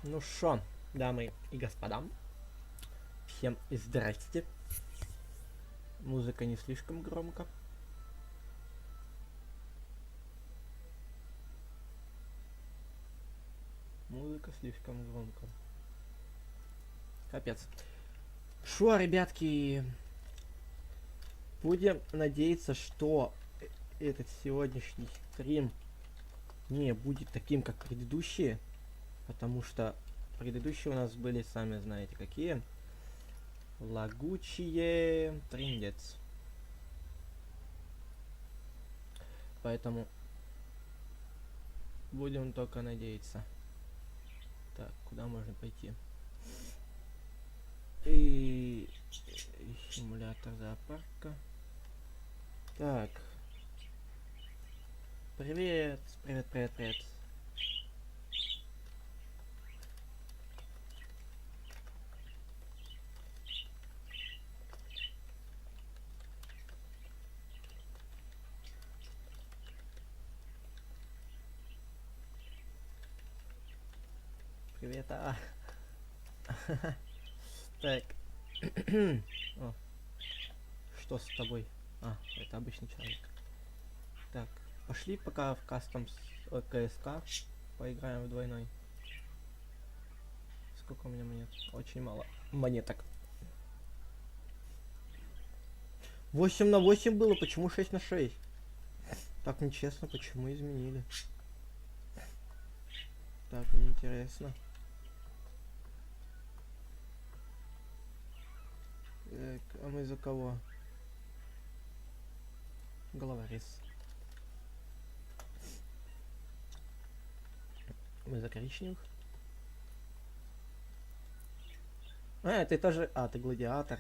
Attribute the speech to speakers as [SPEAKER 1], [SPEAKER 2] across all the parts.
[SPEAKER 1] Ну шо, дамы и господа, всем здрасте. Музыка не слишком громко. Музыка слишком громко. Капец. Шо, ребятки, будем надеяться, что этот сегодняшний стрим не будет таким, как предыдущие, потому что предыдущие у нас были, сами знаете, какие. Лагучие, триндец. Поэтому будем только надеяться. Так, куда можно пойти? И симулятор зоопарка. Так. Привет, привет, привет, привет. Привет, Так. О, что с тобой? А, это обычный человек. Так, пошли пока в кастомс КСК. Поиграем в двойной. Сколько у меня монет? Очень мало монеток. 8 на 8 было, почему 6 на 6? Так нечестно, почему изменили? Так, мне интересно. Так, а мы за кого? Головорез. Мы за коричневых? А, ты тоже... А, ты гладиатор.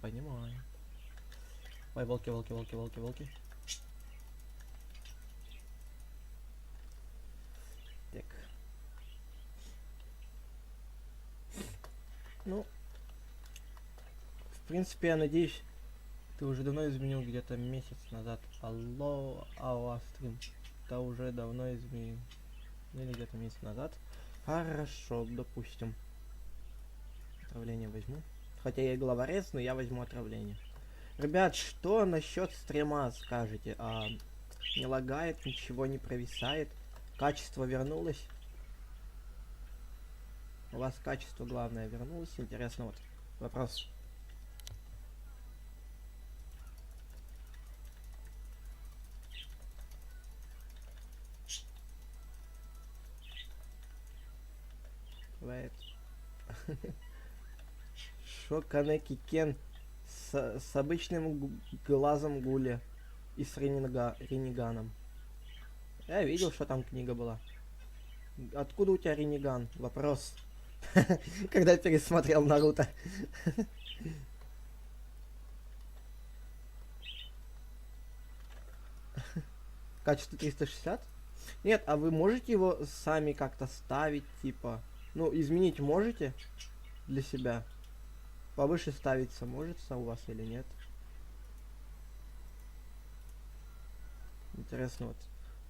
[SPEAKER 1] Понимаю. Ой, волки, волки, волки, волки, волки. Так. Ну, в принципе, я надеюсь, ты уже давно изменил, где-то месяц назад. Алло, стрим. Да уже давно изменил. Или где-то месяц назад. Хорошо, допустим. Отравление возьму. Хотя я и головорез, но я возьму отравление. Ребят, что насчет стрима скажете? Не лагает, ничего не провисает. Качество вернулось. У вас качество главное вернулось. Интересно, вот вопрос. Бывает. Шо Канеки Кен с обычным глазом гуля и с ренеганом. Я видел, что там книга была. Откуда у тебя ренеган? Вопрос. Когда пересмотрел Наруто. Качество 360? Нет, а вы можете его сами как-то ставить, типа... Ну, изменить можете для себя? Повыше ставиться может у вас или нет? Интересно вот.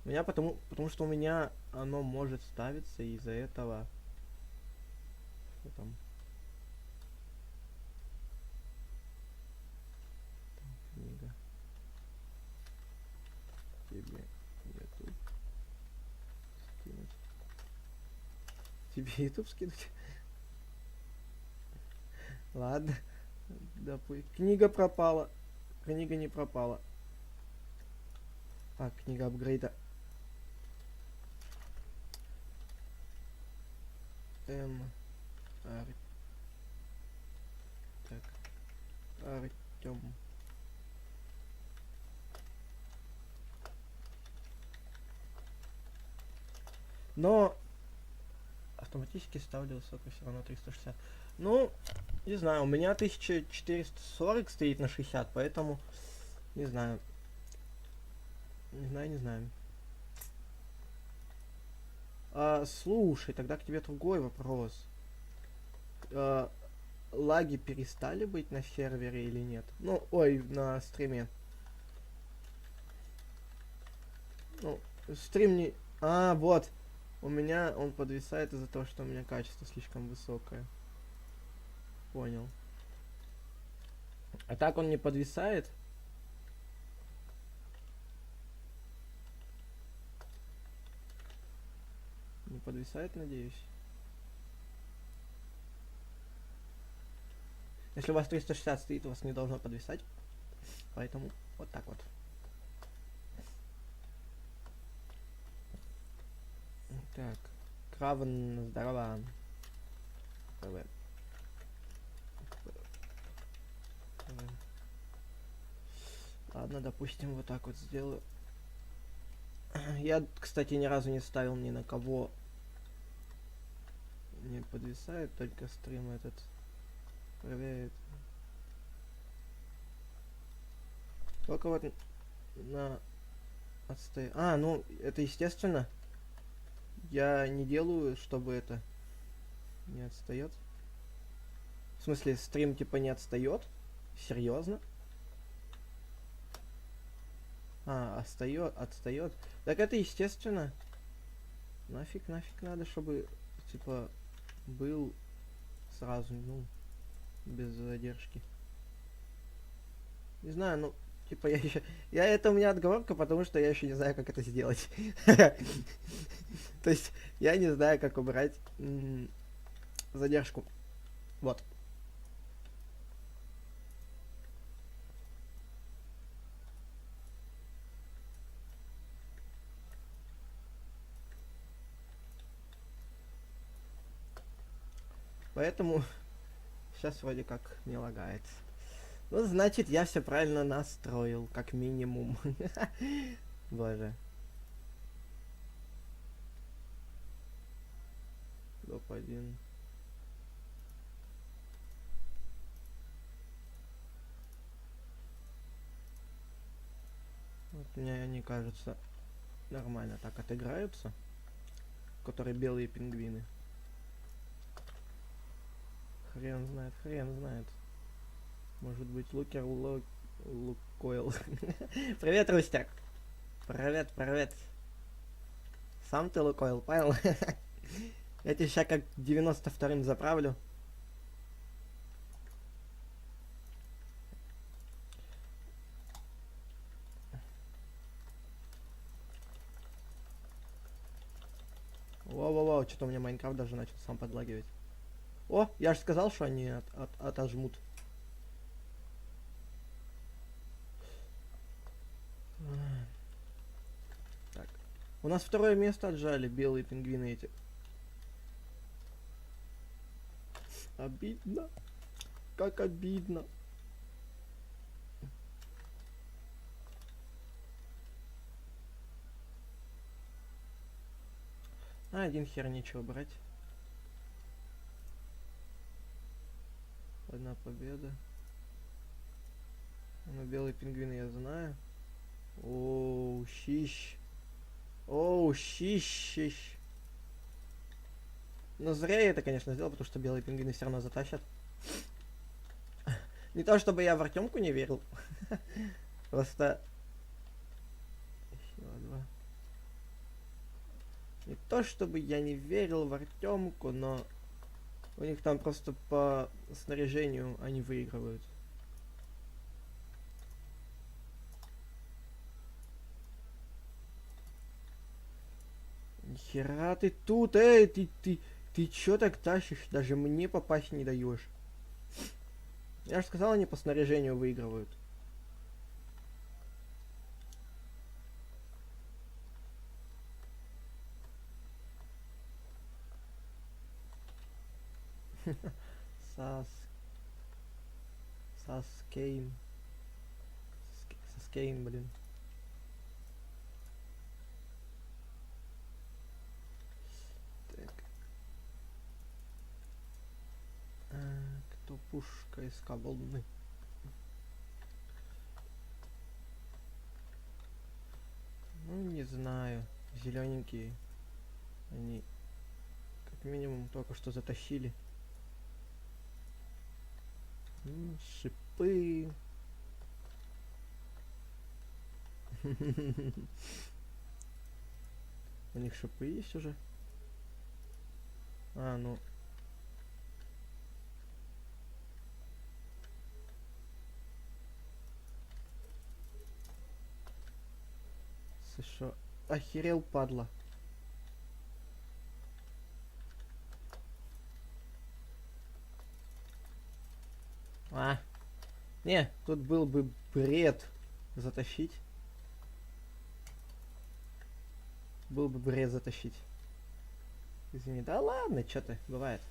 [SPEAKER 1] У меня потому что у меня оно может ставиться, и из-за этого... Что там? Книга. Тебе YouTube скинуть. Тебе YouTube скинуть? Ладно. Книга пропала. Книга не пропала. А, книга апгрейда. Так. Артем. Но автоматически ставлю высокую все равно 360. Ну, не знаю, у меня 1440 стоит на 60, поэтому не знаю. Не знаю. Слушай, тогда к тебе другой вопрос. Лаги перестали быть на сервере или нет? Ну, ой, на стриме. Ну, стрим не... вот. У меня он подвисает из-за того, что у меня качество слишком высокое. Понял. А так он не подвисает? Не подвисает, надеюсь. Если у вас 360 стоит, у вас не должно подвисать. Поэтому вот так вот. Так. Кравен, здорово. ПВ. Ладно, допустим, вот так вот сделаю. Я, кстати, ни разу не ставил ни на кого. Не подвисает, только стрим этот проверяет. Только вот на отстой. А, ну, это естественно. Я не делаю, чтобы это не отстает. В смысле, стрим типа не отстает? Серьезно? А, отстает. Так это естественно. Нафиг надо, чтобы типа был сразу, ну, без задержки. Не знаю, ну, типа я еще... это у меня отговорка, потому что я еще не знаю, как это сделать. То есть, я не знаю, как убрать задержку. Вот. Поэтому сейчас вроде как не лагает. Ну, значит, я все правильно настроил, как минимум. Боже. Топ-1. Вот мне они кажется нормально так отыграются. Которые белые пингвины. Хрен знает. Может быть, Лукойл. Привет, Рустяк. Привет. Сам ты Лукойл, понял? Я тебя сейчас как 92-м заправлю. Воу, что-то у меня Майнкрафт даже начал сам подлагивать. О, я же сказал, что они отожмут. Так. У нас второе место отжали, белые пингвины эти. Обидно. Как обидно. А, один хер нечего брать. Одна победа. Ну, белые пингвины я знаю. Оу, щищ. Но зря я это, конечно, сделал, потому что белые пингвины все равно затащат. Не то, чтобы я в Артемку не верил. Просто... Еще два. Не то, чтобы я не верил в Артемку, но... У них там просто по снаряжению они выигрывают. Нихера ты тут, ты чё так тащишь? Даже мне попасть не даешь. Я же сказал, они по снаряжению выигрывают. Сас... Саскейн. Саскейн, блин. Так. Кто пушка из волны? Ну, не знаю. Зелененькие. Они как минимум только что затащили. Шипы. У них шипы есть уже? А, ну. США. Охерел, падла. А. Не, тут был бы бред затащить. Был бы бред затащить. Извини. Да ладно, чё ты, бывает.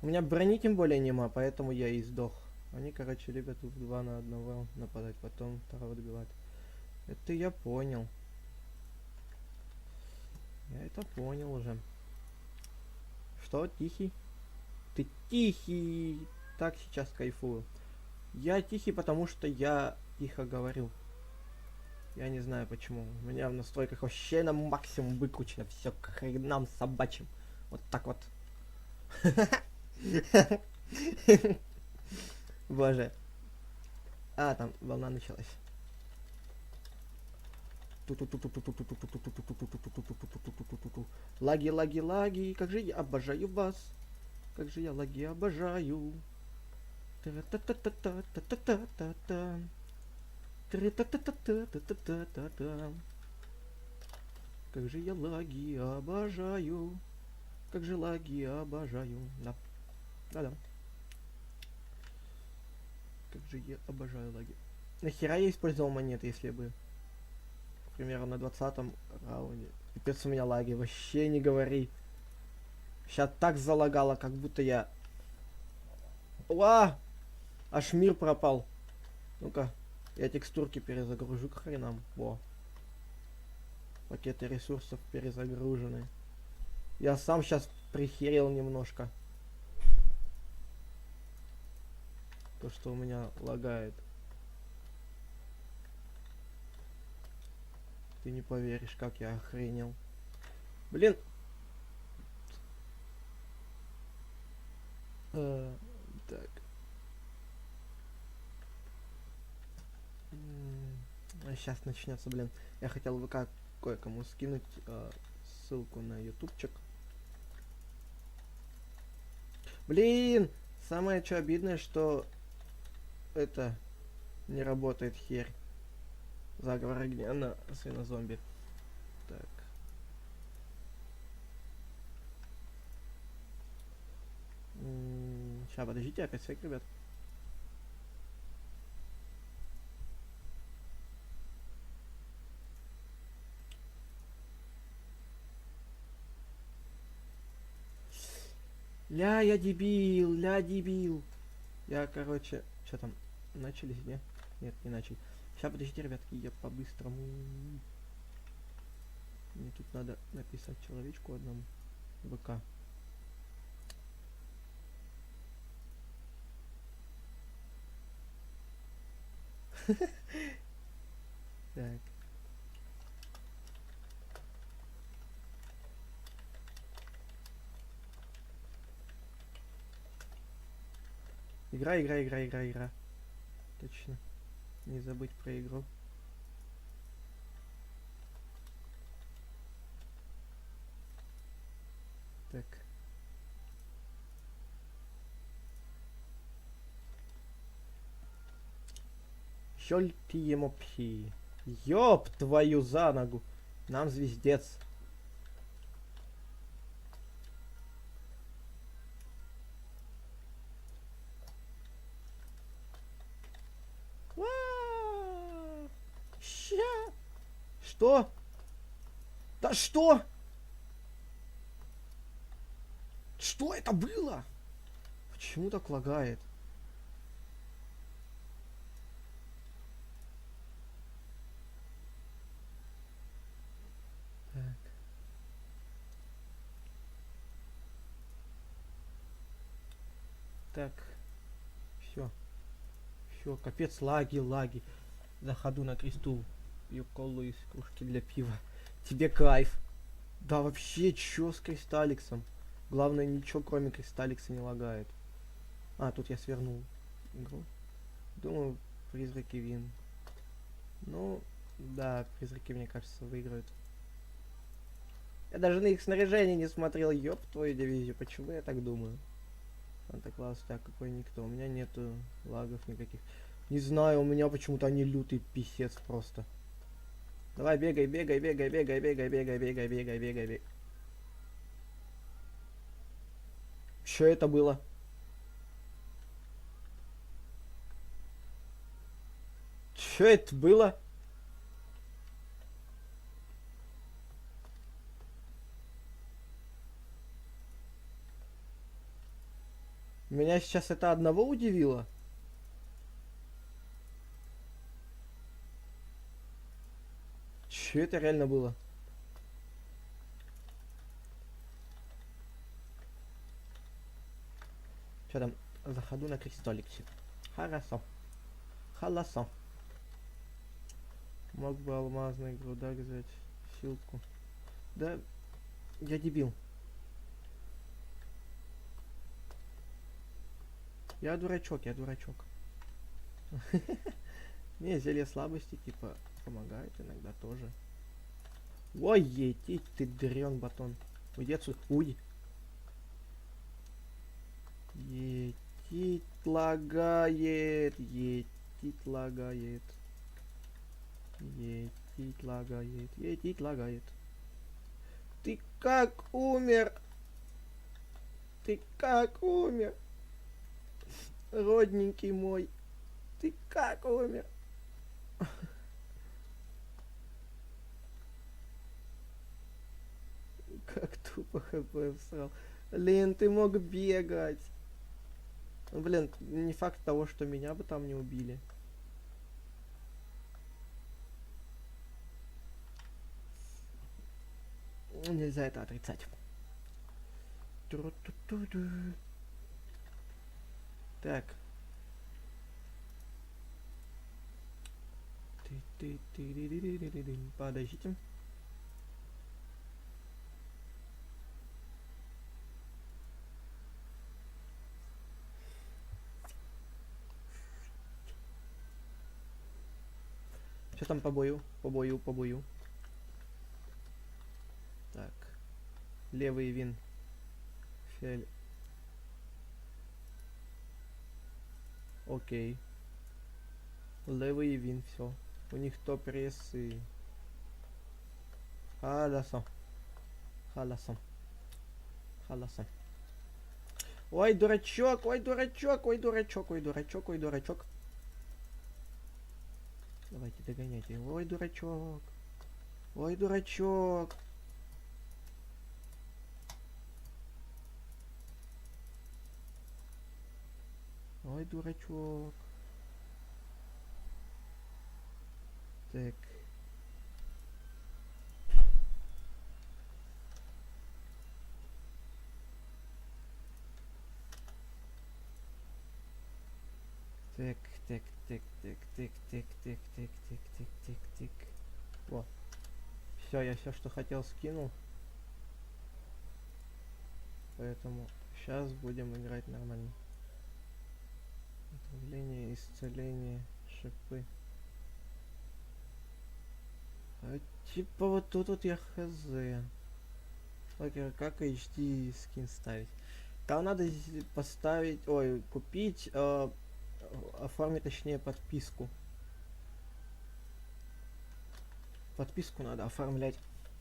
[SPEAKER 1] У меня брони тем более нема, поэтому я и сдох. Они, короче, любят в 2 на 1 нападать, потом второго добивать. Это я понял. Я это понял уже. Что, тихий? Ты тихий! Так сейчас кайфую. Я тихий, потому что я тихо говорю. Я не знаю почему. У меня в настройках вообще на максимум выкручено все к хренам собачьим. Вот так вот. Боже. А, там волна началась. Лаги, лаги, лаги. Как же я обожаю вас. Как же я лаги обожаю. Та-та-та-та-та-та-та-та-та. Та-та-та-та-та-та-та-та. Как же я лаги обожаю. Как же лаги обожаю. Да. Да-да. Как же я обожаю лаги. Нахера я использовал монеты, если бы, к примеру, на 20-м раунде. Пипец у меня лаги, вообще не говори. Сейчас так залагало, как будто я... Уа! Аж мир пропал. Ну-ка, я текстурки перезагружу к хренам. Во. Пакеты ресурсов перезагружены. Я сам сейчас прихерел немножко. То, что у меня лагает. Ты не поверишь, как я охренел. Блин. Так. Сейчас начнется, блин. Я хотел ВК кое-кому скинуть ссылку на ютубчик. Блин! Самое что обидное, что это не работает херь. Заговор огня на свинозомби. Так. Сейчас, подождите, опять фейк, ребят. Ля, я дебил, ля, дебил. Я, короче, что там, начались, не? Нет, не начали. Сейчас, подождите, ребятки, я по-быстрому. Мне тут надо написать человечку одному. ВК. Так. Игра, игра, игра, игра, игра. Точно. Не забыть про игру. Так. Щёль-ти-емопси. Ёб твою за ногу. Нам звездец. Ща. Что? Да что? Что это было? Почему так лагает? Так. Так. Все. Все, капец, лаги, лаги. Заходу на кресту. Пью колу из кружки для пива. Тебе кайф. Да вообще, чё с кристалликсом? Главное, ничего кроме кристалликса не лагает. А, тут я свернул игру. Думаю, призраки вин. Ну, да, призраки, мне кажется, выиграют. Я даже на их снаряжение не смотрел, ёб твою дивизию. Почему я так думаю? Санта-Клаус, у тебя какой никто. У меня нету лагов никаких. Не знаю, у меня почему-то они лютый писец просто. Давай, бегай, бегай, бегай, бегай, бегай, бегай, бегай, бегай, бегай, бегай. Что это было? Что это было? Меня сейчас это одного удивило. Что это реально было? Что там? Заходу на крестолик. Хорошо. Холосо. Мог бы алмазный грудак взять. Силку. Да, я дебил. Я дурачок, я дурачок. Не, зелье слабости, типа, помогает иногда тоже. Ой, етить ты дрен батон. Уйди отсюда. Уйди. Етить лагает. Етить лагает. Етить лагает. Етить лагает. Ты как умер? Ты как умер? Родненький мой. Ты как умер? Как тупо хп всрал. Блин, ты мог бегать. Ну, блин, не факт того, что меня бы там не убили. Нельзя это отрицать. Так. Подождите. Что там по бою? По бою, по бою. Так. Левый вин. Фиолет. Окей. Левый вин, все. У них топ прессы. Халасо. Халасо. Халасо. Ой, дурачок, ой, дурачок, ой, дурачок, ой, дурачок, ой, дурачок. Давайте догоняйте. Ой, дурачок. Ой, дурачок. Ой, дурачок. Так. Так, так, так, так, так, так, так, так, так, так, так, так. Во. Все, я все, что хотел, скинул. Поэтому сейчас будем играть нормально. Отравление, исцеление, шипы. А типа вот тут вот я хз. Окей, как HD скин ставить? Там надо поставить, ой, купить, оформить точнее подписку. Подписку надо оформлять.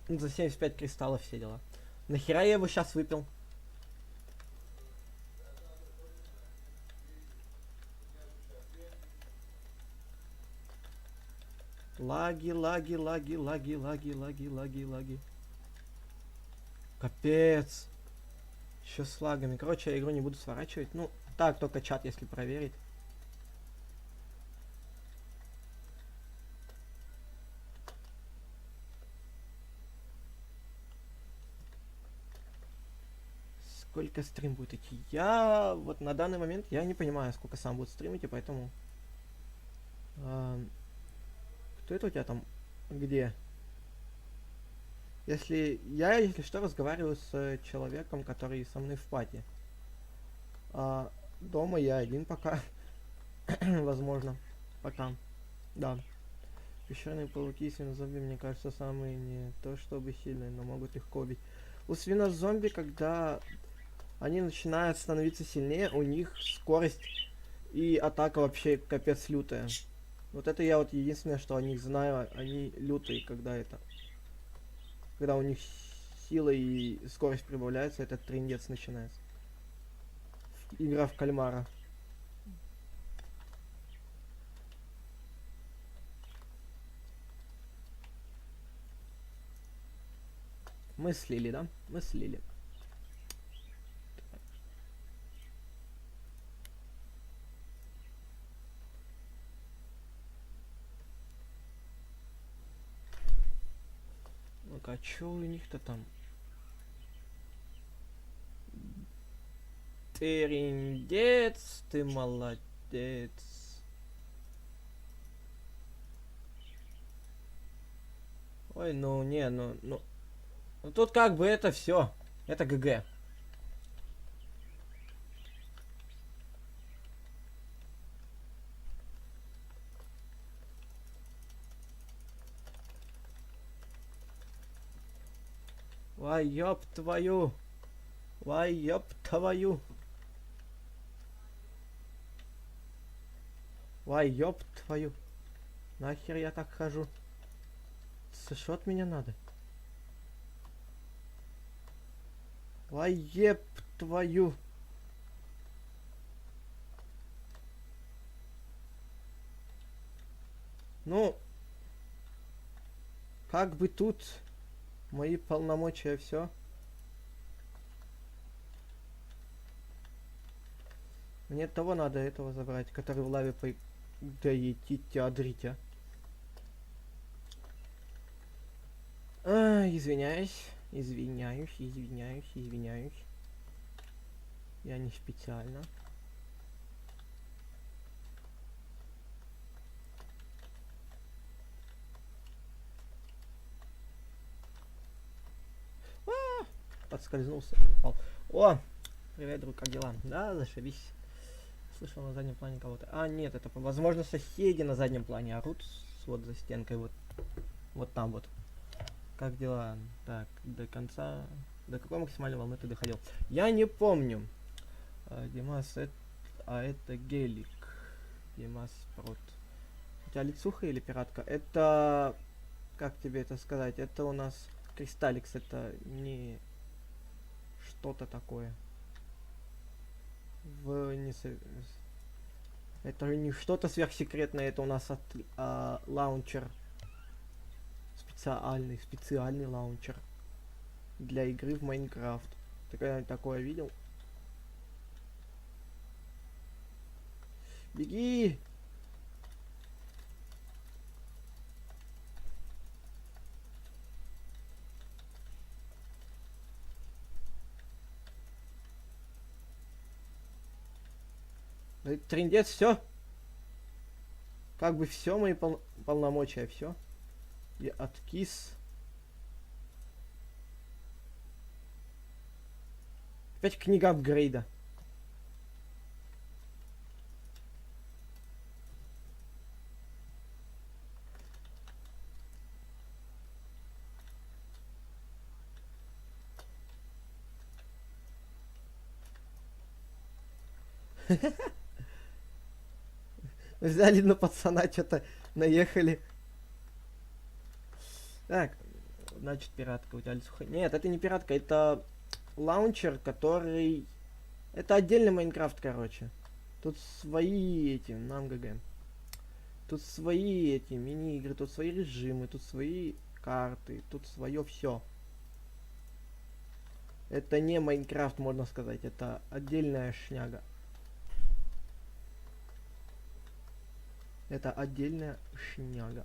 [SPEAKER 1] За 75 кристаллов все дела. Нахера я его сейчас выпил? Лаги, лаги, лаги, лаги, лаги, лаги, лаги, лаги. Капец. Еще с лагами. Короче, я игру не буду сворачивать. Ну, так, только чат, если проверить. Сколько стрим будет идти? Я вот на данный момент я не понимаю, сколько сам будет стримить, и поэтому... кто это у тебя там? Где? Если что, разговариваю с человеком, который со мной в пати. Дома я один пока. Возможно. Пока. Да. Пещерные пауки, свинозомби, мне кажется, самые не то чтобы сильные, но могут легко убить. У свинозомби, когда они начинают становиться сильнее, у них скорость и атака вообще капец лютая. Вот это я вот единственное, что о них знаю, они лютые, когда это. Когда у них сила и скорость прибавляется, этот трындец начинается. Игра в кальмара. Мы слили, да? Мы слили. Ну-ка, а чё у них-то там? Трындец, ты молодец. Ой, ну не, ну тут как бы это все. Это ГГ. Вай, ёб твою. Вай, ёб твою. Вай, ёб твою. Нахер я так хожу? Что от меня надо? Вай, еб твою. Ну, как бы тут мои полномочия все. Мне того надо, этого забрать, который в лаве по... Да идите, адрите. Извиняюсь, извиняюсь. Я не специально. Подскользнулся. Упал. О! Привет, друг, как дела? Да, зашибись. Слышал на заднем плане кого-то. А, нет, это, возможно, соседи на заднем плане орут вот за стенкой, вот. Вот там вот. Как дела? Так, до конца... До какой максимальной волны ты доходил? Я не помню. Димас, это гелик. Димас Прот. У тебя лицуха или пиратка? Это... Как тебе это сказать? Это у нас Кристалликс, это не... Что-то такое. Не... Это не что-то сверхсекретное, это у нас лаунчер. Специальный лаунчер. Для игры в Майнкрафт. Ты когда-нибудь такое видел? Беги! Трындец, все. Как бы все мои полномочия, все. Я откис. Опять книга апгрейда. Взяли на пацана, что-то наехали. Так, значит, пиратка у тебя лицуха. Нет, это не пиратка, это лаунчер, который... Это отдельный Майнкрафт, короче. Тут свои эти, нам ГГ. Тут свои эти мини-игры, тут свои режимы, тут свои карты, тут свое все. Это не Майнкрафт, можно сказать, это отдельная шняга. Это отдельная шняга.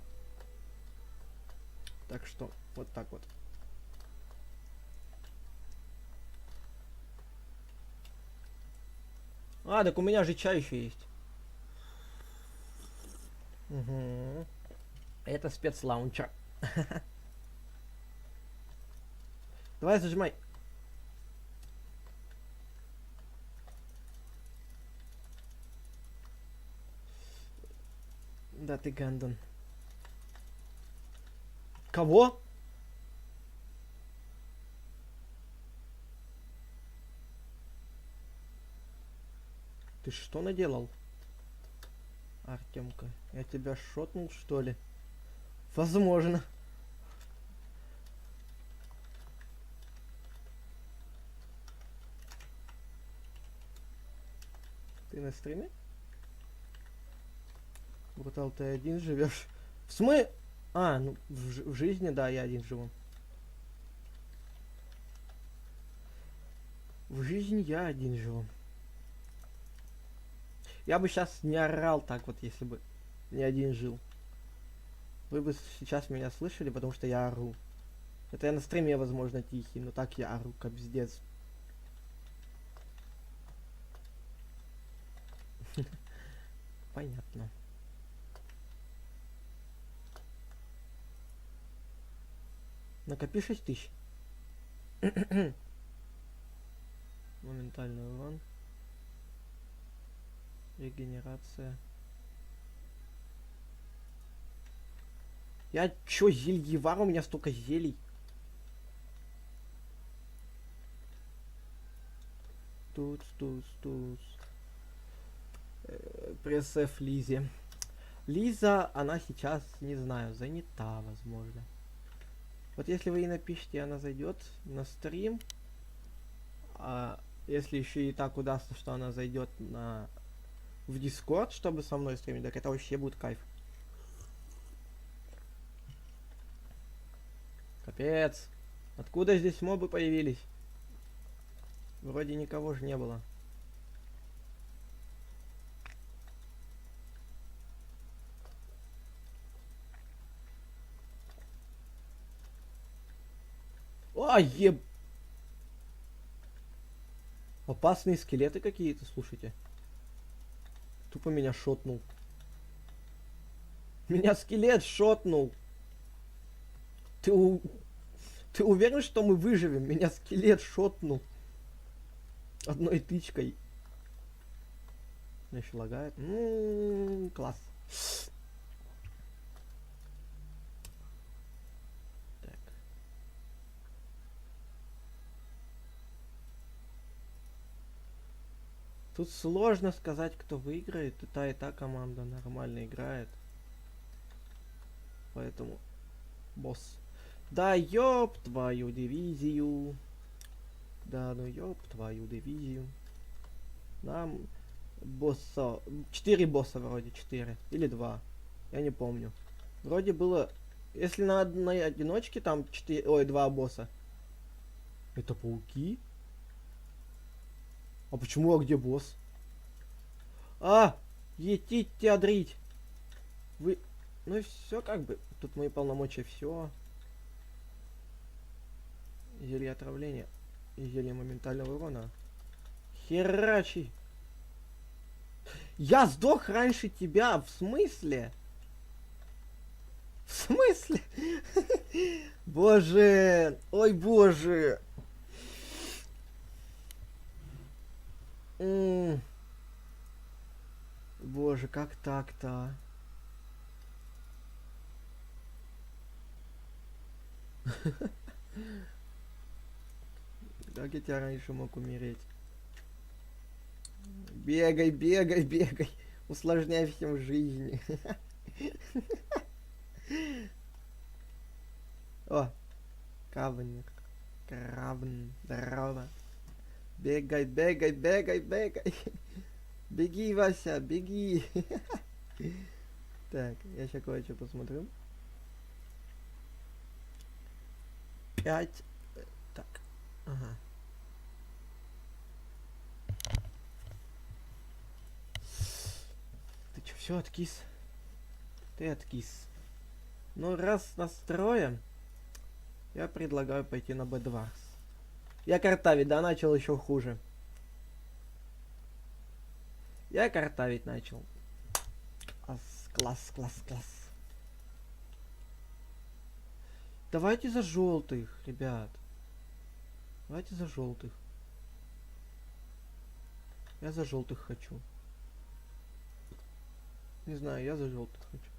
[SPEAKER 1] Так что, вот так вот. А, так у меня же чай еще есть. Угу. Это спецлаунчер. Давай зажимай. Да ты гандон. Кого? Ты что наделал? Артемка, я тебя шотнул, что ли? Возможно. Ты на стриме? Брутал, ты один живешь? В смысле? А, ну в жизни, да, я один живу. В жизни я один живу. Я бы сейчас не орал так вот, если бы не один жил. Вы бы сейчас меня слышали, потому что я ору. Это я на стриме, возможно, тихий, но так я ору, как пиздец. Понятно. Накопи 6000. Моментальный урон. Регенерация. Я чё, зельевар? У меня столько зелий. Туц. Пресс F Лизе. Лиза, она сейчас, не знаю, занята, возможно. Вот если вы ей напишите, она зайдет на стрим. А если еще и так удастся, что она зайдет в Discord, чтобы со мной стримить, так это вообще будет кайф. Капец. Откуда здесь мобы появились? Вроде никого же не было. А, еб... Опасные скелеты какие-то, слушайте. Тупо меня шотнул. Меня скелет шотнул. Ты уверен, что мы выживем? Меня скелет шотнул. Одной тычкой. Еще лагает. Класс. Так. Тут сложно сказать, кто выиграет. И та команда нормально играет. Поэтому босс. Да ёб твою дивизию. Да ну ёб твою дивизию. Нам босса... 4 босса вроде, 4. Или 2. Я не помню. Вроде было... Если на одной одиночке там 4... Ой, 2 босса. Это пауки? А почему, а где босс? А! Етить теадрить! Вы... Ну и все как бы. Тут мои полномочия, все. Зелье отравления. И зелье моментального урона. Херачи! Я сдох раньше тебя! В смысле? В смысле? Боже! Ой, боже! Боже, как так-то? Как я тебя раньше мог умереть? Бегай, бегай, бегай. Усложняй всем жизнь. О, кавник. Кравн. Здорово. Бегай, бегай, бегай, бегай. Беги, Вася, беги. Так, я сейчас кое-что посмотрю. 5. Так. Ага. Ты чё, все откис? Ты откис. Ну, раз настроен, я предлагаю пойти на Б2. Я картавить, да, начал еще хуже. Я картавить начал. Класс, класс, класс. Давайте за желтых, ребят. Давайте за желтых. Я за желтых хочу. Не знаю, я за желтых хочу.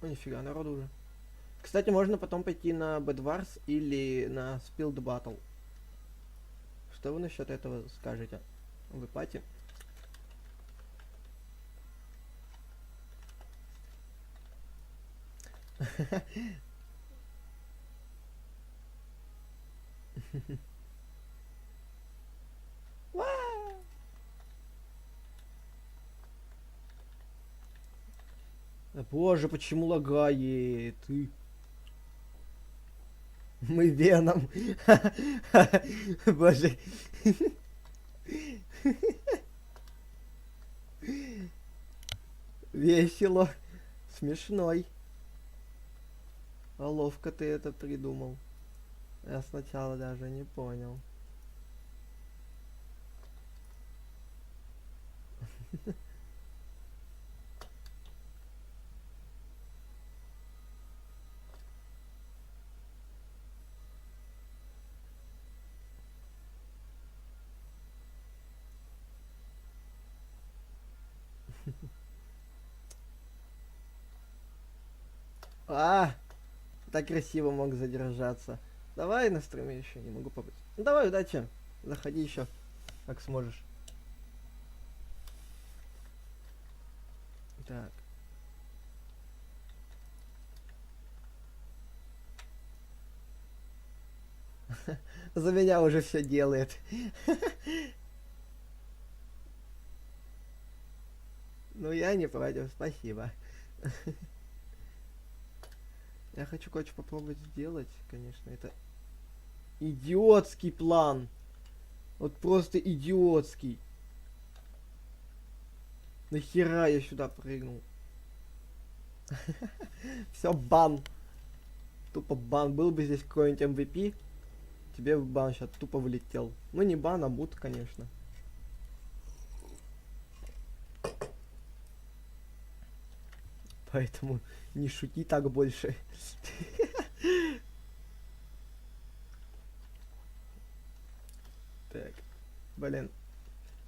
[SPEAKER 1] О, нифига, народу уже. Кстати, можно потом пойти на Bedwars или на Spilled Battle. Что вы насчет этого скажете? Вы пати? Боже, почему лагает? Мы Веном. Боже. Весело. Смешной. А ловко ты это придумал. Я сначала даже не понял. А, так красиво мог задержаться. Давай на стриме еще не могу побыть. Ну, давай, удачи. Заходи еще, как сможешь. Так. За меня уже все делает. Ну я не против, спасибо. Я хочу кое-что попробовать сделать, конечно. Это идиотский план. Вот просто идиотский. Нахера я сюда прыгнул? Все, бан. Тупо бан. Был бы здесь какой-нибудь MVP, тебе бы бан сейчас тупо вылетел. Ну не бан, а мут, конечно. Поэтому не шути так больше. Так, блин,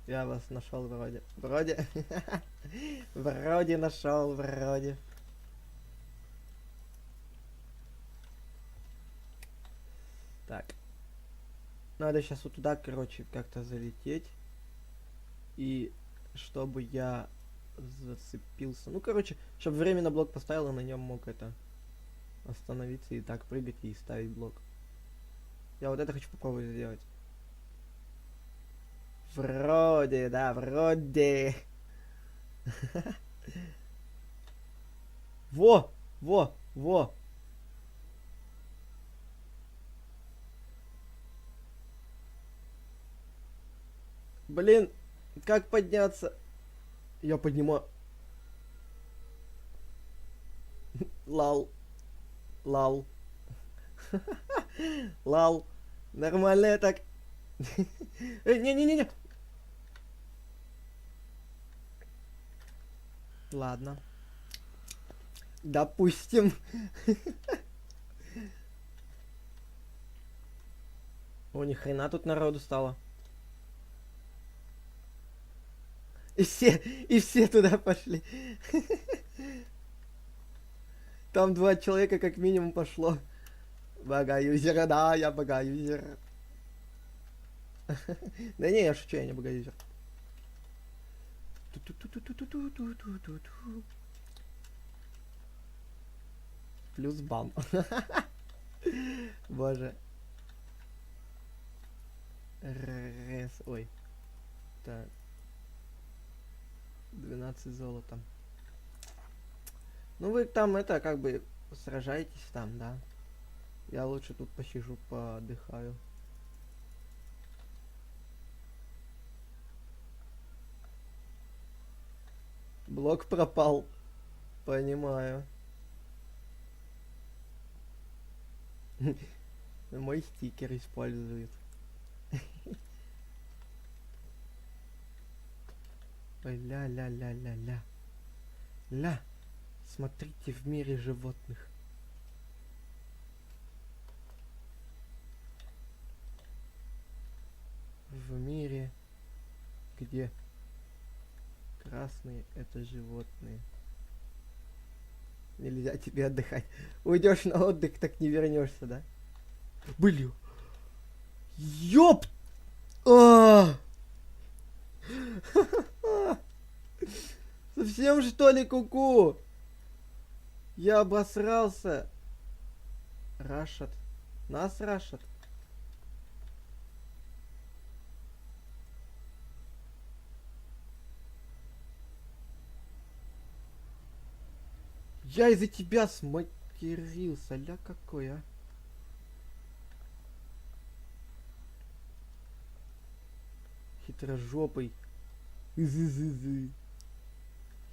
[SPEAKER 1] я вас нашел вроде. Вроде. Вроде нашел, вроде. Так. Надо сейчас вот туда, короче, как-то залететь. И чтобы я зацепился. Ну, короче, чтобы временно блок поставил, и на нем мог это остановиться и так прыгать и ставить блок. Я вот это хочу попробовать сделать. Вроде, да, вроде. Во! Во! Во! Блин, как подняться? Я поднимаю. Лал. Лал. Лал. Нормально так. Не-не-не-не. Ладно. Допустим. О, ни хрена тут народу стало. И все туда пошли. Там 2 человека как минимум пошло. Бога-юзера, да, я бога-юзер. Да не, я шучу, я не бога-юзер. Плюс бан. Боже. Ой. Так. 12 золота. Ну вы там это как бы сражаетесь там, да? Я лучше тут посижу, поотдыхаю. Блок пропал. Понимаю. Мой стикер использует. Ой, ля-ля-ля-ля-ля. Ля. Смотрите в мире животных. В мире, где красные это животные. Нельзя тебе отдыхать. Уйдешь на отдых, так не вернешься, да? Блин. Ёп! А! Совсем что ли куку? Я обосрался. Рашат. Нас рашат. Я из-за тебя сматерился. Ля какой, а? Хитрожопый. Изы-зы-зы.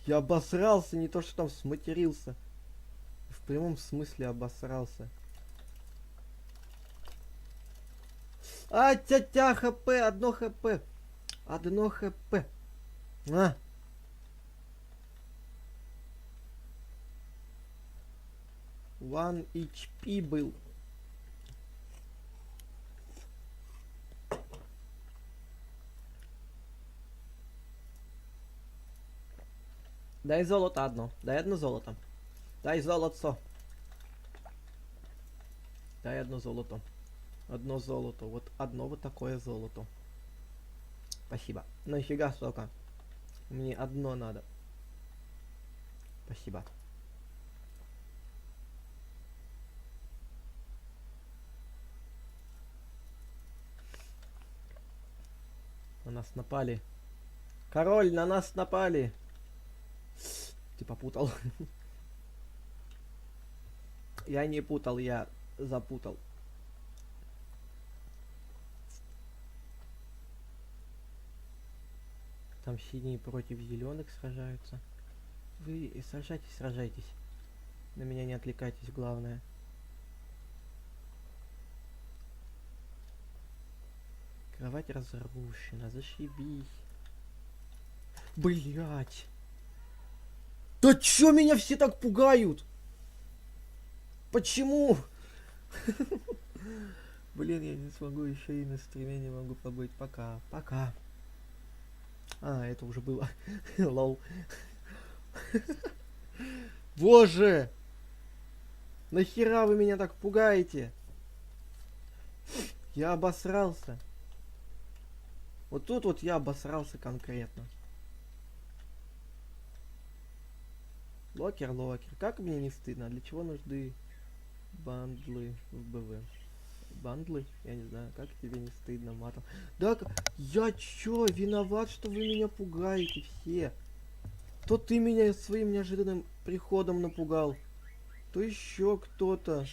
[SPEAKER 1] Я обосрался, не то что там сматерился. В прямом смысле обосрался. А, тя-тя, хп, одно хп. Одно хп. На. One HP был. Дай золото одно. Дай одно золото. Дай золото. Дай одно золото. Одно золото. Вот одно вот такое золото. Спасибо. Нафига столько? Мне одно надо. Спасибо. На нас напали. Король, на нас напали. Ты попутал. Я не путал, я запутал. Там синие против зеленых сражаются. Вы сражайтесь, сражайтесь. На меня не отвлекайтесь, главное. Кровать разрушена, зашибись. Блять. Да чё меня все так пугают? Почему? Блин, я не смогу еще и на стриме не могу побыть. Пока, пока. А, это уже было. Лол. Боже! Нахера вы меня так пугаете? Я обосрался. Вот тут вот я обосрался конкретно. Локер, локер. Как мне не стыдно? Для чего нужны бандлы в БВ? Бандлы? Я не знаю, как тебе не стыдно матом. Да, я чё, виноват, что вы меня пугаете все? То ты меня своим неожиданным приходом напугал, то еще кто-то,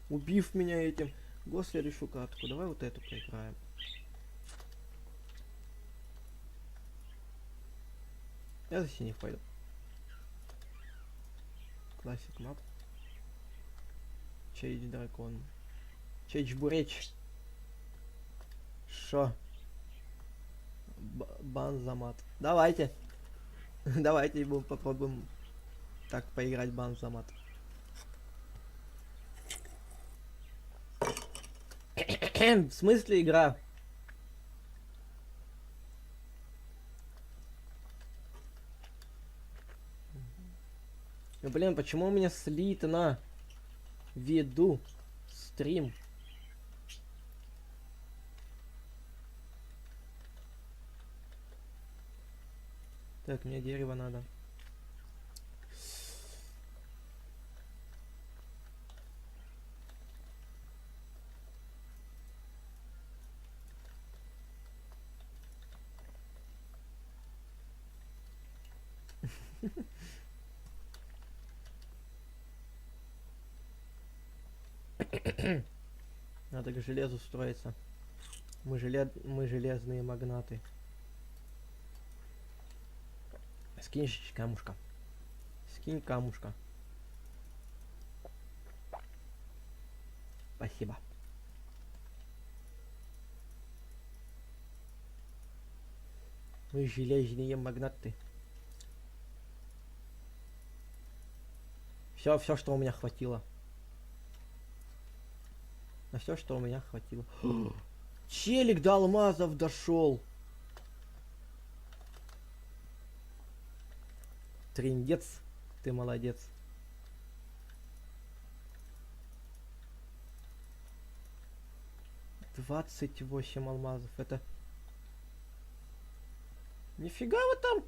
[SPEAKER 1] убив меня этим. Го, следующую катку. Давай вот эту поиграем. Я за синих пойду. Классик мап. Чейдж дракон. Чейдж буреч. Шо? Бан за мат. Давайте. Давайте будем попробуем так поиграть бан за мат. В смысле игра? Ну, блин, почему у меня слито на виду стрим? Так, мне дерево надо. Надо к железу строиться. Мы железные магнаты. Скинь камушка. Скинь камушка. Спасибо. Мы железные магнаты. Все, что у меня хватило. На все, что у меня хватило. Челик до алмазов дошел. Триндец, ты молодец. 28 алмазов. Это... Нифига вы там,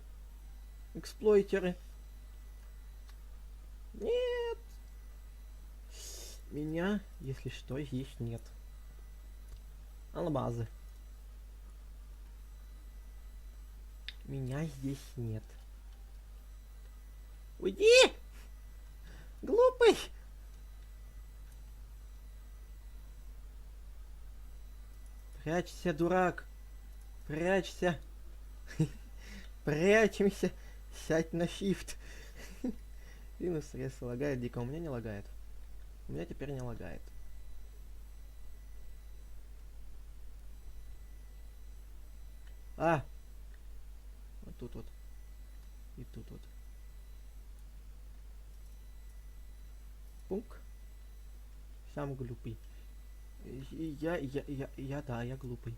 [SPEAKER 1] эксплойтеры. Нет. Меня, если что, здесь нет. Алмазы. Меня здесь нет. Уйди! Глупый! Прячься, дурак! Прячься! Прячемся! Сядь на shift! Минус срез лагает дико. У меня не лагает. У меня теперь не лагает. А! Вот тут вот. И тут вот. Пунк. Сам глупый. Да, я глупый.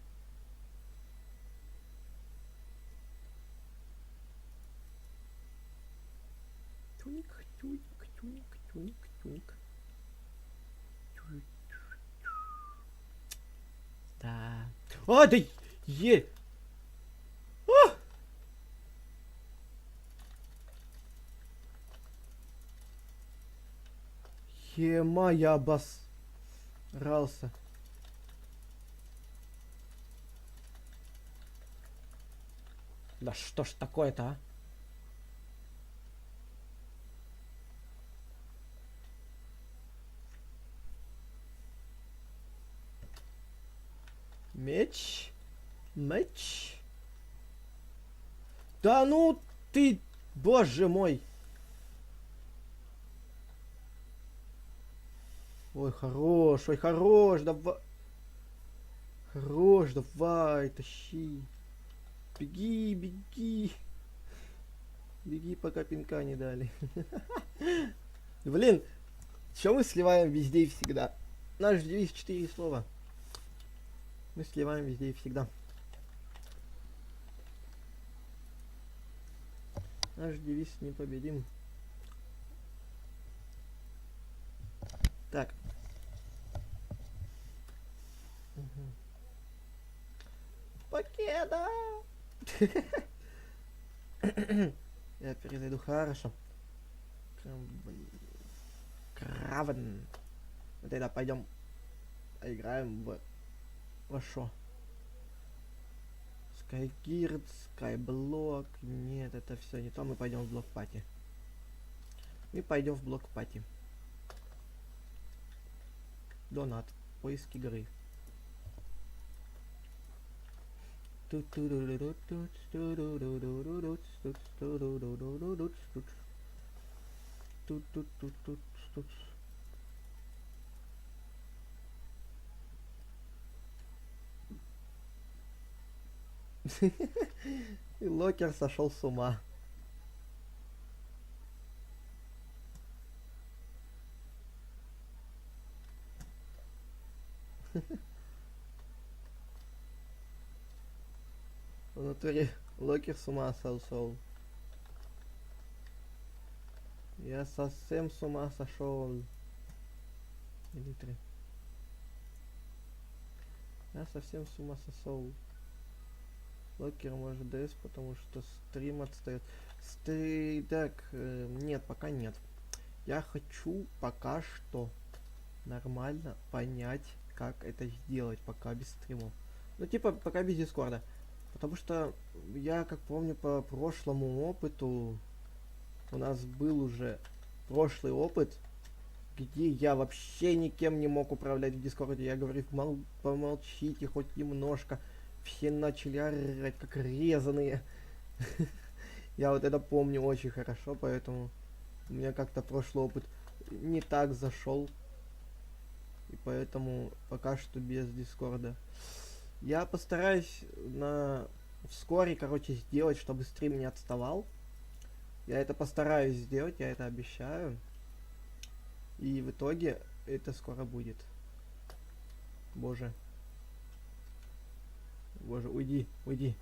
[SPEAKER 1] Тюник, тюник, тюник, тюник, тюник. Да. А, да е! А! Ема, я обосрался. Да что ж такое-то, а? Меч. Меч. Да ну ты, боже мой. Ой, хорош, давай. Хорош, давай, тащи. Беги, беги. Беги, пока пинка не дали. Блин, что мы сливаем везде и всегда? Наш девиз 4 слова. Мы сливаем везде и всегда. Наш девиз непобедим. Так. Угу. Покеда! Я перезайду хорошо. Кравен. Ну тогда пойдем играем во шо? Скайгирд, Скайблок. Нет, это все не то. Мы пойдем в блок пати. Мы пойдем в блок пати. Донат. Поиск игры. И Локер сошел с ума. В натуре Локер с ума сошел. Я совсем с ума сошел. Или 3. Я совсем с ума сошел. Локер может ДС, потому что стрим отстает. Так, нет, пока нет. Я хочу пока что нормально понять, как это сделать, пока без стримов. Ну, типа, пока без дискорда. Потому что я, как помню, по прошлому опыту, у нас был уже прошлый опыт, где я вообще никем не мог управлять в дискорде. Я говорю, помолчите хоть немножко. Все начали орать, как резаные. Я вот это помню очень хорошо, поэтому у меня как-то прошлый опыт не так зашел. И поэтому пока что без дискорда. Я постараюсь вскоре, короче, сделать, чтобы стрим не отставал. Я это постараюсь сделать, я это обещаю. И в итоге это скоро будет. Боже. Боже, уйди, уйди.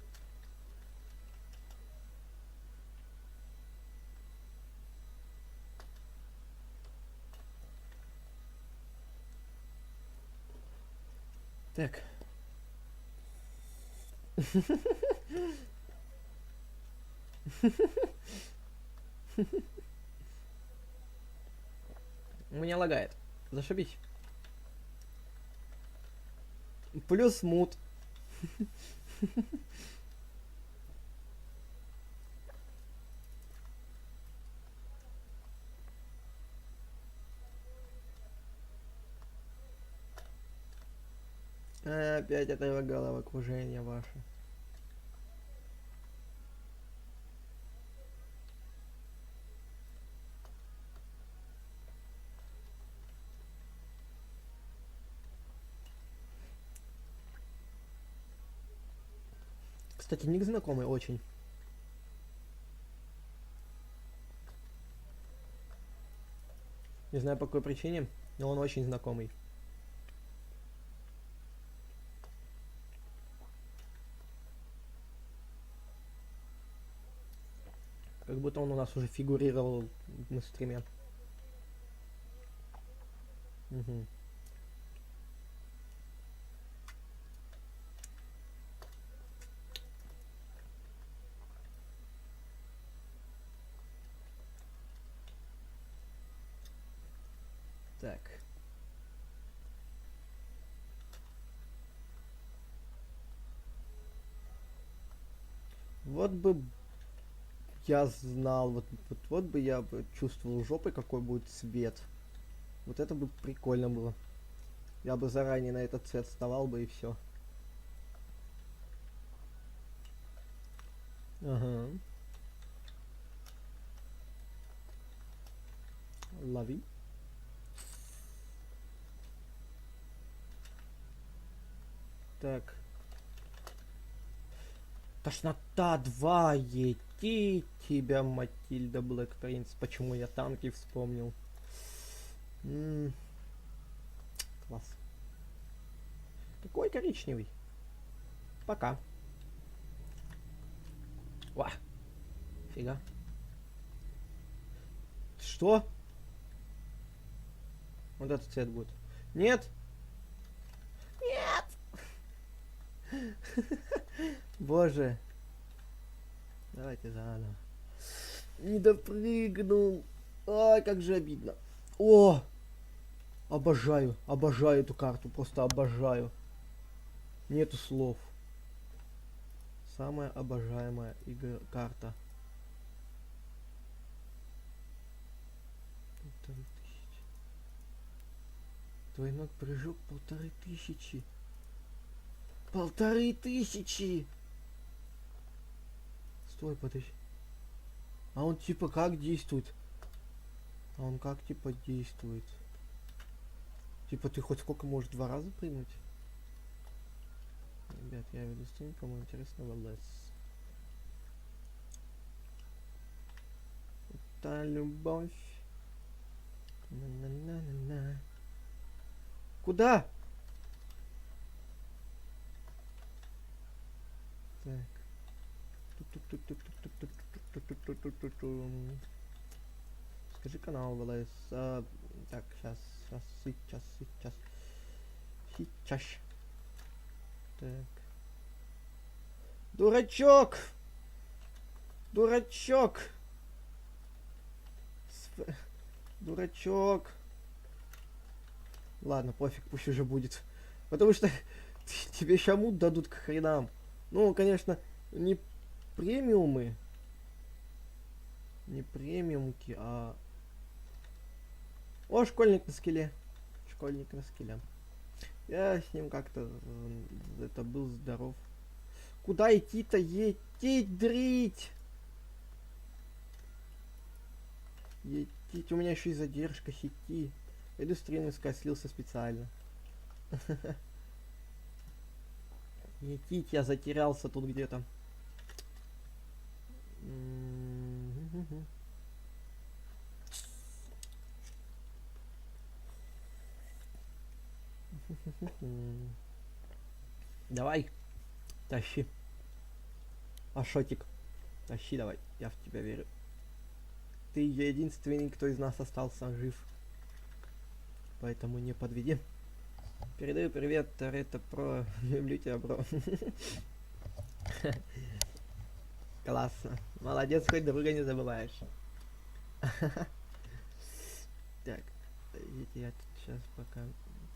[SPEAKER 1] Так. У меня лагает. Зашибись. Плюс мут. Опять это головокружение ваше. Кстати, ник знакомый очень. Не знаю по какой причине, но он очень знакомый. Как будто он у нас уже фигурировал на стриме. Угу. Так. Вот бы я знал, вот бы я бы чувствовал жопой, какой будет цвет. Вот это бы прикольно было. Я бы заранее на этот цвет вставал бы и все. Ага. Лови. Так. Тошнота 2, ети тебя, Матильда Блэк Принц. Почему я танки вспомнил? Класс. Какой коричневый? Пока. Ва. Фига. Что? Вот этот цвет будет. Нет. Нет. Боже. Давайте заново. Не допрыгнул. Ай, как же обидно. О! Обожаю. Обожаю эту карту. Просто обожаю. Нету слов. Самая обожаемая карта. 1500. Двойной прыжок 1500. 1500! Стой, подожди. А он типа как действует? А он как типа действует? Типа ты хоть сколько можешь 2 раза прыгнуть? Ребят, я веду стрим, кому интересно, ВЛС. Это любовь. На-на-на-на-на. Куда? Так. Скажи канал ВЛС. Так, сейчас. Сейчас. Так. Дурачок! Дурачок! Дурачок! Ладно, пофиг, пусть уже будет. Потому что тебе шамут дадут к хренам. Ну, конечно, не премиумы. Не премиумки, а... О, школьник на скилле. Школьник на скилле. Я с ним как-то это был здоров. Куда идти-то? Етить, дрить! Етить. У меня еще и задержка сети. Иду стрим искать, слился специально. Етить, я затерялся тут где-то. Давай, тащи. Ашотик, тащи давай, я в тебя верю. Ты единственный, кто из нас остался жив. Поэтому не подведи. Передаю привет, Торетто Про. Люблю тебя, бро. Классно. Молодец, хоть друга не забываешь. Так, подождите, я тут сейчас пока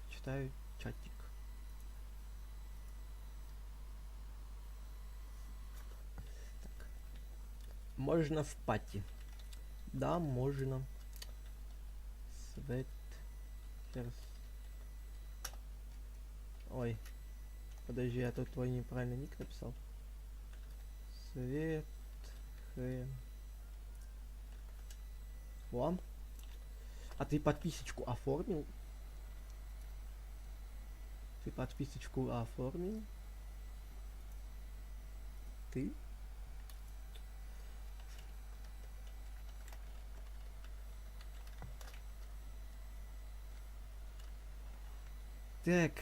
[SPEAKER 1] читаю чатик. Так. Можно в пати. Да, можно. Свет. Ой. Подожди, я тут твой неправильный ник написал. Свет. О. А ты подписочку оформил? Ты подписочку оформил? Ты? Так.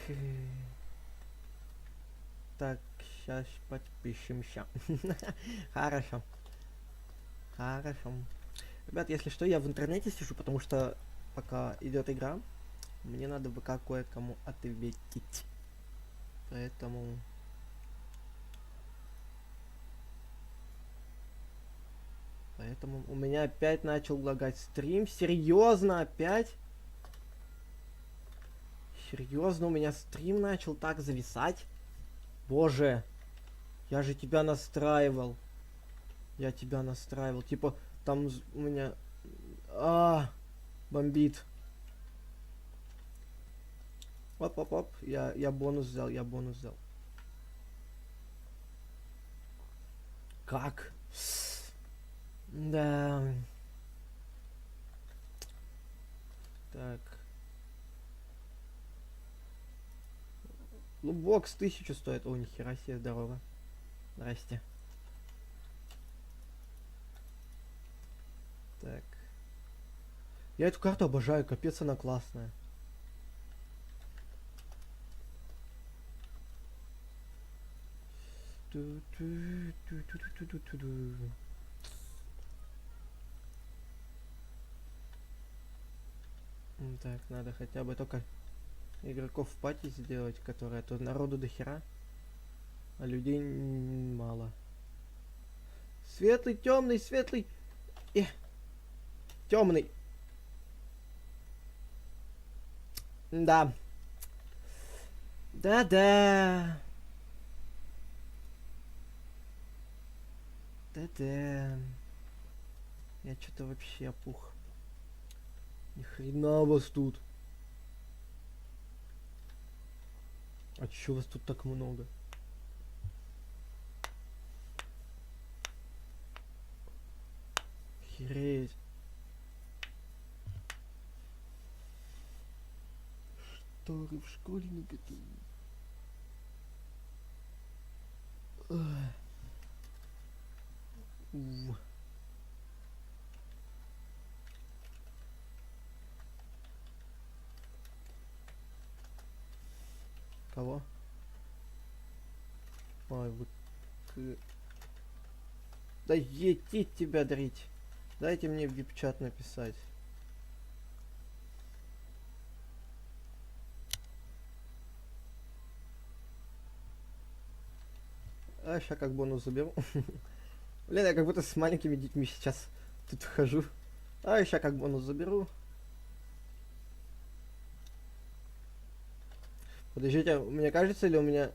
[SPEAKER 1] Так, сейчас подпишемся. Хорошо. Хорошо. Ребят, если что, я в интернете сижу, потому что пока идет игра, мне надо в ВК кое-кому ответить. Поэтому... Поэтому у меня опять начал лагать стрим. Серьезно, опять? Серьезно, у меня стрим начал так зависать? Боже, я же тебя настраивал. Я тебя настраивал. Типа, там у меня... бомбит. Оп-оп-оп. Я бонус взял, я бонус взял. Как? Да. Так. Ну, бокс 1000 стоит. О, нихера себе, здорово. Здрасте. Так. Я эту карту обожаю, капец она классная. Так, надо хотя бы только игроков в пати сделать, которые... Тут народу до хера, а людей мало. Светлый, темный, светлый. Темный. Да. Да-да. Да-да. Я что-то вообще опух. Ни хрена вас тут. А чё вас тут так много? Охереть. Шторы в школе не готовы. Кого? Ой, вот... Да едить тебя дрить. Дайте мне в вип-чат написать. А, сейчас как бонус заберу. Блин, я как будто с маленькими детьми сейчас тут хожу. А, сейчас как бонус заберу. Подождите, мне кажется, или у меня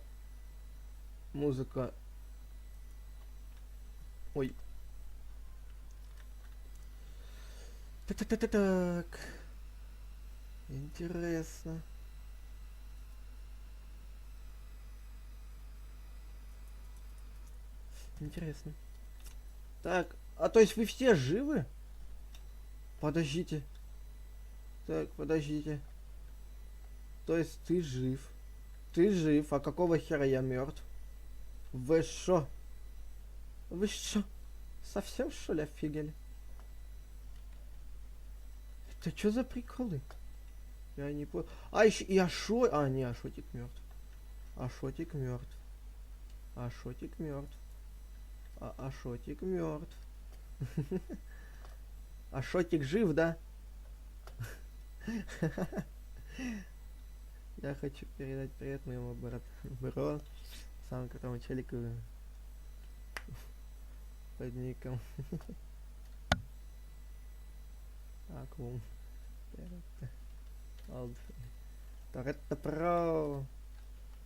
[SPEAKER 1] музыка... Ой. Так. Интересно. Интересно. Так, а то есть вы все живы? Подождите. Так, подождите. То есть ты жив. Ты жив, а какого хера я мертв? Вы шо? Вы шо? Совсем что ли офигели? Это что за приколы? Я не понял. А еще и Ашо... А, не, Ашотик мертв. Ашотик мертв. Ашотик мертв. Ашотик мертв. Ашотик жив, да? Я хочу передать привет моему бро, самому крутому челику. под ником Аквум. Торетто Про.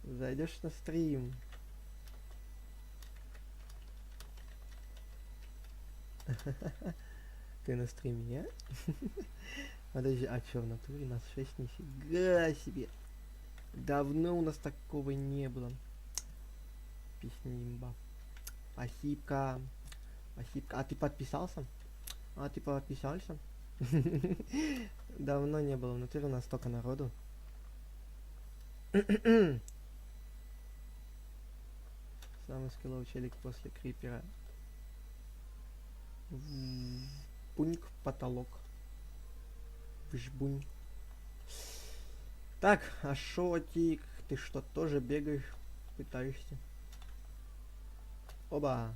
[SPEAKER 1] Зайдешь на стрим. Ты на стриме, не? Подожди, а чё в натуре? Нас 6, нифига себе. Давно у нас такого не было. Песня имба. Спасибо. Спасибо. А ты подписался? А ты подписался? Давно не было. В натуре у нас столько народу. Самый скилловый челик после крипера. Пуньк потолок. Вжбунь. Так, а Шотик, ты что, тоже бегаешь? Пытаешься? Оба.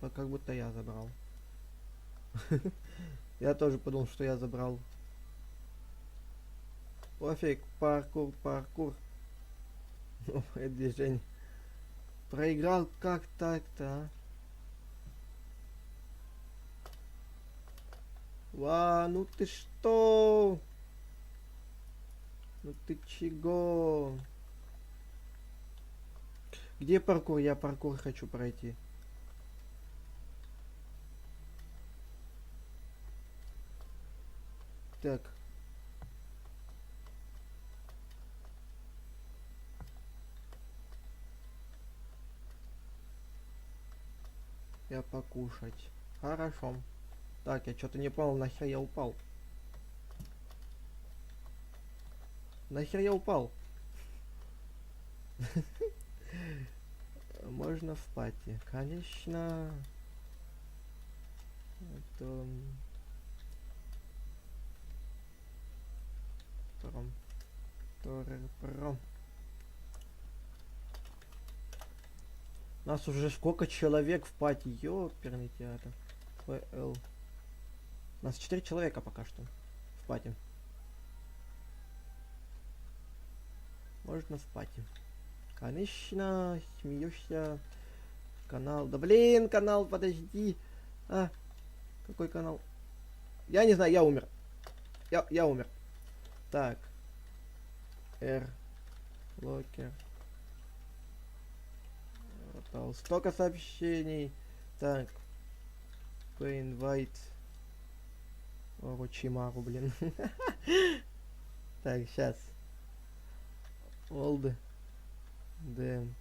[SPEAKER 1] Как будто я забрал. Я тоже подумал, что я забрал. Пофиг, паркур, паркур. Это движение. Проиграл как так-то, а? Ну ты что? Ну ты чего? Где паркур? Я паркур хочу пройти. Так. Я покушать. Хорошо. Так, я что-то не понял, нахер я упал. Нахер я упал? Можно в пати. Конечно. Это... Про. Нас уже сколько человек в пати. Ёперный театр. ФЛ. Нас 4 человека пока что в пати. Можно в пати. Конечно, смеешься. Канал. Да блин, канал, подожди. А, какой канал? Я не знаю, я умер. Я умер. Так. R. Локер. Столько сообщений. Так. Invite. Орочимару, блин. Так, сейчас. Олд. Дэн.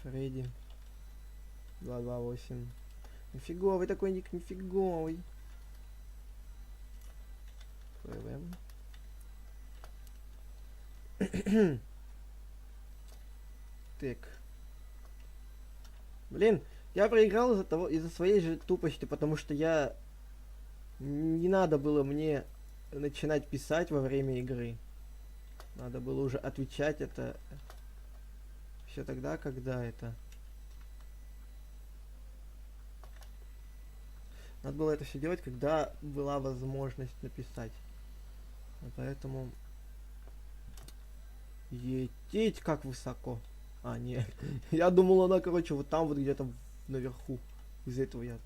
[SPEAKER 1] Фредди. 228. Нифиговый такой ник, нифиговый. ФВМ. Так. Блин, я проиграл из-за своей же тупости, потому что я... Не надо было мне начинать писать во время игры. Надо было уже отвечать это все тогда, когда это... Надо было это все делать, когда была возможность написать. Поэтому... Ететь, как высоко. А, нет. Я думал, она, короче, вот там вот где-то наверху. Из-за этого я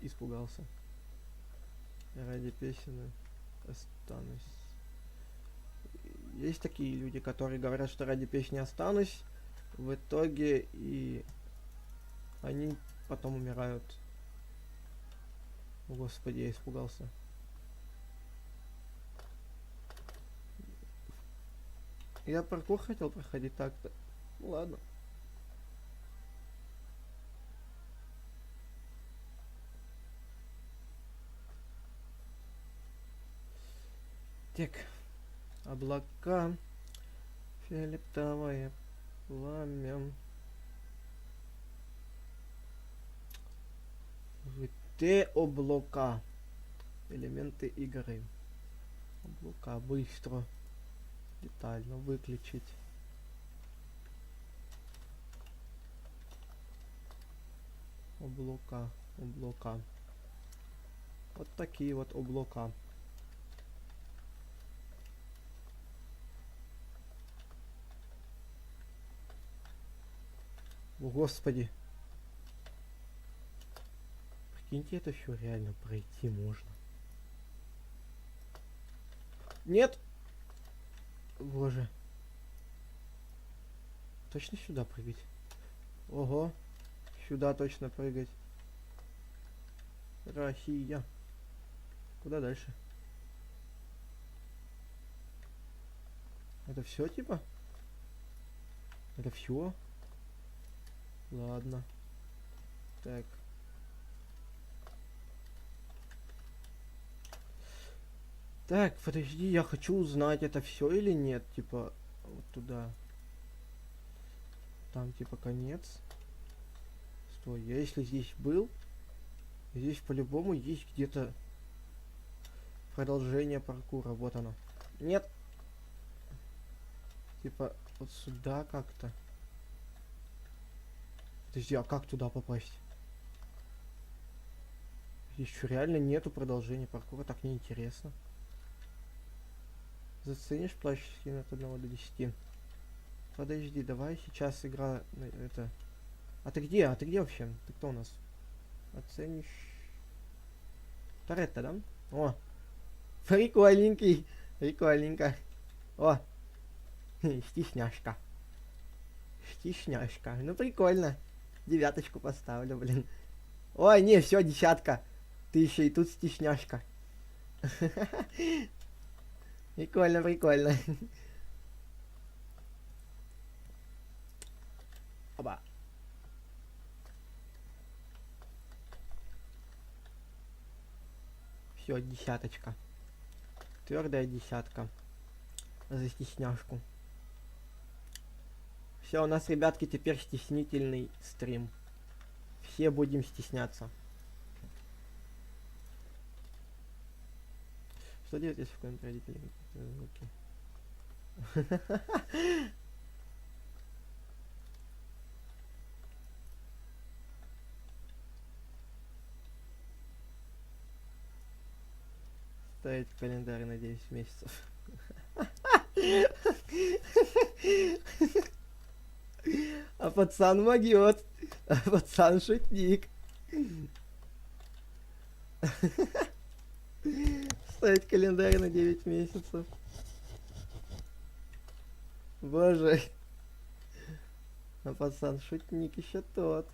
[SPEAKER 1] испугался. Ради песен останусь. Есть такие люди, которые говорят, что ради песни останусь. В итоге и они потом умирают. О, Господи, я испугался. Я паркур хотел проходить так-то. Ну ладно. Так. Облака. Фиолетовое пламя. ВТ облака. Элементы игры. Облака быстро. Детально выключить. Облака. Облака. Вот такие вот облака. О, Господи. Прикиньте, это все реально пройти можно. Нет! Боже. Точно сюда прыгать? Ого. Сюда точно прыгать. Россия. Куда дальше? Это все типа? Это все? Ладно. Так. Так, подожди, я хочу узнать, это все или нет, типа, вот туда. Там типа конец. Стой, я если здесь был, здесь по-любому есть где-то продолжение паркура, вот оно. Нет. Типа, вот сюда как-то. Подожди, а как туда попасть? Здесь что, реально нету продолжения паркура, так неинтересно. Заценишь плащ от 1 до 10. Подожди, давай сейчас игра это. А ты где? А ты где вообще? Ты кто у нас? Оценишь. Торетто, да? О! Прикольненький! Прикольненько. О! Стесняшка. Стесняшка. Ну прикольно. 9 поставлю, блин. Ой, не, все, 10. Ты еще и тут стесняшка. Прикольно, прикольно. Оба. Все, 10. Твердая 10. За стесняшку. Все, у нас, ребятки, теперь стеснительный стрим. Все будем стесняться. Что делать, если в комнате родители звуки? Ставить календарь на 9 месяцев. А пацан могет. А пацан шутник. Ставить календарь на 9 месяцев. Боже. А пацан шутник еще тот.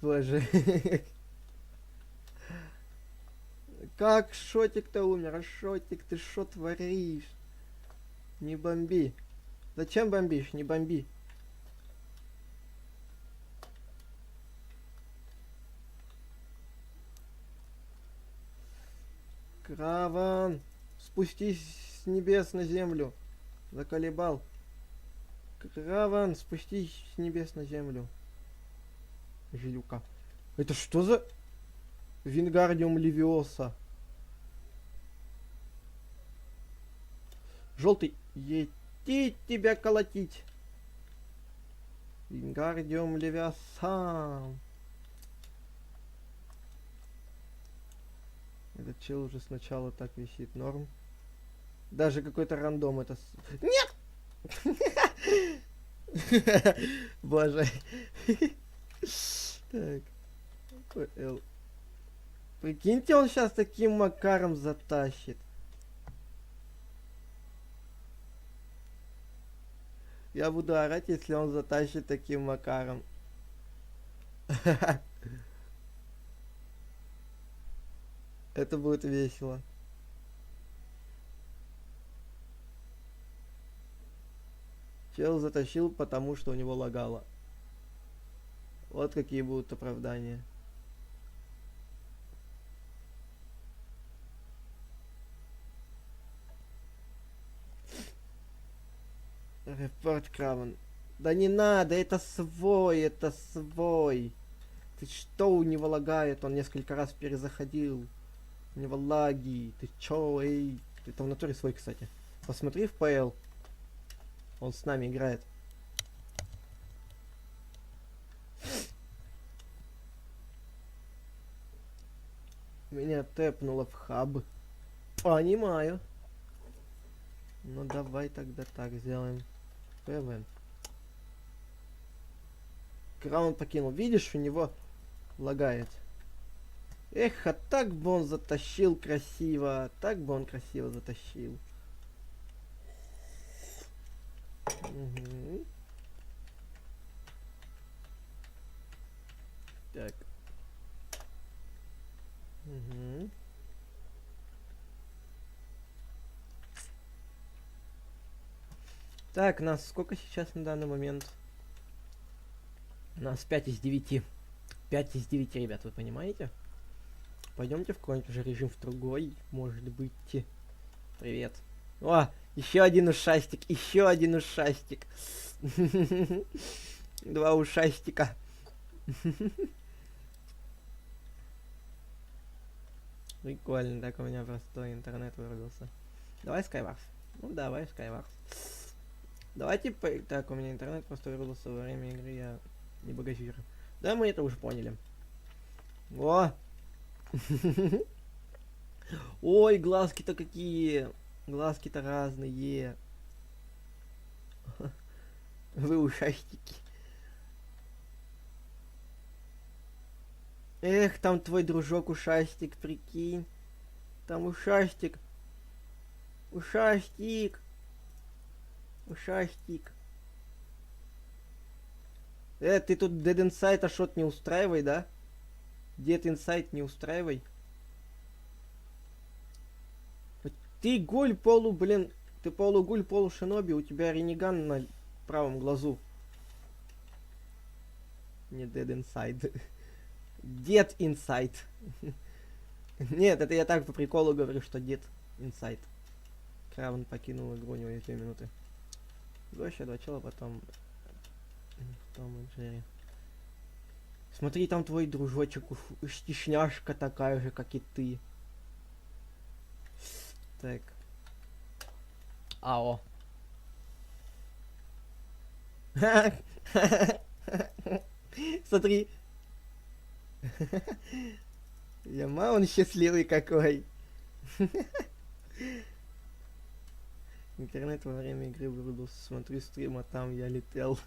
[SPEAKER 1] Боже. Как Шотик-то умер? А Шотик, ты шо творишь? Не бомби. Зачем бомбишь? Не бомби. Краван, спустись с небес на землю. Заколебал. Краван, спустись с небес на землю. Жилюка. Это что за Вингардиум Левиоса? Желтый, етить тебя колотить. Вингардиум Левиоса. Этот чел уже сначала так висит, норм. Даже какой-то рандом это... Нет! Боже. Так. ПЛ. Прикиньте, он сейчас таким макаром затащит. Я буду орать, если он затащит таким макаром. Это будет весело. Чел затащил, потому что у него лагало. Вот какие будут оправдания. Репорт Краван. Да не надо, это свой, это свой. Ты что, у него лагает? Он несколько раз перезаходил. У него лаги. Ты чё, эй? Это в натуре свой, кстати. Посмотри в ПЛ. Он с нами играет. Меня тэпнуло в хаб. Понимаю. Ну давай тогда так сделаем. ПВ. Раунд покинул. Видишь, у него лагает. Эх, а так бы он затащил красиво. Так бы он красиво затащил. Угу. Так. Угу. Так, нас сколько сейчас на данный момент? Нас 5 из 9. 5 из 9, ребят, вы понимаете? Пойдемте в какой-нибудь уже режим в другой, может быть. Привет. О, еще один ушастик, еще один ушастик. Два ушастика. Прикольно, так у меня просто интернет вырубился. Давай Skywars. Ну давай Skywars. Давайте так, у меня интернет просто вырубился во время игры, я не багажирую. Да, мы это уже поняли. О! Ой, глазки-то какие! Глазки-то разные. Вы ушастики. Эх, там твой дружок ушастик, прикинь. Там ушастик. Ушастик. Ушастик. Ты тут Dead Inside Ашот не устраивай, да? Dead Inside не устраивай. Ты гуль полу, блин. Ты полугуль, полушиноби, у тебя ренеган на правом глазу. Не Dead Inside. Dead Inside. Нет, это я так по приколу говорю, что Dead Inside. Кравен покинул игру, у него есть 2 минуты. Еще 2 чела, потом Том и Джерри. Смотри, там твой дружочек, стесняшка такая же, как и ты. Так. Ао. Смотри. Яма, он счастливый какой. Интернет во время игры вырубился. Смотрю стрим, а там я летел.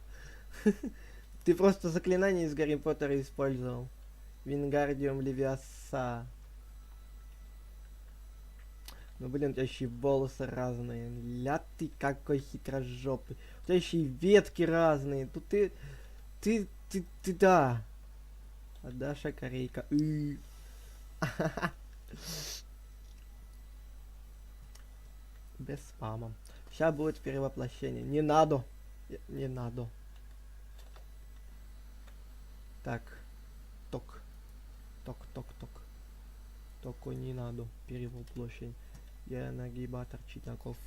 [SPEAKER 1] Ты просто заклинание из Гарри Поттера использовал. Вингардиум Левиаса. Ну блин, у тебя еще и волосы разные. Ля ты какой хитрожопый. У тебя еще и ветки разные. Тут ты, да. А Даша корейка. Без спама. Сейчас будет перевоплощение. Не надо. Не надо. Так. Ток. Ток. Только не надо. Перевоплощение. Я нагибатор Читаков.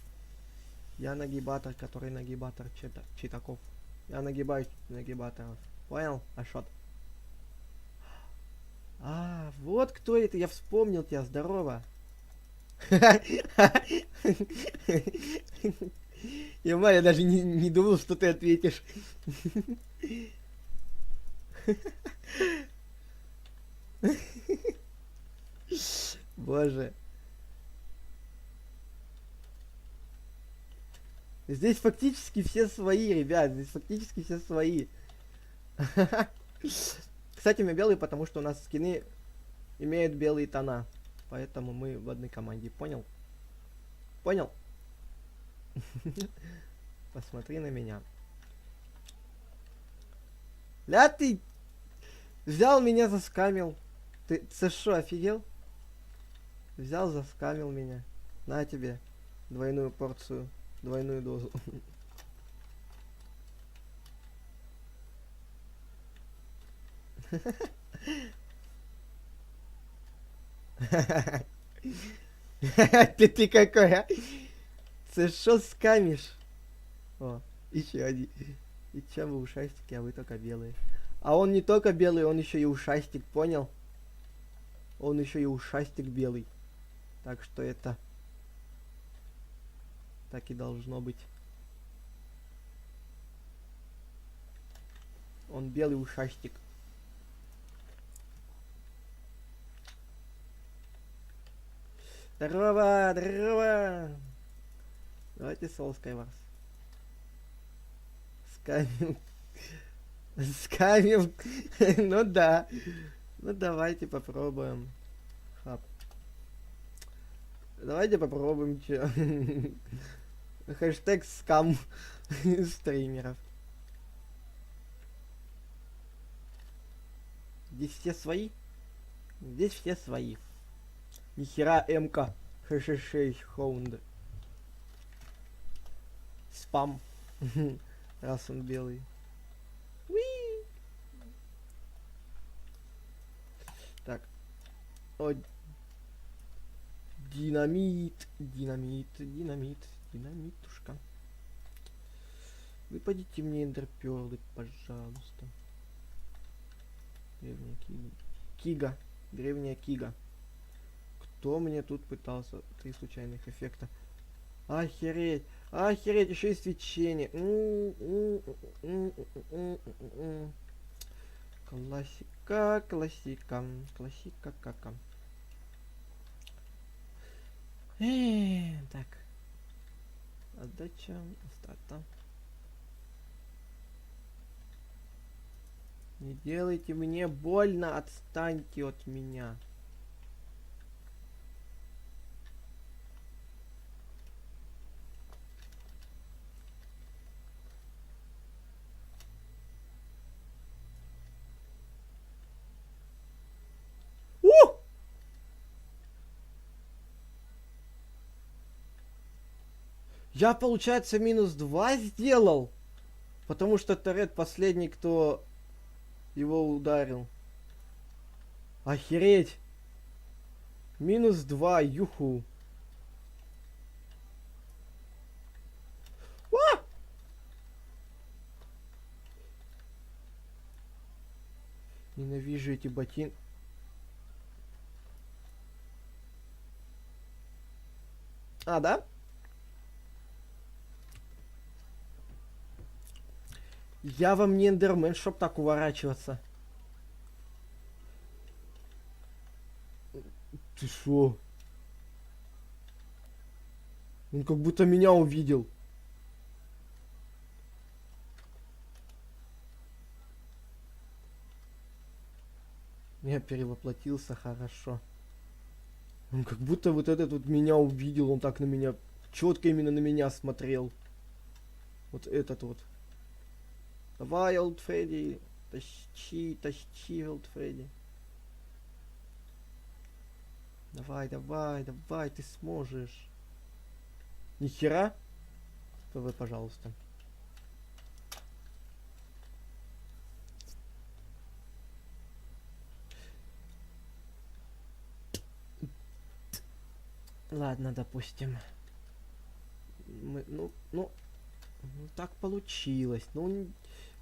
[SPEAKER 1] Я нагибатор, который нагибатор Читаков. Я нагибаю нагибаторов. Понял, Ашот? А, вот кто это, я вспомнил тебя, здорово. Я даже не думал, что ты ответишь. Боже. Здесь фактически все свои, ребят. Здесь фактически все свои. Кстати, мы белые, потому что у нас скины имеют белые тона. Поэтому мы в одной команде. Понял? Понял? Посмотри на меня. Ля ты взял меня, заскамил. Ты что, офигел? Взял, заскамил меня. На тебе двойную порцию, двойную дозу. Ты какой, а? Ты шо скамишь? О, еще один. И чем вы ушастики, а вы только белые. А он не только белый, он еще и ушастик, понял? Он еще и ушастик белый. Так что это так и должно быть. Он белый ушастик. Здорово, здорово. Давайте соло Skywars. Скамил. С камнем. Ну да. Ну давайте попробуем. Хап. Давайте попробуем, чё. Хэштег скам стримеров. Здесь все свои? Здесь все свои. Нихера МК. ХШ6 Хоунд. Спам. Раз он белый. Уи! Так. О, динамит, динамит, динамит, динамитушка. Выпадите мне эндерперлы, пожалуйста. Древняя Кига. Кига. Древняя Кига. Кто мне тут пытался? 3 случайных эффекта. Охереть. Охереть, еще и свечение. Классика, классика, классика, кака. Так. Отдача, старта. Не делайте мне больно, отстаньте от меня. Я, получается, -2 сделал. Потому что Торет последний, кто его ударил. Охереть. -2, юху. А! Ненавижу эти ботинки. А, да? Я вам не эндермен, чтоб так уворачиваться. Ты шо? Он как будто меня увидел. Я перевоплотился, хорошо. Он как будто вот этот вот меня увидел, он так на меня, четко именно на меня смотрел. Вот этот вот. Давай, Олд Фредди, тащи, тащи, Олд Фредди. Давай, давай, давай, ты сможешь. Нихера? ПВ, пожалуйста. Ладно, допустим. Ну, так получилось. Ну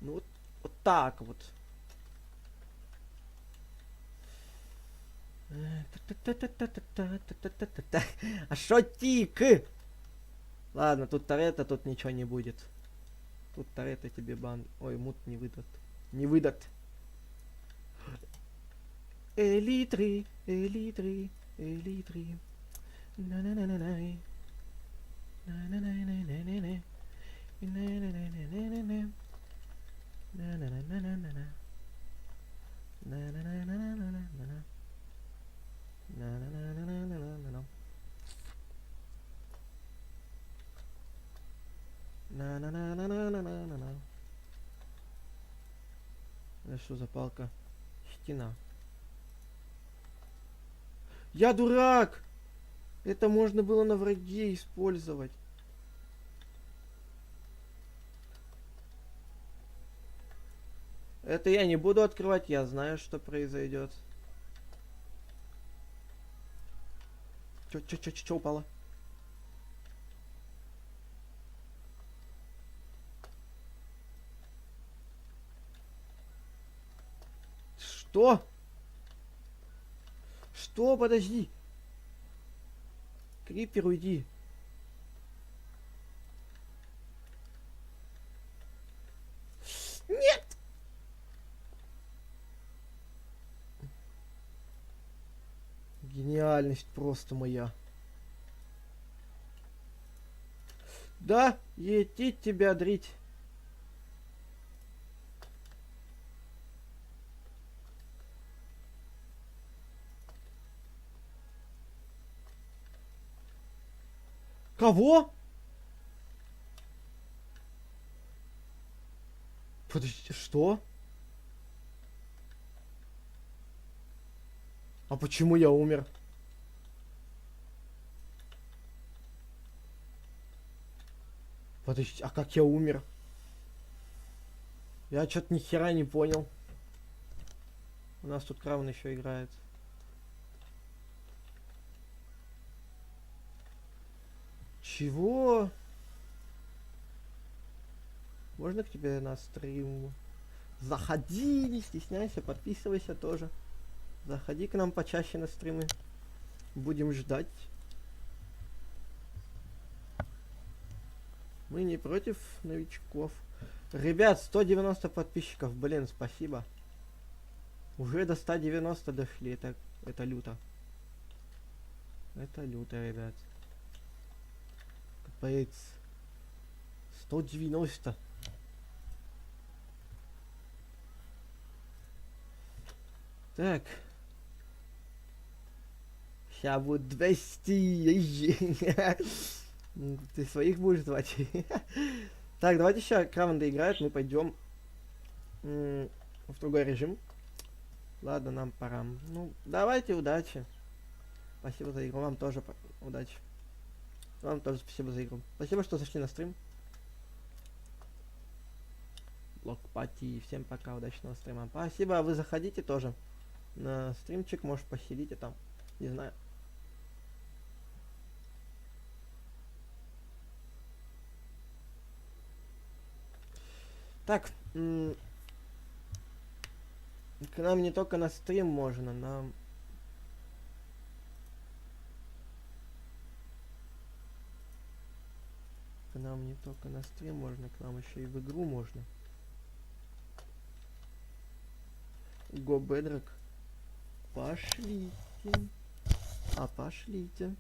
[SPEAKER 1] вот так вот. А шо тик? Ладно, тут Торетто, тут ничего не будет. Тут Торетто тебе бан. Ой, мут не выдат. Не выдат. Элитры, элитры, элитры. На-на-на-на-на. На-на-на-на-на-на. На-на-на-на-на-на. На-на-на-на-на-на. На-на-на-на-на-на-на. На-на-на-на-на-на-на. На-на-на-на-на-на-на-на. Это что за палка? Стена. Я дурак! Это можно было на враге использовать. Это я не буду открывать, я знаю, что произойдет. Чё упало? Что? Что? Подожди. Крипер, уйди. Нет! Гениальность просто моя. Да, етить тебя дрить. Кого? Подождите, что? А почему я умер? Подождите, а как я умер? Я что-то ни хера не понял. У нас тут Краун еще играет. Чего? Можно к тебе на стрим? Заходи, не стесняйся, подписывайся тоже. Заходи к нам почаще на стримы. Будем ждать. Мы не против новичков. Ребят, 190 подписчиков. Блин, спасибо. Уже до 190 дошли. Это люто. Это люто, ребят. Капец. 190. Так. Сейчас будет 200. Ты своих будешь звать? Так, давайте сейчас Кравен доиграет, мы пойдем в другой режим. Ладно, нам пора. Ну, давайте, удачи. Спасибо за игру, вам тоже удачи. Вам тоже спасибо за игру. Спасибо, что зашли на стрим. Локпати, всем пока, удачного стрима. Спасибо, вы заходите тоже на стримчик, может посидите там, не знаю. Так, к нам не только на стрим можно, нам... К нам не только на стрим можно, к нам еще и в игру можно. Го Бедрок. Пошлите. Пошлите.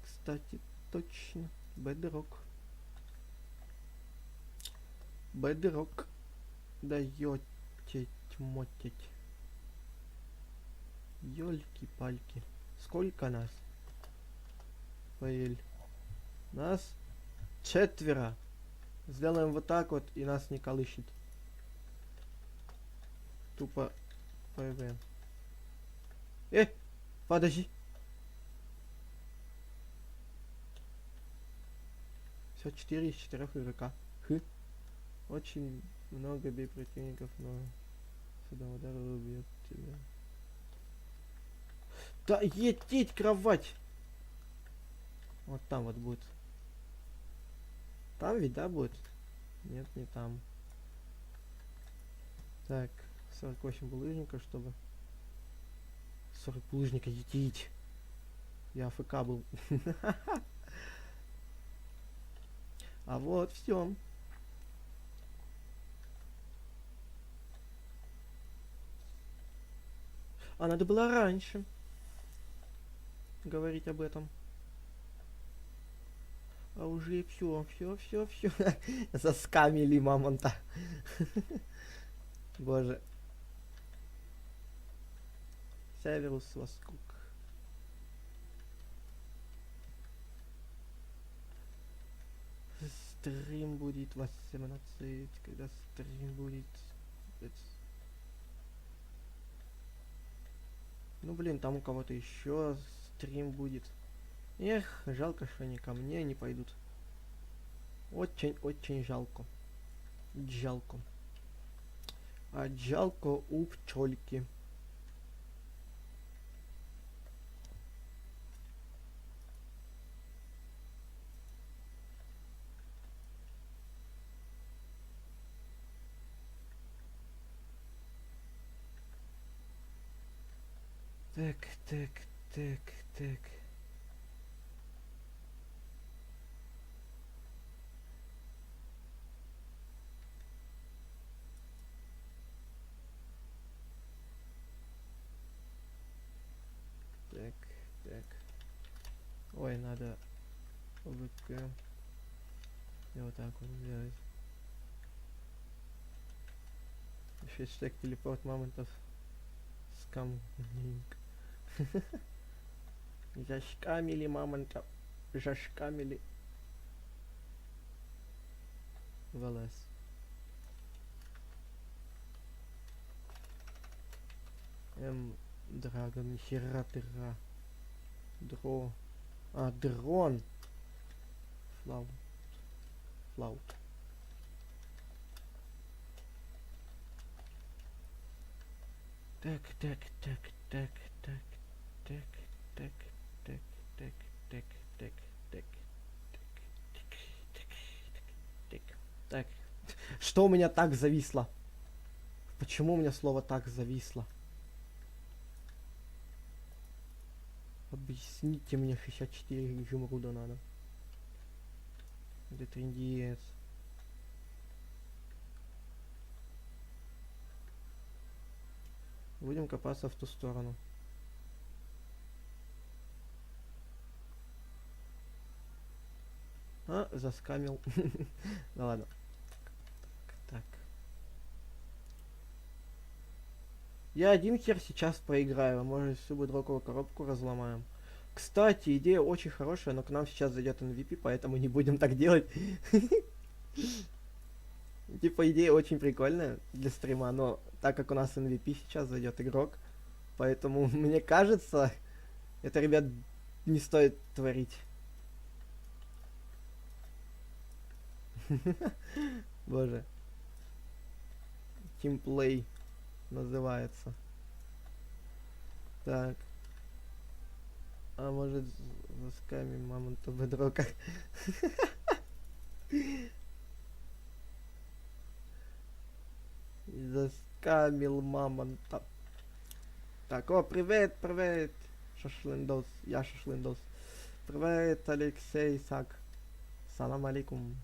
[SPEAKER 1] Кстати, точно. Бедрок. Бедрок. Даёте тьмотить. Ёлки-пальки. Сколько нас? Пэль. Нас 4. Сделаем вот так вот, и нас не колышет. Тупо ПВ. Подожди. Все 4 из 4 игрока. Очень много бей противников, но сюда удар убьет тебя. Да етить кровать! Вот там вот будет. Там ведь, да, будет? Нет, не там. Так, 48 булыжника, чтобы... 40 булыжника етить. Я АФК был. А вот, все. А надо было раньше говорить об этом. А уже все. Заскамили мамонта. Боже. Северус Ласкук. Стрим будет 18, когда стрим будет... Ну блин, там у кого-то еще стрим будет. Эх, жалко, что они ко мне не пойдут. Очень жалко. Жалко. А жалко у пчельки. Так. Так. Ой, надо ВК. И вот так вот сделать. Хэштег телепорт мамонтов. Скам. Зашкамили мамонтов. Жашкамили. ВЛС. Драгон, нихера дыра. Дро. А, дрон. Флаут. Флаут. Так, так, так, так, так, так, так, так, так, так, так, так, так, так, так. Что у меня так зависло? Почему у меня слово так зависло? Объясните мне, 64 изумруда надо. Это трындец. Будем копаться в ту сторону. А, заскамил. Ну ладно. Так. Я один хер сейчас проиграю. Может, всю бедроковую коробку разломаем. Кстати, идея очень хорошая, но к нам сейчас зайдет MVP, поэтому не будем так делать. Типа, идея очень прикольная для стрима, но так как у нас MVP сейчас зайдет игрок, поэтому, мне кажется, это, ребят, не стоит творить. Боже. Тимплей называется. Так. А может, заскамим мамонта бедрока? Заскамил мамонта. Так, о, привет, привет. Шашлындос. Я Шашлындос. Привет, Алексей Сак. Салам алейкум.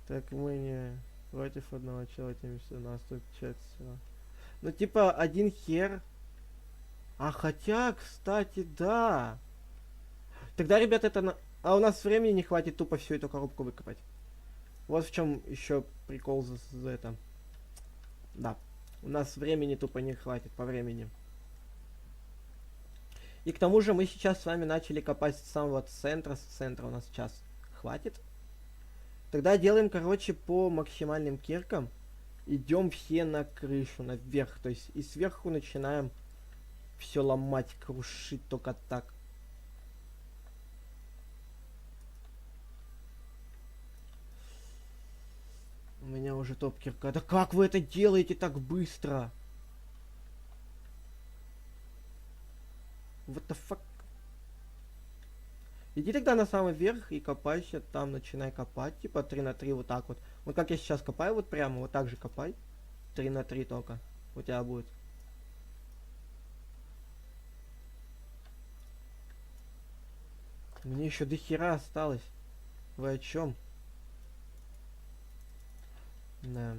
[SPEAKER 1] Так, мы не против одного человека, у нас тут четверо. Ну, типа, один хер. А хотя, кстати, да. Тогда, ребята, это на... А у нас времени не хватит тупо всю эту коробку выкопать. Вот в чем еще прикол за это. Да. У нас времени тупо не хватит по времени. И к тому же мы сейчас с вами начали копать с самого центра. С центра у нас сейчас хватит. Тогда делаем, короче, по максимальным киркам. Идем все на крышу, наверх. То есть и сверху начинаем все ломать, крушить только так. У меня уже топ-кирка. Да как вы это делаете так быстро? What the fuck? Иди тогда на самый верх и копайся там, начинай копать, типа 3 на 3 вот так вот. Вот как я сейчас копаю, вот прямо, вот так же копай. 3 на 3 только. У тебя будет. Мне еще до хера осталось. Вы о чем? Да.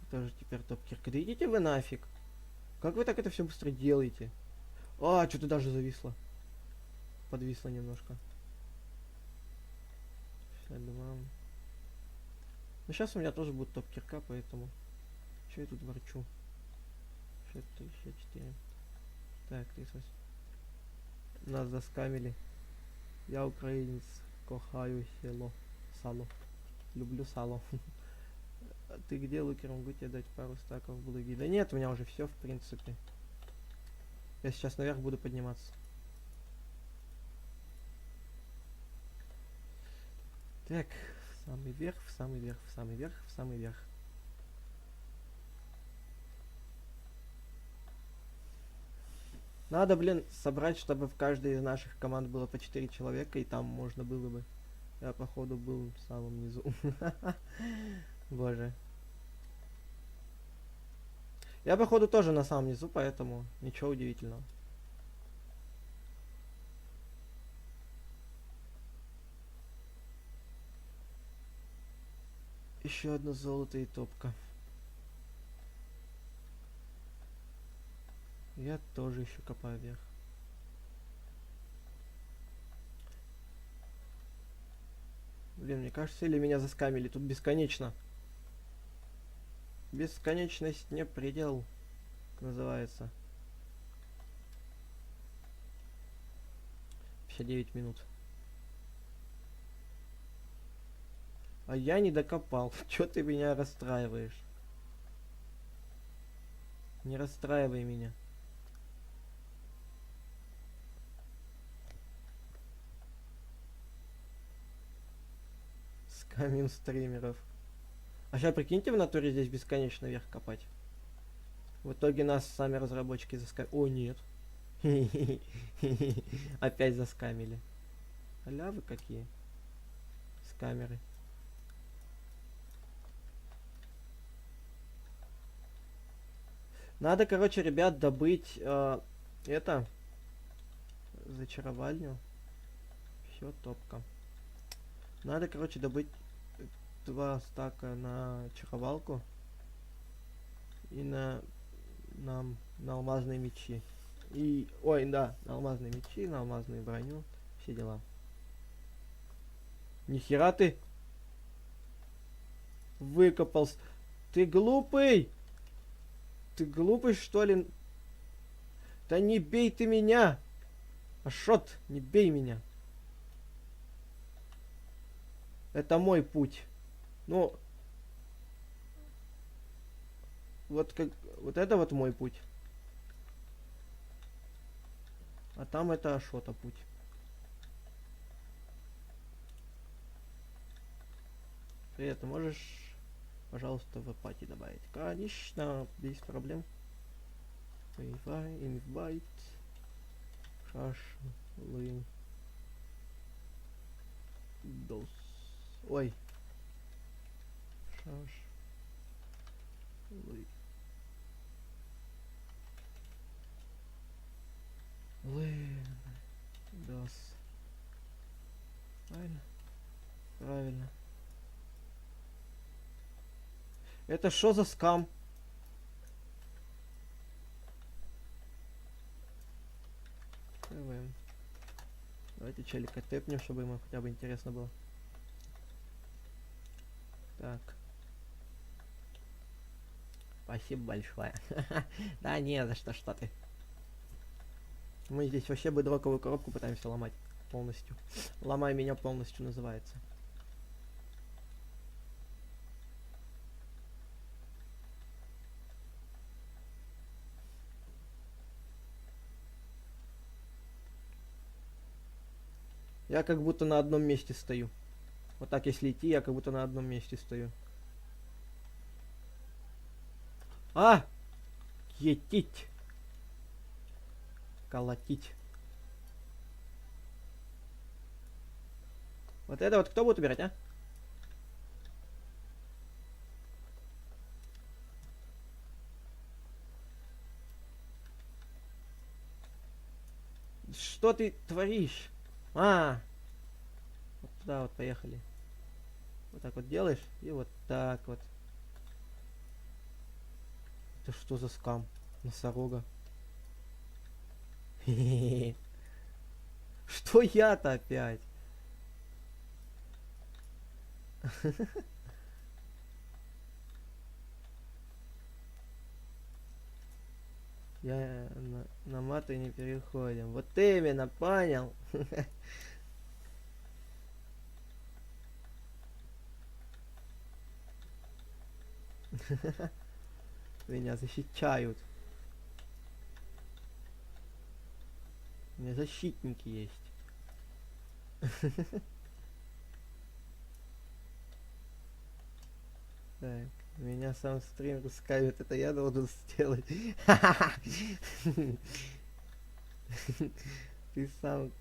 [SPEAKER 1] Тоже теперь топ-кирка. Да идите вы нафиг. Как вы так это все быстро делаете? А, что-то даже зависло. Подвисло немножко. 62. Ну сейчас у меня тоже будет топ-кирка, поэтому... Че я тут ворчу? 63, 64. Так, 38. Нас заскамили. Я украинец. Кохаю село. Сало. Люблю сало. А ты где, Лукер? Могу тебе дать пару стаков блоги? Да нет, у меня уже все, в принципе. Я сейчас наверх буду подниматься. Так, в самый верх, в самый верх, в самый верх, в самый верх. Надо, блин, собрать, чтобы в каждой из наших команд было по 4 человека, и там можно было бы. Я, походу, был в самом низу. Боже. Я, походу, тоже на самом низу, поэтому ничего удивительного. Еще одно золото и топка. Я тоже еще копаю вверх. Блин, мне кажется, или меня заскамили. Тут бесконечно. Бесконечность не предел, называется. 9 минут. А я не докопал. Чё ты меня расстраиваешь? Не расстраивай меня. Скамин стримеров. А сейчас прикиньте, в натуре здесь бесконечно вверх копать. В итоге нас сами разработчики заскамили. О, нет. Опять заскамили. Халявы какие. С камеры. Надо, короче, ребят, добыть это. Зачаровальню. Все, топка. Надо, короче, добыть 2 стака на чаровалку. И на алмазные мечи. И, ой, да, на алмазные мечи, на алмазную броню. Все дела. Нихера ты выкопался. Ты глупый! Ты глупый, что ли? Да не бей ты меня! Ашот, не бей меня. Это мой путь. Ну, вот как, вот это вот мой путь. А там это Ашота путь. Привет, ты можешь, пожалуйста, в пати добавить? Конечно, без проблем. Wi-Fi, invite, шашлы, дос. Ой. Шашлы. Дос. Правильно? Правильно. Это что за скам? Давайте челика тэпнем, чтобы ему хотя бы интересно было. Так. Спасибо большое. Да не за что, что ты. Мы здесь вообще бедроковую коробку пытаемся ломать полностью. Ломай меня полностью называется. Я как будто на одном месте стою. Вот так если идти, я как будто на одном месте стою. А! Етить! Колотить. Вот это вот кто будет убирать, а? Что ты творишь? А! Вот туда вот поехали. Вот так вот делаешь, и вот так вот. Это что за скам? Носорога. Что я-то опять? Я на маты не переходим. Вот именно, понял. Меня защищают. У меня защитники есть. Так, меня сам стрим раскавит, это я должен сделать. Ты сам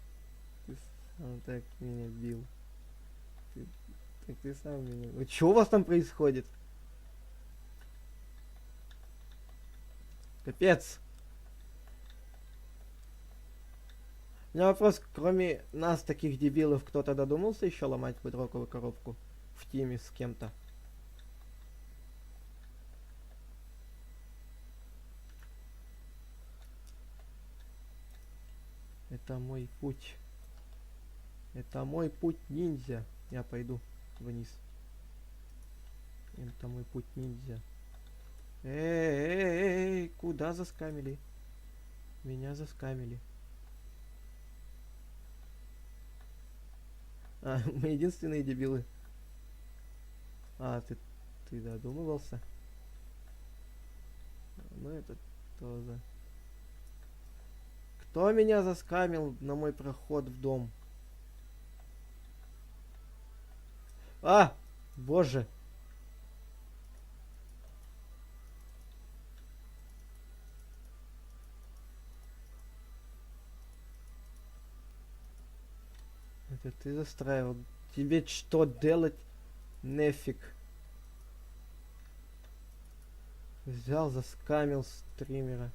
[SPEAKER 1] так меня бил. Ты сам меня... Что у вас там происходит? Капец. У меня вопрос, кроме нас, таких дебилов, кто-то додумался еще ломать бедроковую коробку в тиме с кем-то? Это мой путь. Это мой путь ниндзя. Я пойду вниз. Это мой путь ниндзя. Эй, куда заскамили? Меня заскамили. А, мы единственные дебилы. А, ты додумывался? Ну это тоже. Кто меня заскамил на мой проход в дом? А! Боже! Это ты застраивал. Тебе что делать? Нефиг. Взял, заскамил стримера.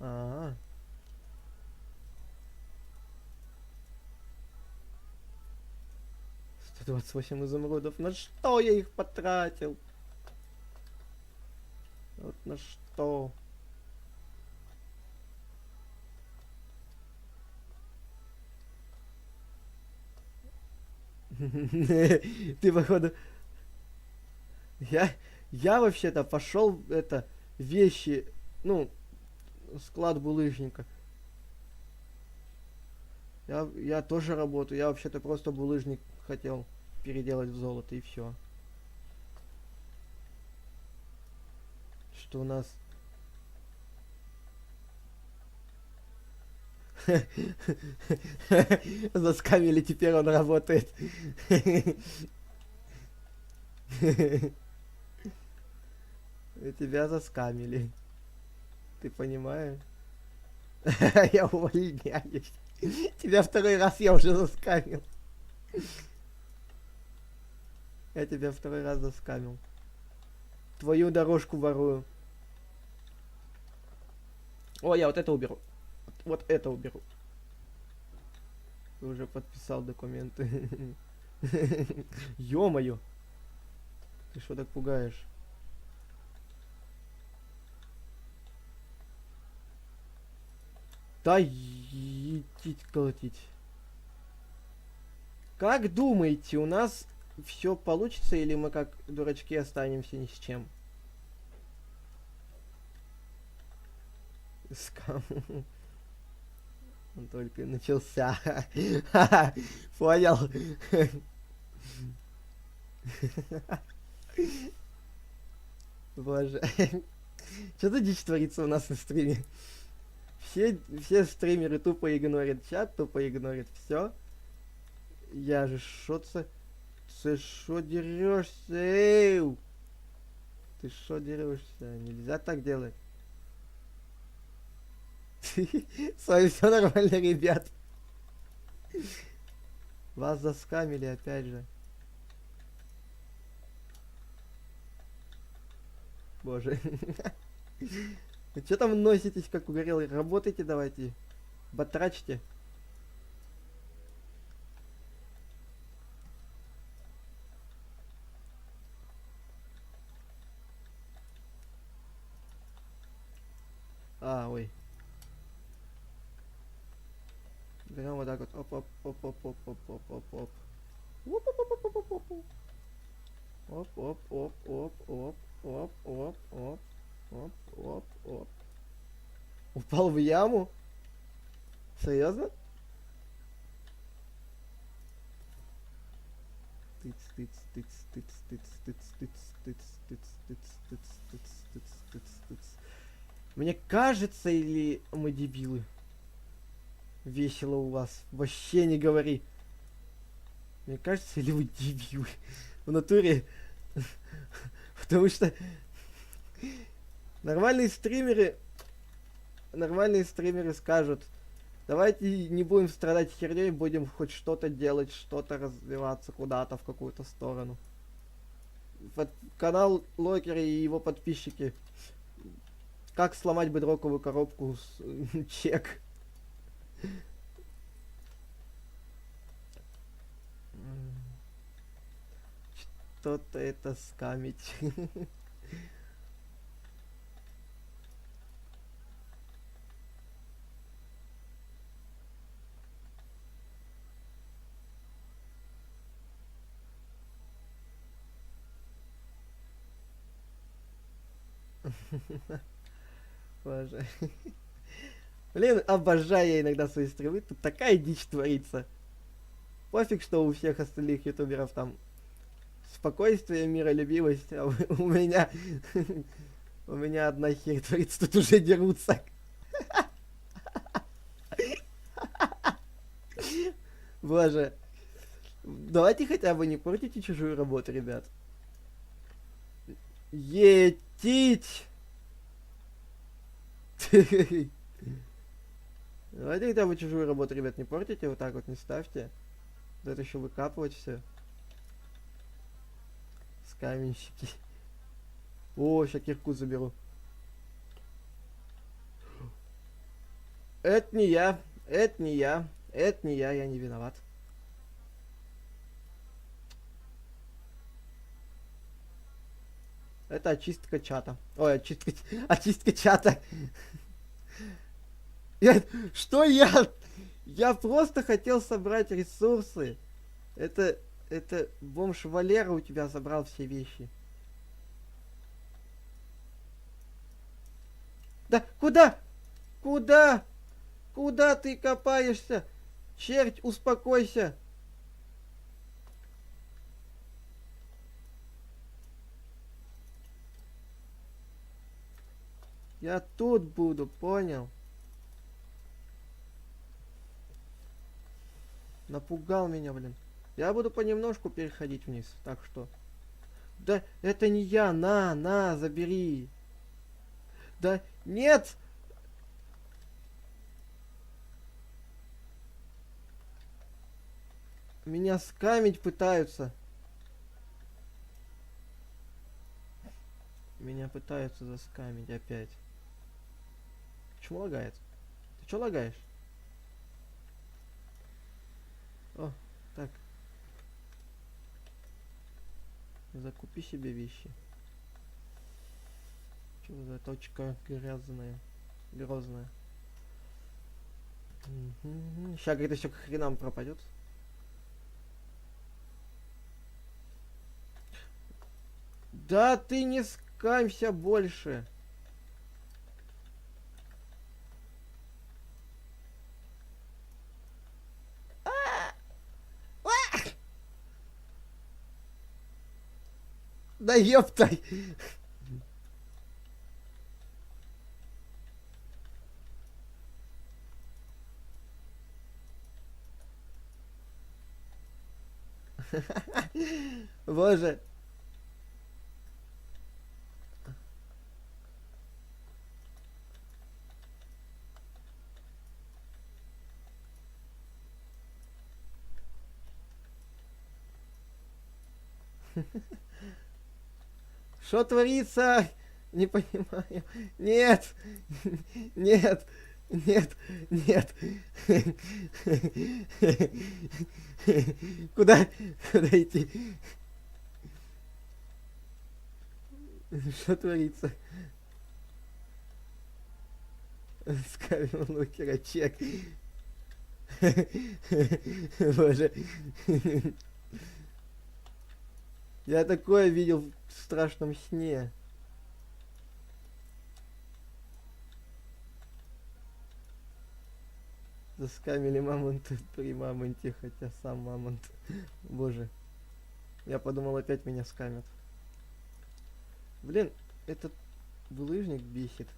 [SPEAKER 1] А, 128 изумрудов. На что я их потратил? Вот на что? Ты, походу... Я, я вообще-то пошел, это, вещи, ну, склад булыжника. Я тоже работаю. Я вообще-то просто булыжник хотел переделать в золото и все. Что у нас... Заскамили, теперь он работает. Тебя заскамили. Ты понимаешь? Я увольняюсь. Тебя второй раз я уже заскамил. Я тебя второй раз заскамил. Твою дорожку ворую. О, я вот это уберу. Вот это уберу. Ты уже подписал документы. Ё-моё. Ты что так пугаешь? Да идите колотить. Как думаете, у нас все получится или мы как дурачки останемся ни с чем? Скам. Он только начался. Понял. Боже. Что за дичь творится у нас на стриме? Все стримеры тупо игнорят чат, тупо игнорят все. Я же шо-то... Ты шо дерешься? Эй! Ты шо дерешься? Нельзя так делать. С вами все нормально, ребят. Вас заскамили опять же. Боже. Вы что там носитесь, как угорелые? Работайте давайте. Батрачьте. А, ой. Берем вот так вот. Оп-оп-оп-оп-оп-оп-оп-оп. Оп-оп-оп-оп-оп-оп. Оп-оп-оп-оп-оп-оп-оп-оп. Оп-оп-оп. Упал в яму? Серьезно? Тыц, тыц, тыц, тыц, тыц, тыц, тыц, тыц, тыц, тыц, тыц, тыц, тыц, тыц, тыц. Мне кажется, или мы дебилы? Весело у вас. Вообще не говори. Мне кажется, или вы дебилы? В натуре. Потому что нормальные стримеры скажут: давайте не будем страдать херней, будем хоть что-то делать, что-то развиваться куда-то в какую-то сторону. Канал Локера и его подписчики. Как сломать бедроковую коробку с чек. Что-то это скамить. Боже. Блин, обожаю я иногда свои стримы. Тут такая дичь творится. Пофиг, что у всех остальных ютуберов там спокойствие, миролюбивость, а у меня... У меня одна херь творится, тут уже дерутся. Боже. Давайте хотя бы не портите чужую работу, ребят. Етить! Давайте хотя бы чужую работу, ребят, не портите, вот так вот не ставьте. Да это еще выкапывать все. С каменщики. О, сейчас кирку заберу. Это не я, это не я, это не я не виноват. Это очистка чата. Ой, очистка чата. Что я? Я просто хотел собрать ресурсы. Это бомж Валера у тебя забрал все вещи. Да куда? Куда? Куда ты копаешься? Черт, успокойся. Я тут буду, понял? Напугал меня, блин. Я буду понемножку переходить вниз, так что... Да, это не я, на, забери. Да, нет! Меня скамить пытаются. Меня пытаются заскамить опять. Почему лагает? Ты чё лагаешь? О, так. Закупи себе вещи. Что за точка грязная? Грозная. Сейчас, говорит, все к хренам пропадет. Да ты не скамься больше. Да ёптай. Боже. Что творится? Не понимаю. Нет. Нет. Нет. Нет. Куда? Куда идти? Что творится? Скавил лукера чек. Боже. Я такое видел в страшном сне. Заскамили мамонта при мамонте, хотя сам мамонт. Боже. Я подумал, опять меня скамят. Блин, этот булыжник бесит.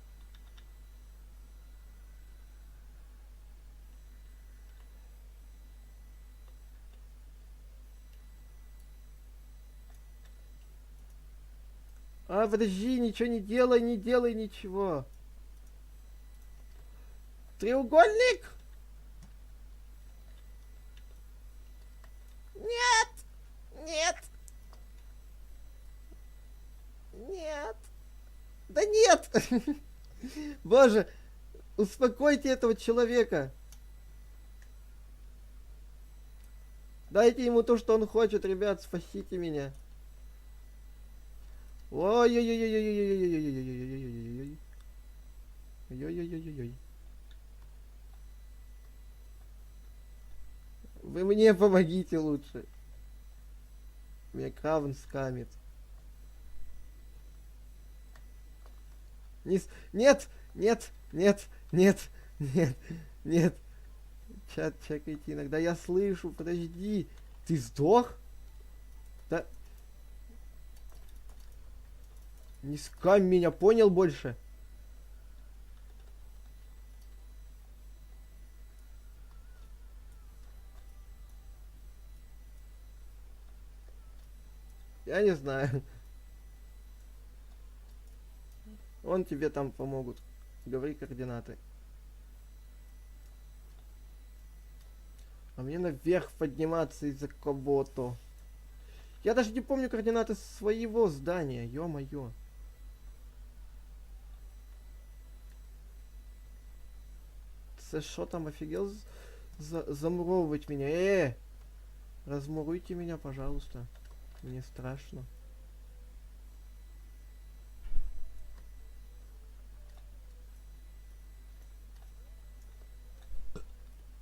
[SPEAKER 1] А, подожди, ничего не делай ничего. Треугольник? Нет! Нет! Нет! Да нет! Боже, успокойте этого человека. Дайте ему то, что он хочет, ребят, спасите меня. Ой-ой-ой-ой-ой-ой-ой-ой-ой-ой-ой-ой-ой-ой-ой-ой. Ой-ой-ой-ой-ой. Вы мне помогите лучше. Меня Кравен скамит. Нет! Нет, нет, нет, нет, нет. Чат, чекайте, иногда я слышу, подожди. Ты сдох? Да. Не скам меня, понял больше? Я не знаю. Он тебе там помогут. Говори координаты. А мне наверх подниматься из-за кого-то. Я даже не помню координаты своего здания, ё-моё. Це шо там, офигел замуровывать меня? Размуруйте меня, пожалуйста. Мне страшно.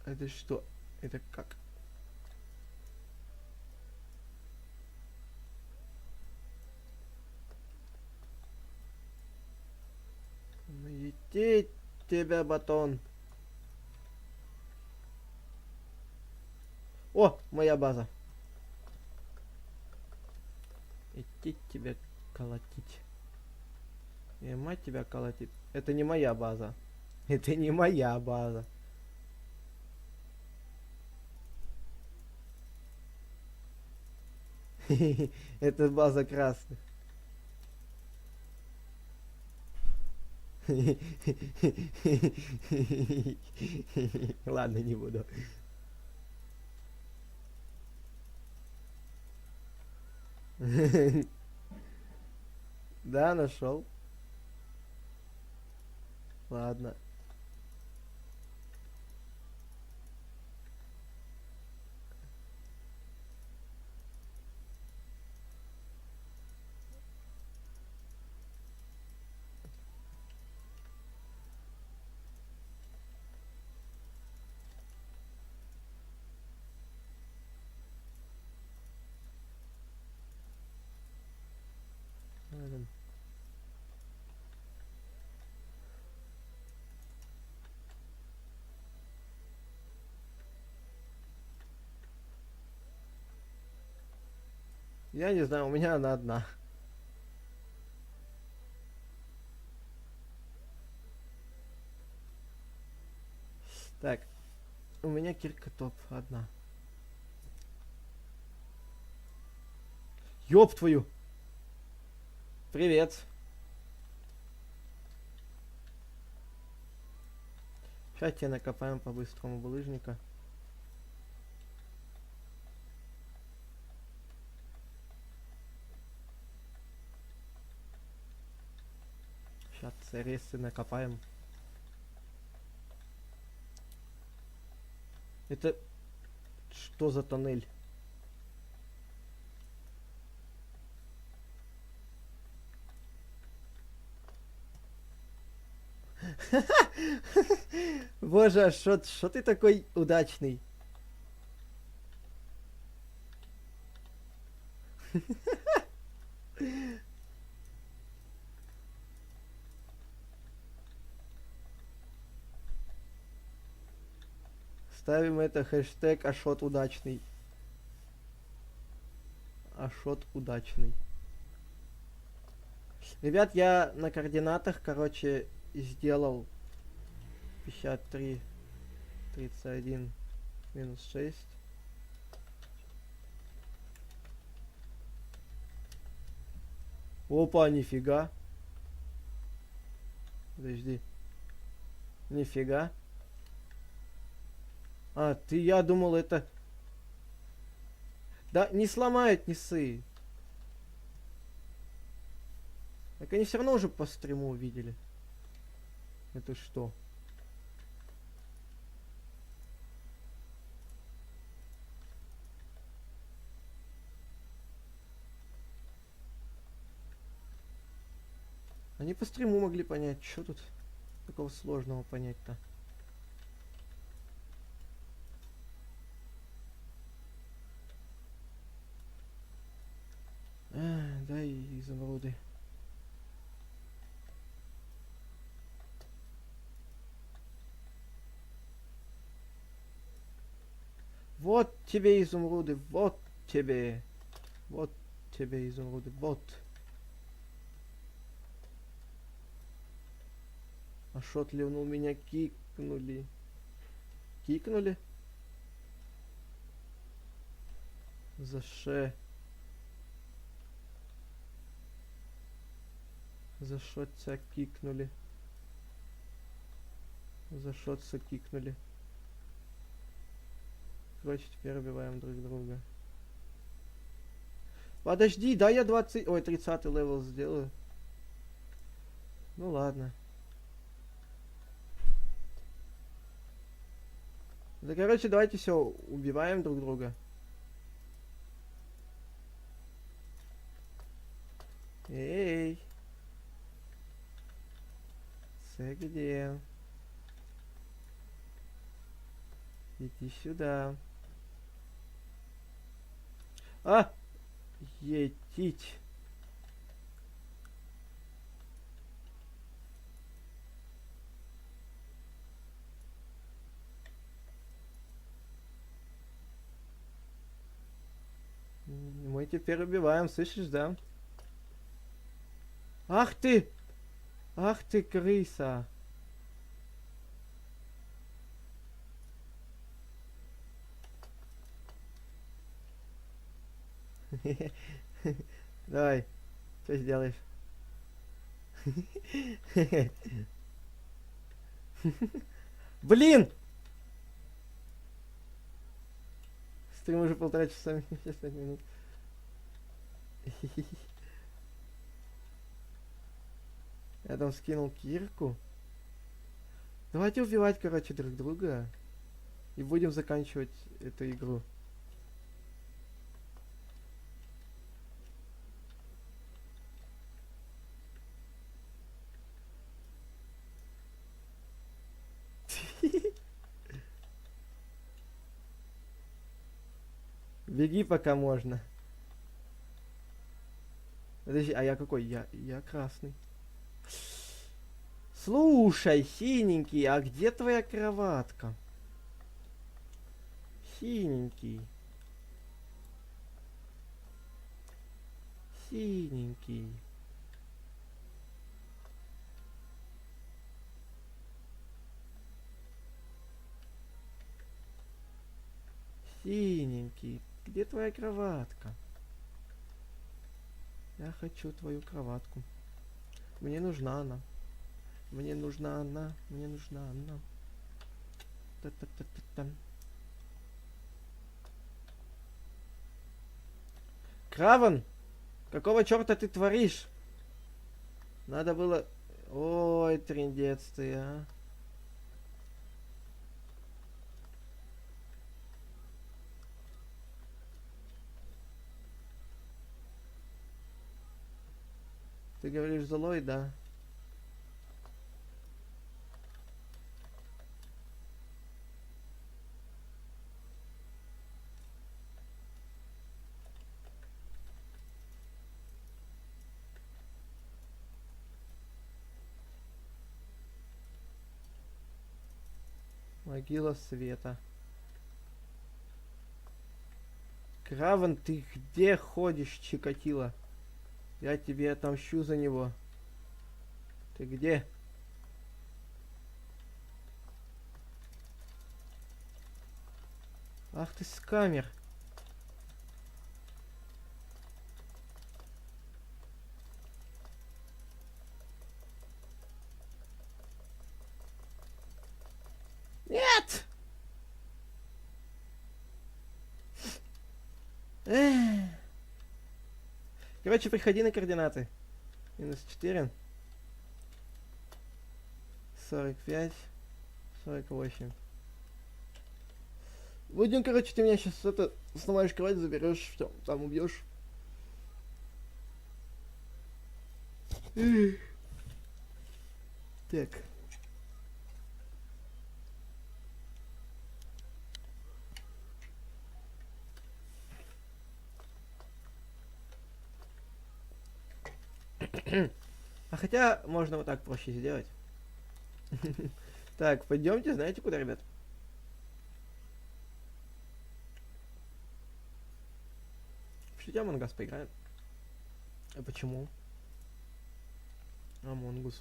[SPEAKER 1] Это что? Это как? Ну иди тебя, батон. О, моя база. Идти тебя колотить. И мать тебя колотит. Это не моя база. Это не моя база. Это база красных. Ладно, не буду. Да, нашел. Ладно. Я не знаю, у меня она одна. Так, у меня кирка топ одна. Ёб твою! Привет! Сейчас тебе накопаем по-быстрому булыжника. Сейчас рессы накопаем. Это что за тоннель? Боже, а что ты такой удачный? Ставим это хэштег Ашот удачный. Ашот удачный. Ребят, я на координатах, короче, сделал 53, 31, минус 6. Опа, нифига. Подожди. Нифига. А, я думал это... Да, не сломают, не ссы. Так они все равно уже по стриму увидели. Это что? Они по стриму могли понять, что тут такого сложного понять-то. Да и изумруды. Вот тебе изумруды, вот тебе. Вот тебе изумруды, вот. А шот ливнул, меня кикнули. Кикнули? За ше. За шотца кикнули. За шотца кикнули. Короче, теперь убиваем друг друга. Подожди, да я 20... Ой, 30 левел сделаю. Ну ладно. Да, короче, давайте все, убиваем друг друга. Эй! Где? Иди сюда. А! Етить. Мы теперь убиваем, слышишь, да? Ах ты! Ах ты, крыса! Давай, что сделаешь? Блин! Стрим уже 1,5 часа, сейчас 5 минут. Я там скинул кирку. Давайте убивать, короче, друг друга. И будем заканчивать эту игру. Беги, пока можно. Подожди, а я какой? Я красный. Слушай, синенький, а где твоя кроватка? Синенький. Синенький. Синенький. Где твоя кроватка? Я хочу твою кроватку. Мне нужна она. Мне нужна она. Мне нужна она. Та-та-та-та-там. Краван! Какого черта ты творишь? Надо было... Ой, трындец ты, а. Ты говоришь злой, да? Могила света. Краван, ты где ходишь, Чикатило? Я тебе отомщу за него. Ты где? Ах ты скамер. Нет! Эх. Короче, приходи на координаты. -4. 45. 48. Будем, короче, ты меня сейчас это сломаешь кровать, заберешь, все, там убьешь. Так. А хотя можно вот так проще сделать. Так, пойдемте, знаете куда, ребят? чуть Among Us поиграем. А почему? Among Us.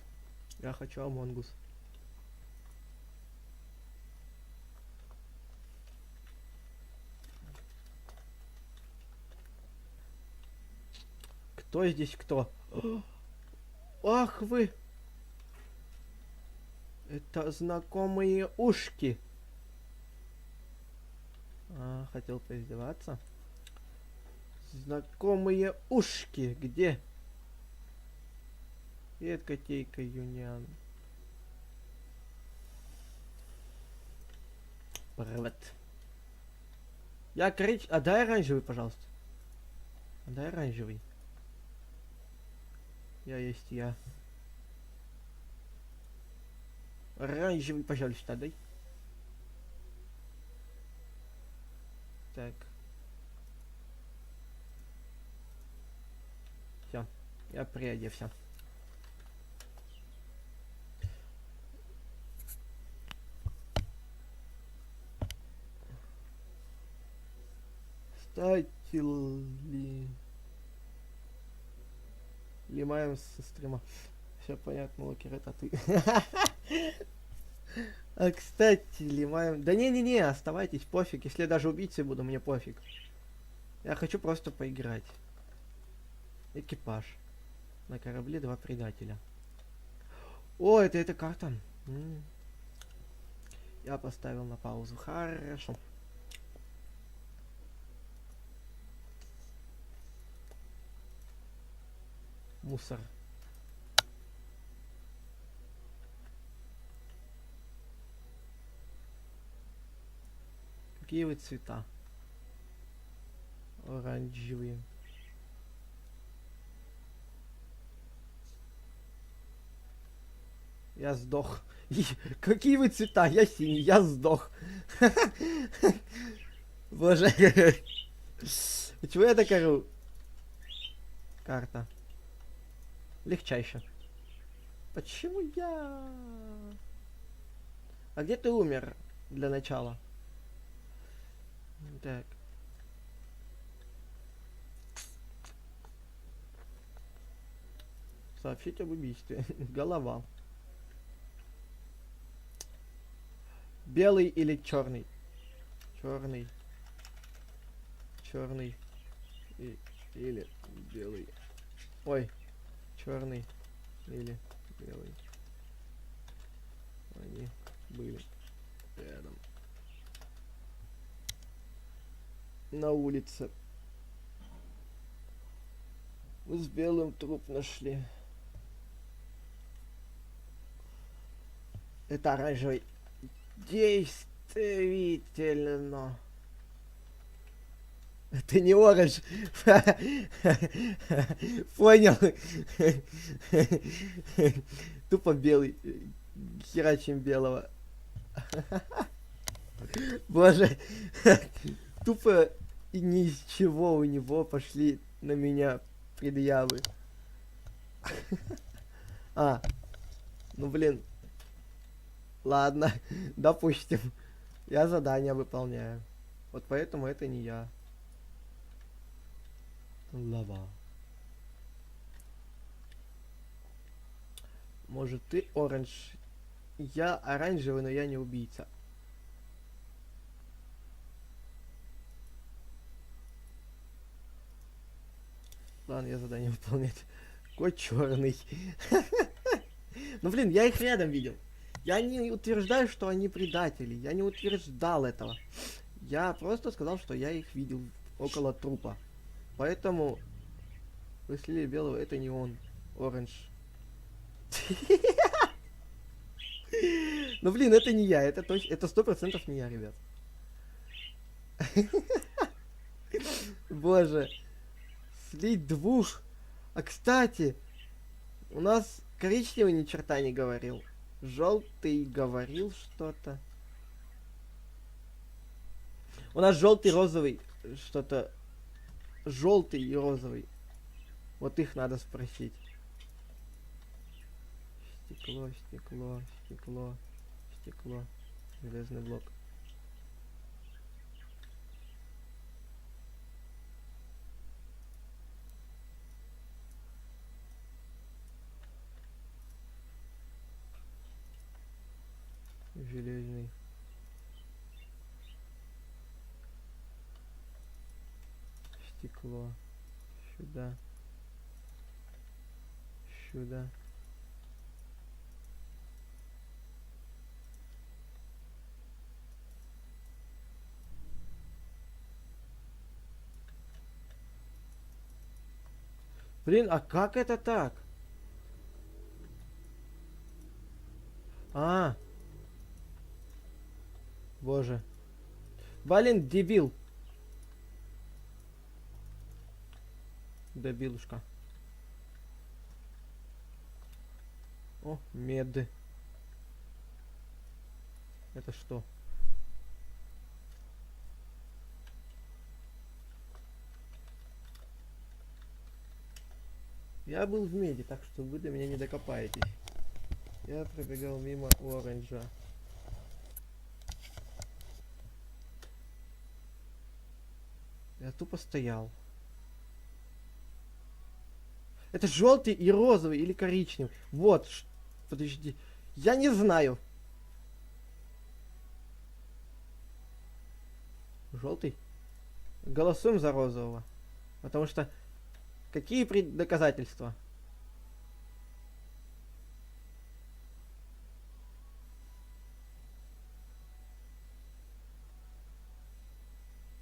[SPEAKER 1] Я хочу Among Us. Кто здесь кто? Ах вы! Это знакомые ушки. Хотел поиздеваться. Знакомые ушки. Где? Привет, котейка Юниан. Привет. Я А дай оранжевый, пожалуйста. Дай оранжевый. Я есть я. Оранжевый, пожалуйста, дай. Так. Все. Я приодевся. Кстати, Лимаем со стрима. Все понятно, Локер, это ты. А, кстати, Лимаем... Да не-не-не, оставайтесь, пофиг. Если я даже убийцей буду, мне пофиг. Я хочу просто поиграть. Экипаж. На корабле 2 предателя. О, это эта карта. Я поставил на паузу. Хорошо. Мусор. Какие вы цвета? Оранжевые. Я сдох. Какие вы цвета? Я синий, я сдох. Боже. Чего я так ору? Карта. Легчайше. Почему я? А где ты умер для начала? Так. Сообщить об убийстве. Голова. Белый или черный? Черный. Черный. Или белый. Ой. Черный или белый. Они были рядом. На улице. Мы с белым труп нашли. Это оранжевый. Действительно. Это не оранж. Понял. Тупо белый. Херачим белого. Боже. Тупо и ни из чего у него пошли на меня предъявы. Ну блин. Ладно, допустим. Я задание выполняю. Вот поэтому это не я. Лава. Может ты оранж? Я оранжевый, но я не убийца. Ладно, я задание выполнять. Какой черный. Ну блин, я их рядом видел. Я не утверждаю, что они предатели. Я не утверждал этого. Я просто сказал, что я их видел около трупа. Поэтому вы слили белого, это не он. Оранж. Ну блин, это не я. Это точно. Это 100% не я, ребят. Боже. Слить двух. А кстати, у нас коричневый ни черта не говорил. Желтый говорил что-то. У нас желтый, розовый, что-то. Желтый и розовый. Вот их надо спросить. Стекло, стекло, стекло, стекло. Железный блок. железный. Стекло. Сюда. Сюда. Блин, а как это так? А. Боже. Блин, дебил. Дебилушка. О, мед. Это что? Я был в меди, так что вы до меня не докопаетесь. Я пробегал мимо оранжа. Я тупо стоял. Это желтый и розовый или коричневый. Вот. Подожди. Я не знаю. Желтый? Голосуем за розового. Потому что... Какие доказательства?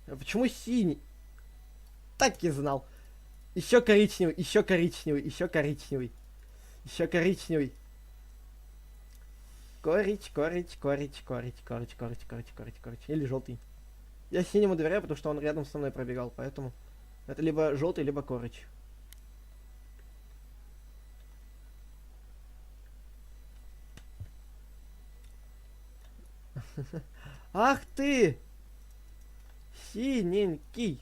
[SPEAKER 1] А почему синий? Так и знал. Еще коричневый, еще коричневый, еще коричневый. Еще коричневый. Корич. Или желтый. Я синему доверяю, потому что он рядом со мной пробегал, поэтому... Это либо желтый, либо корич. Ах ты! Синенький!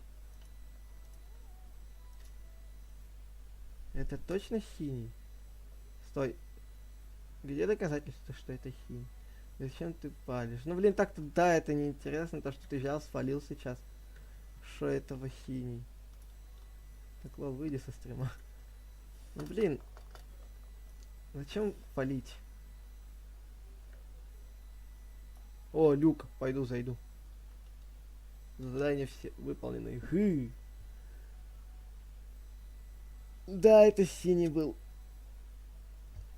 [SPEAKER 1] Это точно синий? Стой. Где доказательства, что это синий? Зачем ты палишь? Ну блин, так-то да, это неинтересно, то что ты взял, спалил сейчас. Что этого синий? Так, лол, выйди со стрима. Ну блин. Зачем палить? О, люк, пойду зайду. Задания все выполнены. Хы. Да, это синий был.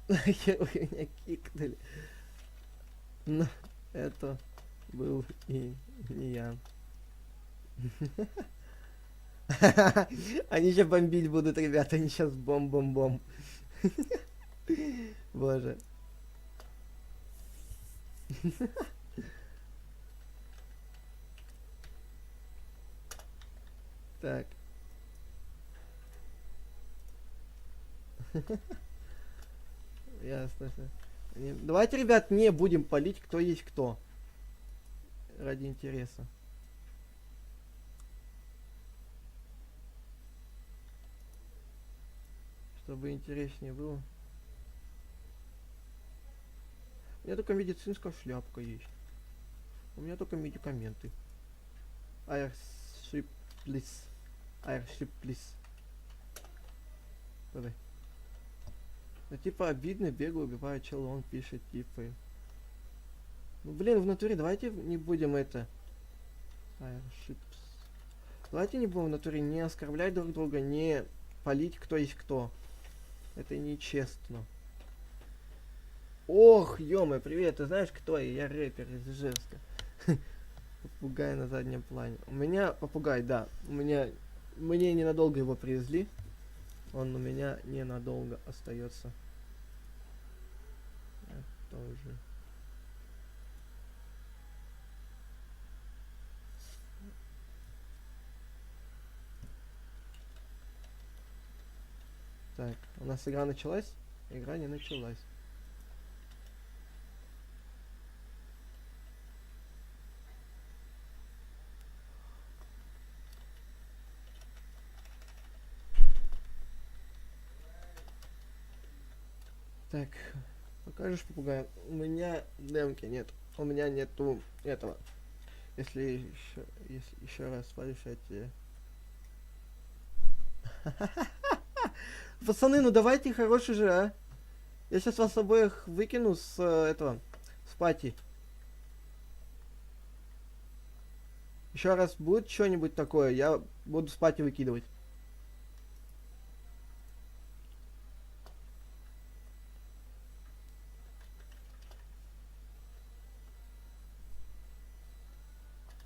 [SPEAKER 1] Вы меня кикнули. Но это был и не я. Они сейчас бомбить будут, ребята. Они сейчас бом-бом-бом. Боже. Так. Ясно. Давайте, ребят, не будем палить, кто есть кто. Ради интереса. Чтобы интереснее было. У меня только медицинская шляпка есть. У меня только медикаменты. Airship, please. Airship, please. Давай. Ну типа обидно, бегаю, убиваю чела, он пишет типа. Ну блин, в натуре давайте не будем это. Airships. Давайте не будем в натуре не оскорблять друг друга, не палить кто есть кто. Это нечестно. Ох, ё-моё, привет, ты знаешь, кто я? Я рэпер из Ижевска. Попугай на заднем плане. У меня попугай, да. Мне ненадолго его привезли. Он у меня ненадолго остается. Я тоже. Так, у нас игра началась? Игра не началась. Так, покажешь попугая? У меня демки нет. У меня нету этого. Если еще раз спалишь, я тебе... Пацаны, ну давайте хороший же, а? Я сейчас вас обоих выкину с этого, с пати. Еще раз будет что-нибудь такое, я буду спать и выкидывать.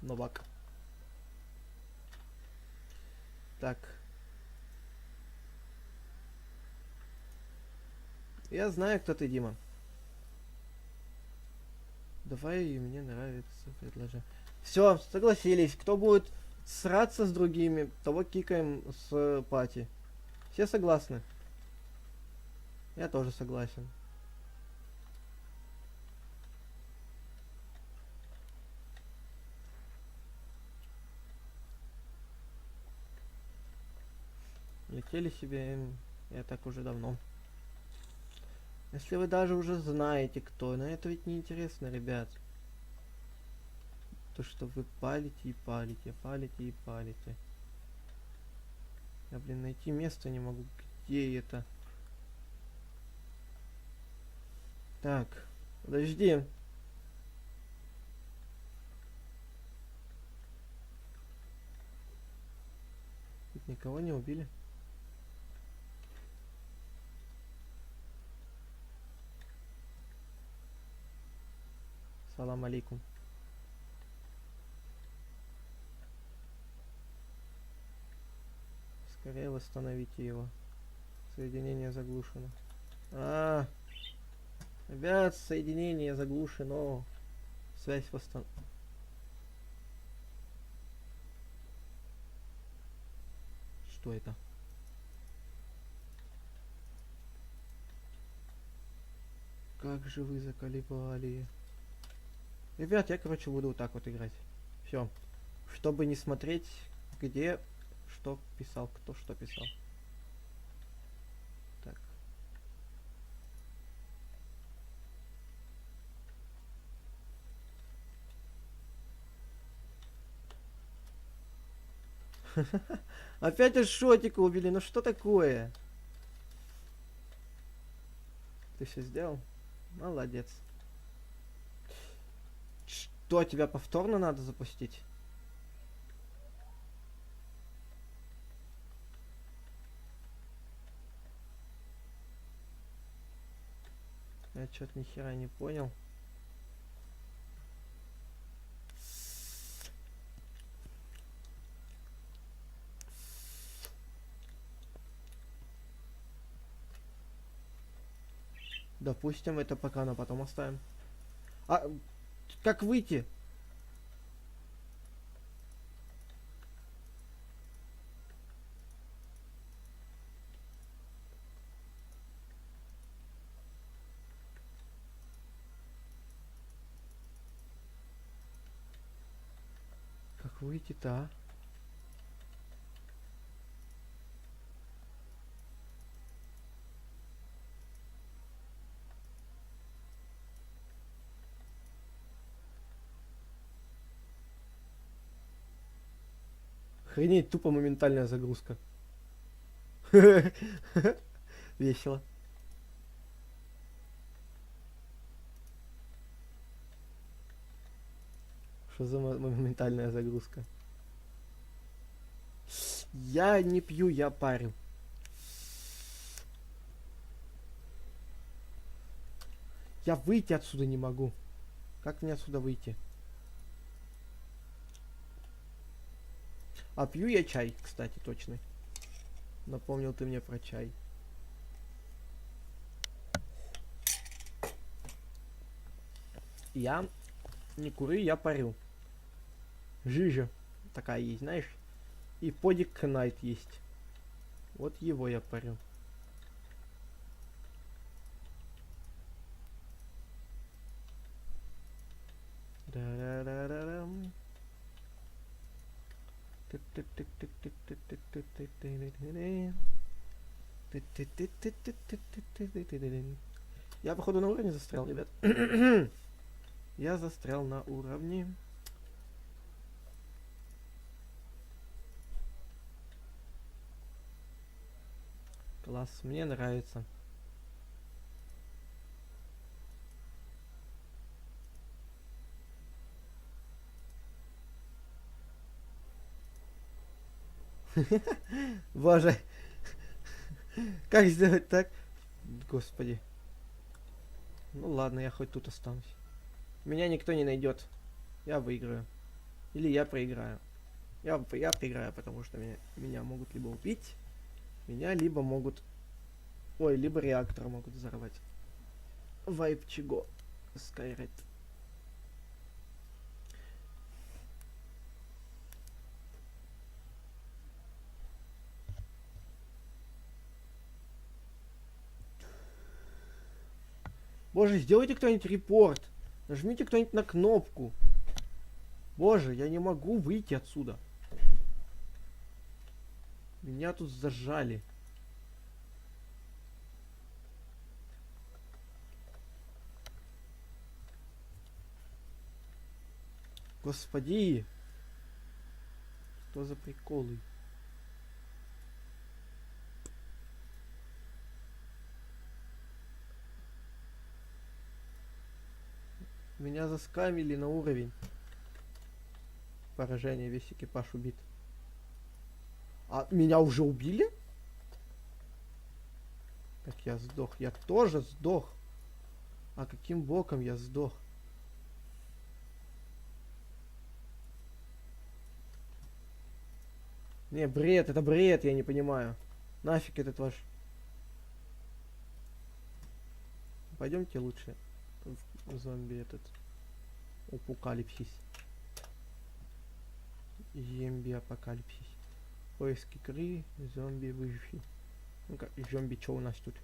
[SPEAKER 1] Новак. Так. Я знаю, кто ты, Дима. Давай, мне нравится предложение. Все, согласились. Кто будет сраться с другими, того кикаем с пати. Все согласны? Я тоже согласен. Летели себе, я так уже давно. Если вы даже уже знаете, кто, но это ведь неинтересно, ребят. То, что вы палите и палите, палите и палите. Я, блин, найти место не могу. Где это? Так, подожди. Тут никого не убили. Салам алейкум. Скорее восстановите его. Соединение заглушено. Ребят, соединение заглушено. Связь восстановлена. Что это? Как же вы заколебали. Ребят, я, короче, буду вот так вот играть. Все. Чтобы не смотреть, где что писал, кто что писал. Так. Опять из шотика убили, ну что такое? Ты все сделал? Молодец. Что, тебя повторно надо запустить? Я что-то ни хера не понял. Допустим, это пока, но потом оставим. А как выйти? Как выйти-то, а? Охренеть, тупо моментальная загрузка. Весело. Что за моментальная загрузка? Я не пью, я парю. Я выйти отсюда не могу. Как мне отсюда выйти? А пью я чай, кстати, точно. Напомнил ты мне про чай. Я не курю, я парю. Жижа такая есть, знаешь? И подик Найт есть. Вот его я парю. Да-да-да-да-дам. Я, походу, на уровне застрял, ребят. Я застрял на уровне. Класс, мне нравится. Боже. Как сделать так? Господи. Ну ладно, я хоть тут останусь. Меня никто не найдет. Я выиграю. Или я проиграю. Я проиграю, потому что меня могут либо убить, меня либо могут... Ой, либо реактор могут взорвать. Вайп чего? Скайрайт. Боже, сделайте кто-нибудь репорт. Нажмите кто-нибудь на кнопку. Боже, я не могу выйти отсюда. Меня тут зажали. Господи. Что за приколы? Меня заскамили на уровень. Поражение, весь экипаж убит. А меня уже убили? Так я сдох. Я тоже сдох. А каким боком я сдох? Не, бред, это бред, я не понимаю. Нафиг этот ваш... Пойдемте лучше в зомби этот... Апокалипсис. Зомби апокалипсис. Поиск игры, зомби выживший. Ну-ка, зомби, что у нас тут?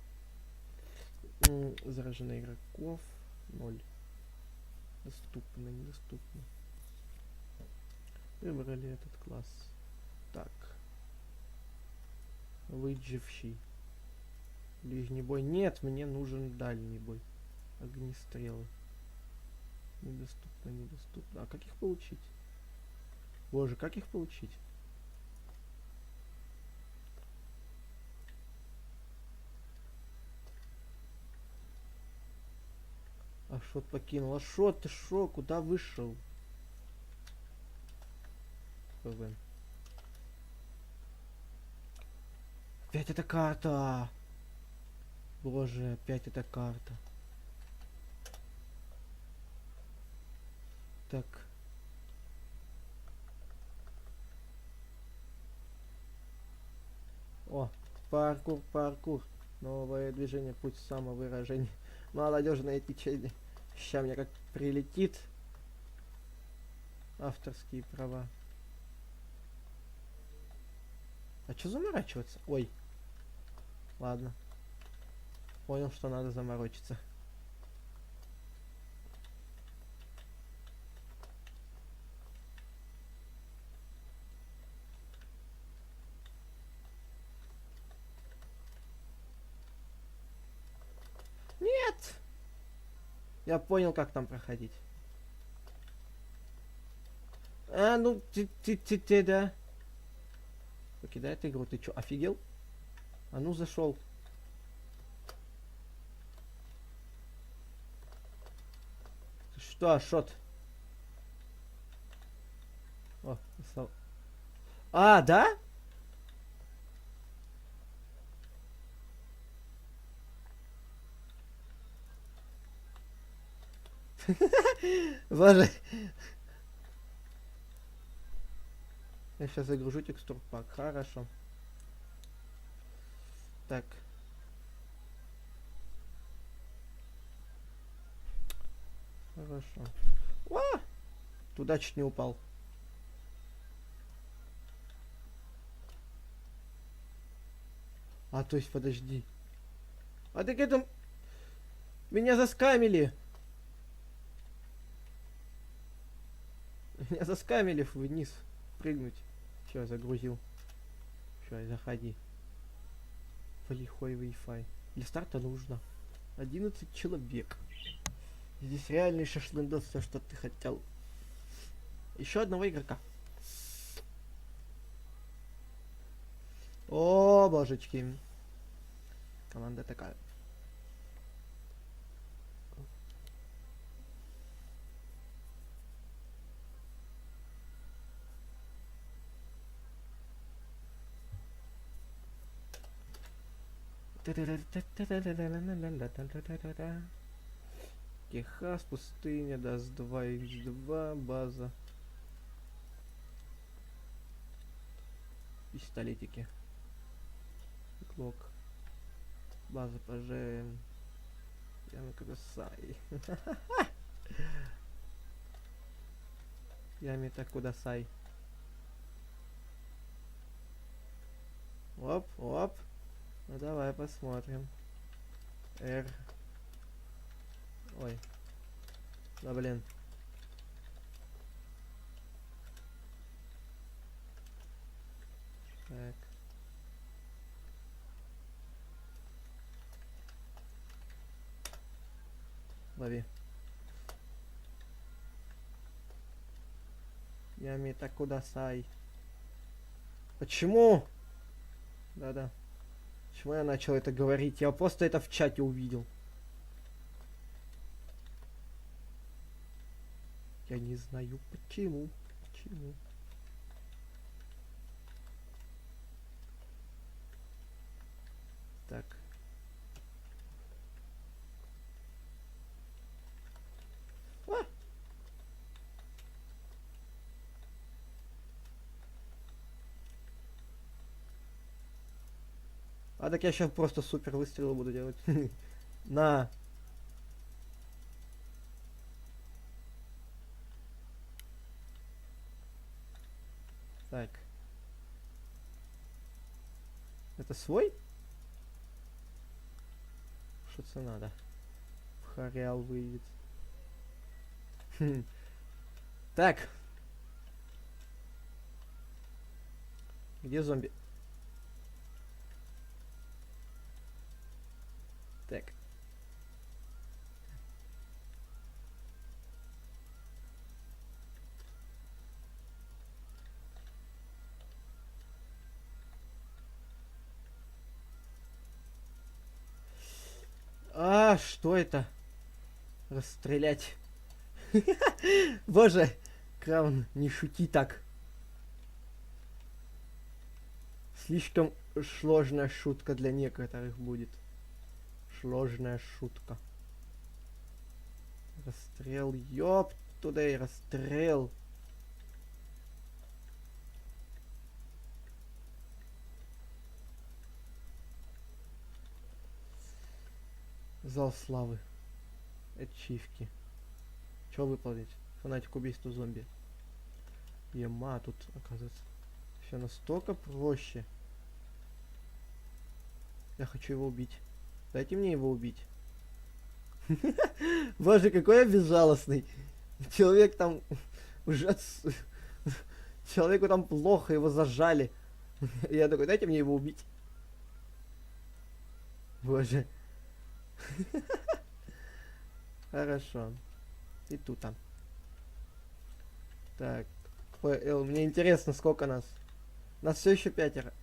[SPEAKER 1] Заражено игроков 0. Доступно, недоступно. Выбрали этот класс. Так. Выживший. Ближний бой. Нет, мне нужен дальний бой. Огнестрелы. Недоступно, недоступно. А как их получить? Боже, как их получить? Ашот покинул. Ашот, ты шо? Куда вышел? ПВ. Опять эта карта. Боже, опять эта карта. Так. О, паркур, паркур. Новое движение, путь самовыражения. Молодежное течение. Ща мне как прилетит. Авторские права. А что заморачиваться? Ой. Ладно. Понял, что надо заморочиться. Нет! Я понял, как там проходить. А, ну, ты, да. Покидает игру. Ты чё, офигел? А ну, зашел. Что, Ашот? О, стал. А, да? Боже. Я сейчас загружу текстур пак. Хорошо. Так. Хорошо. А! Туда чуть не упал. А, то есть, подожди. А так это... Меня заскамили. Меня заскамили вниз. Прыгнуть. Все, загрузил. Все, заходи. В лихой Wi-Fi. Для старта нужно 11 человек. Здесь реальный шашлындос, все, что ты хотел. Еще одного игрока. О, божечки. Команда такая. Техас, пустыня, даст 2х2, база. Пистолетики. Глок. База ПЖ. Ями Кудасай. Ями Кудасай. Оп, оп. Ну давай посмотрим. Р. Ой. Да блин. Так. Лови. Ями Кудасай. Почему? Да-да. Почему я начал это говорить? Я просто это в чате увидел. Я не знаю почему. Почему? Так. А так я сейчас просто супер выстрелы буду делать. На. Так. Это свой? Что-то надо. В Хариал выйдет. Так. Где зомби? Так. А, что это? Расстрелять. Боже, Краун, не шути так. Слишком сложная шутка для некоторых будет. Сложная шутка. Расстрел, ёп, туда и расстрел. Зал славы. Ачивки. Чё выполнить? Фанатик убийства зомби. Ема, тут, оказывается, все настолько проще. Я хочу его убить. Дайте мне его убить. Боже, какой я безжалостный. Человек там уже... Человеку там плохо, его зажали. Я такой, дайте мне его убить. Боже. Хорошо. И тут там. Так. ПЛ. Мне интересно, сколько нас. Нас все еще 5.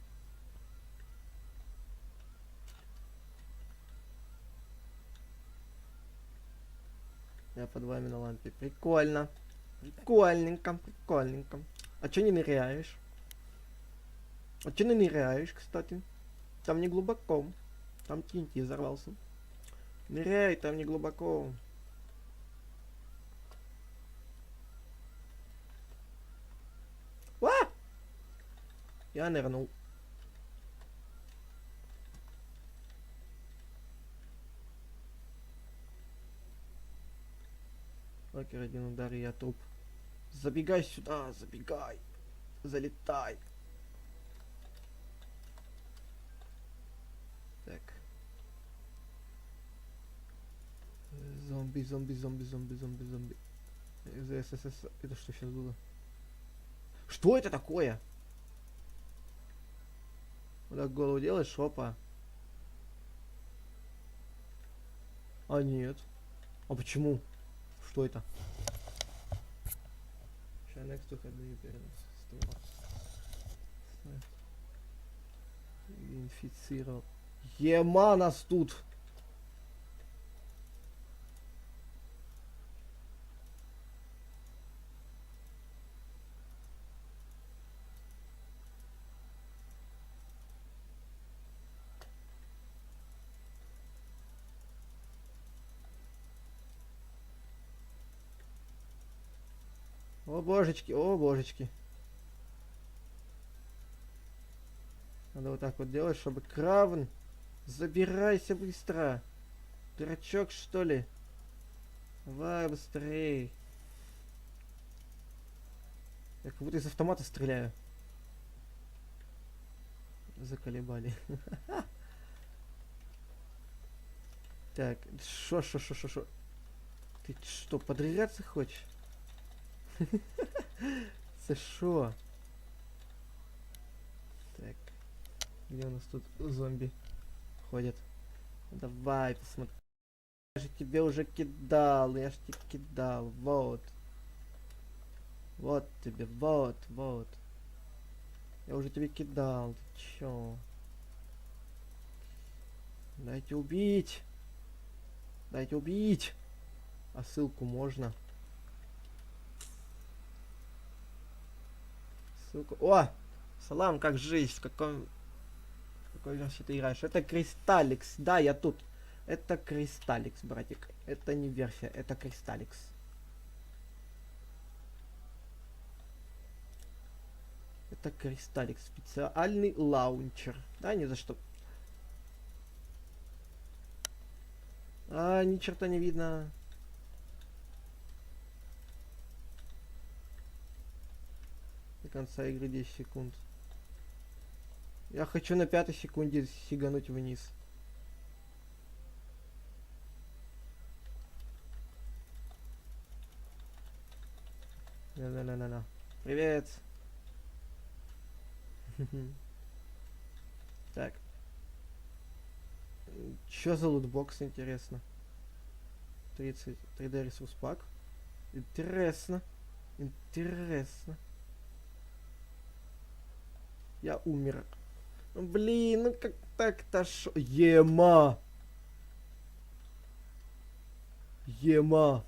[SPEAKER 1] Я под вами на лампе. Прикольно. Прикольненько, прикольненько. А чё не ныряешь? А чё не ныряешь, кстати? Там не глубоко. Там TNT взорвался. Ныряй, там не глубоко. А! Я нырнул. Окей, один удар, и я труп. Забегай сюда, забегай. Залетай. Так. Зомби, зомби, зомби, зомби, зомби, зомби. ЗСС. Это что сейчас было? Что это такое? Вот так голову делаешь, опа. А нет. А почему? Что это? Сейчас next to head инфицировал. Ема нас тут. О божечки, о божечки. Надо вот так вот делать, чтобы Кравен... Забирайся быстро. Дурачок, что ли? Давай быстрее. Я как будто из автомата стреляю. Заколебали. Так, шо. Ты что, подраться хочешь? Это шо? Так, где у нас тут зомби ходят? Давай, посмотри. Я же тебе уже кидал, я же тебе кидал. Вот. Вот тебе, вот. Я уже тебе кидал. Ты чё? Дайте убить. Дайте убить. А ссылку можно? Ссылку. О! Салам, как жизнь? В какой версии ты играешь? Это Кристалликс. Да, я тут. Это Кристалликс, братик. Это не версия, это Кристалликс. Это Кристалликс. Специальный лаунчер. Да, ни за что. А, ни черта не видно. До конца игры 10 секунд. Я хочу на 5 секунде сигануть вниз. На-на-на-на-на. Привет. Так. Чё за лутбокс, интересно? 30 3D ресурс пак. Интересно. Интересно. Я умер. Ну, блин, ну как так-то шо? Ема! Ема!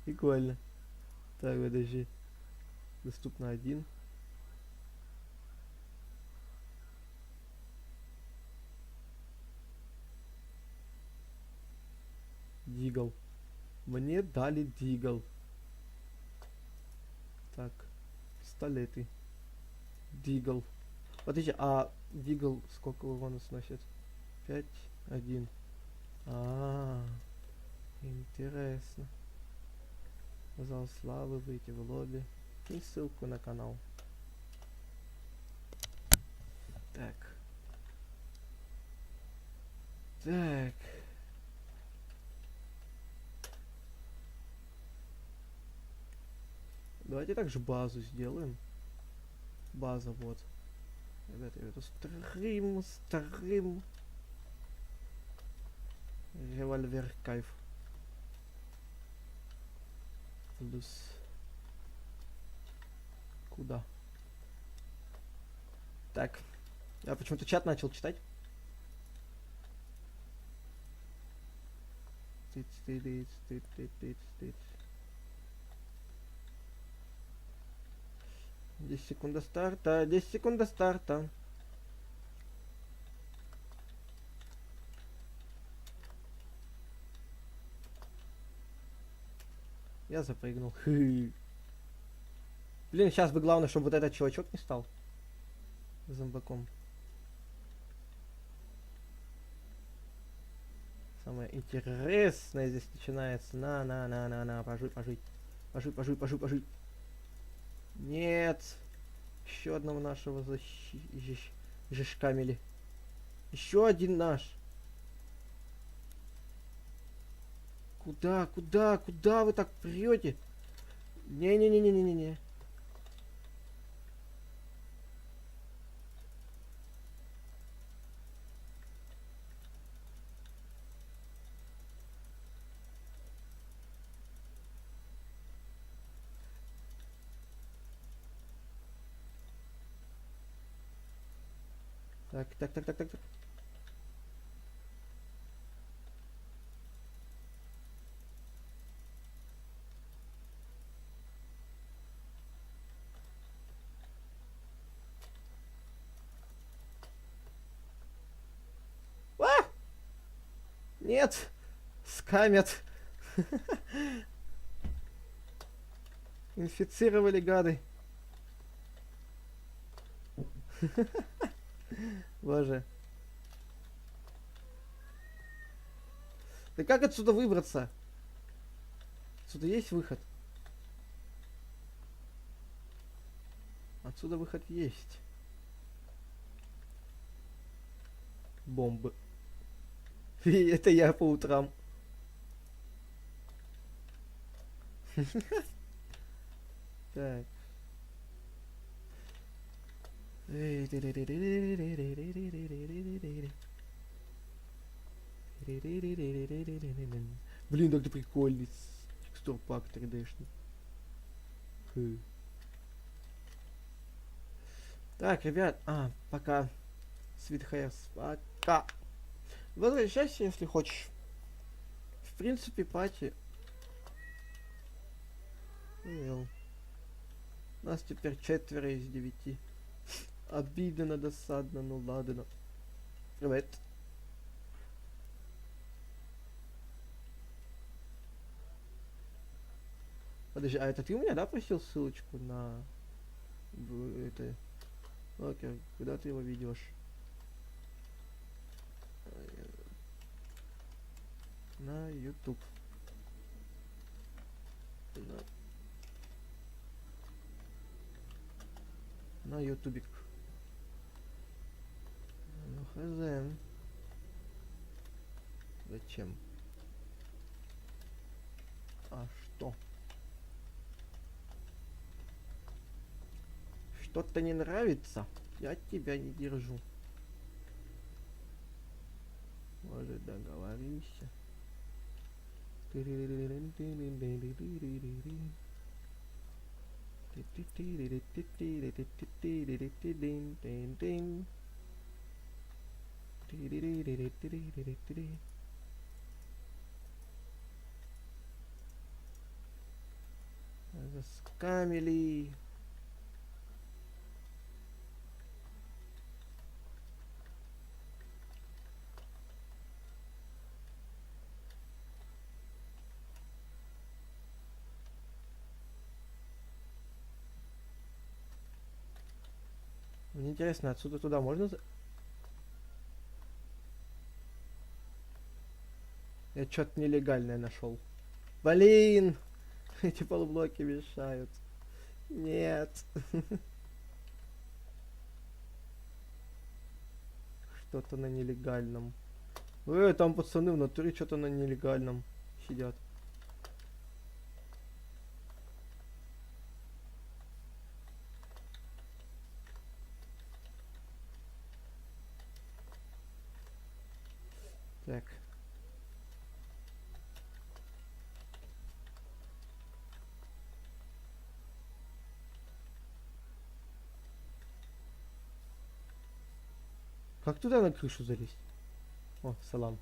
[SPEAKER 1] Прикольно. Так, подожди. Доступно 1. Дигл. Мне дали дигл. Так. Пистолеты. Дигл. Подожди, а дигл сколько урона сносит? 5, 1. Интересно. Зал славы, выйти в лобби. И ссылку на канал. Так. Так. Давайте также базу сделаем. База, вот. Ребята, это стрим. Револьвер, кайф. Плюс. Куда? Так. Я почему-то чат начал читать. Тыц. 10 секунд до старта. 10 секунд до старта. Я запрыгнул. Блин, сейчас бы главное, чтобы вот этот чувачок не стал зомбаком. Самое интересное здесь начинается. На. Пожуй. Нет. Еще одного нашего зашкамили. Еще один наш. Куда вы так прете? Не. Так. А! Нет! Скамят! Инфицировали гады. Боже. Да как отсюда выбраться? Отсюда есть выход? Отсюда выход есть. Бомбы. И это я по утрам. Так. Блин, так ты прикольный. Текстур пак 3D-шный. Так, ребят, пока. Sweet Hairs, пока. Возвращайся, если хочешь. В принципе, пати. Ну, нас теперь 4 из 9. Обидно, досадно, ну ладно. Привет. Подожди, а это ты у меня, да, просил ссылочку на... это... Окей, куда ты его ведешь? На YouTube. На ютубик. Ну хз. Зачем? А что? Что-то не нравится? Я тебя не держу. Может, договоримся? Заскамили. Мне интересно, отсюда туда можно... Я что-то нелегальное нашел. Блин! Эти полублоки мешают. Нет. Что-то на нелегальном. Там пацаны в натуре что-то на нелегальном сидят. Так. Как туда на крышу залезть? О, салам.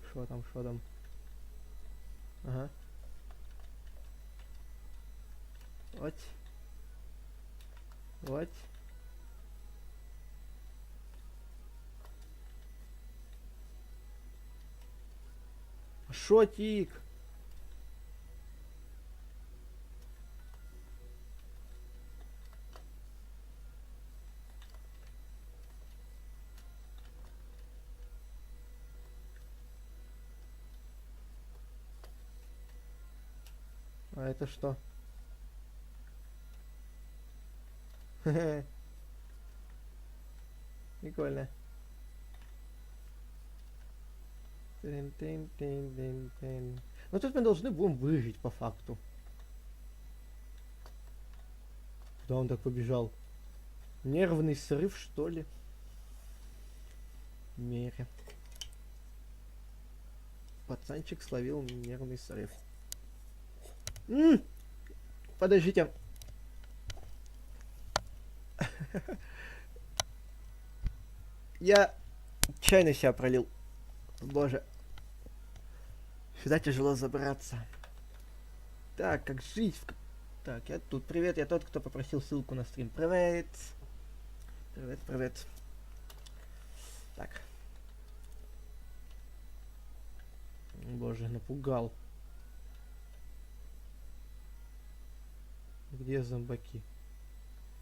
[SPEAKER 1] Что там, что там? Ага. Вот. Вот. Шотик. А это что? Прикольно. Ну тут мы должны будем выжить по факту. Куда он так побежал? Нервный срыв, что ли? Мере. Пацанчик словил нервный срыв. Подождите. Я чай на себя пролил. Боже. Сюда тяжело забраться. Так, как жить? Так, я тут. Привет, я тот, кто попросил ссылку на стрим. Привет. Привет, привет. Так. Боже, напугал. Где зомбаки?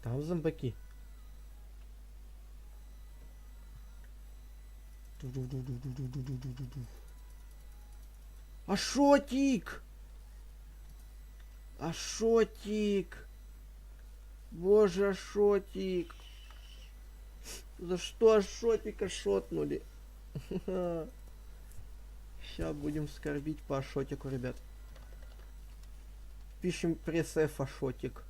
[SPEAKER 1] Там зомбаки. Ашотик! Ашотик! Боже, Ашотик! За что Ашотика шотнули? Сейчас будем скорбить по Ашотику, ребят. Пишем пресс-эф Ашотик.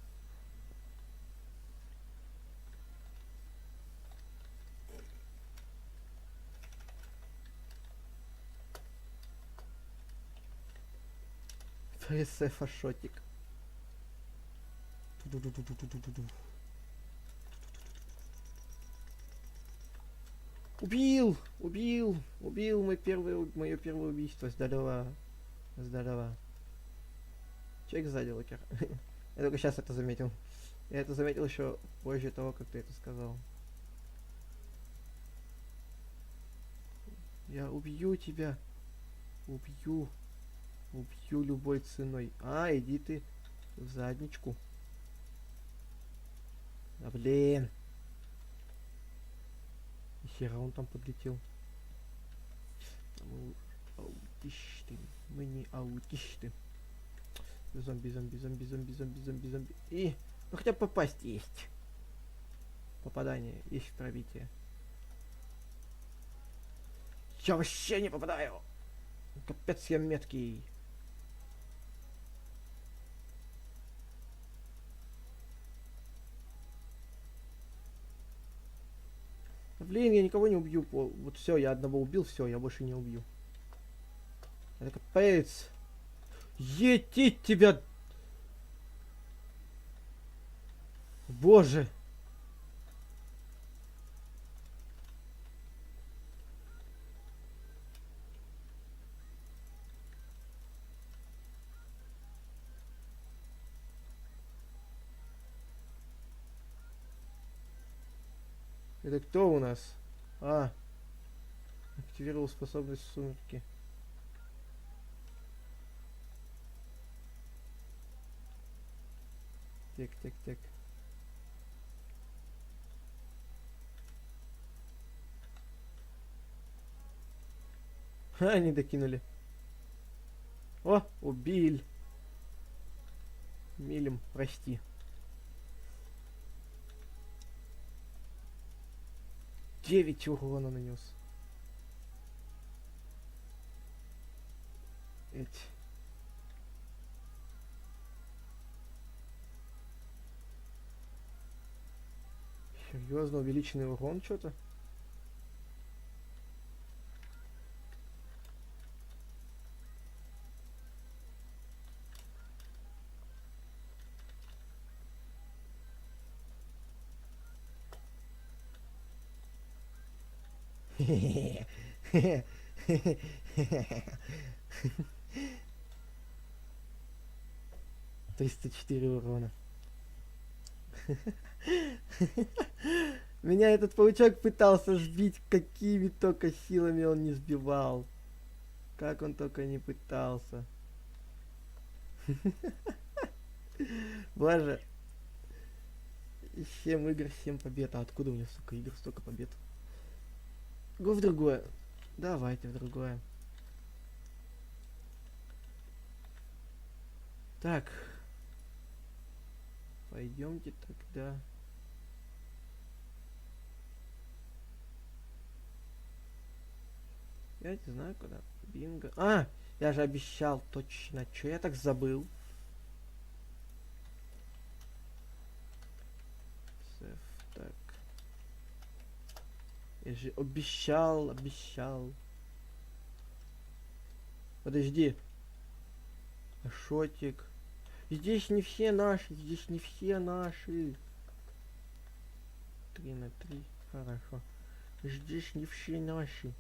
[SPEAKER 1] Пресс-эф Ашотик. Убил! Убил! Убил мое первое убийство. Здорово. Здорово. Человек сзади, Локер. Я только сейчас это заметил. Я это заметил еще позже того, как ты это сказал. Я убью тебя. Убью. Убью любой ценой. А, иди ты в задничку. А, блин. Хера он там подлетел. Аутисты. Мы не аутисты. Зомби. И... Ну хотя бы попасть есть. Попадание. Есть пробитие. Я вообще не попадаю. Капец, я меткий. Блин, я никого не убью. Вот все, я одного убил, все, я больше не убью. Это капец. Етить тебя! Боже! Это кто у нас? А, активировал способность сумерки. Так. Ха, они докинули. О, убили. Милим, прости. 9 урона нанес. Эть. Серьезно, увеличенный урон что-то? $304 урона. Меня этот паучок пытался сбить, какими только силами он не сбивал. Как он только не пытался. Боже. 7 игр, 7 побед. А откуда у меня, сука, игр столько побед? Го в другое. Давайте в другое. Так. Пойдемте тогда. Я не знаю куда. Бинго. А! Я же обещал, точно. Чё я так забыл? Сейф, так. Я же обещал. Подожди. Шотик. Здесь не все наши. 3 на 3. Хорошо. Здесь не все наши.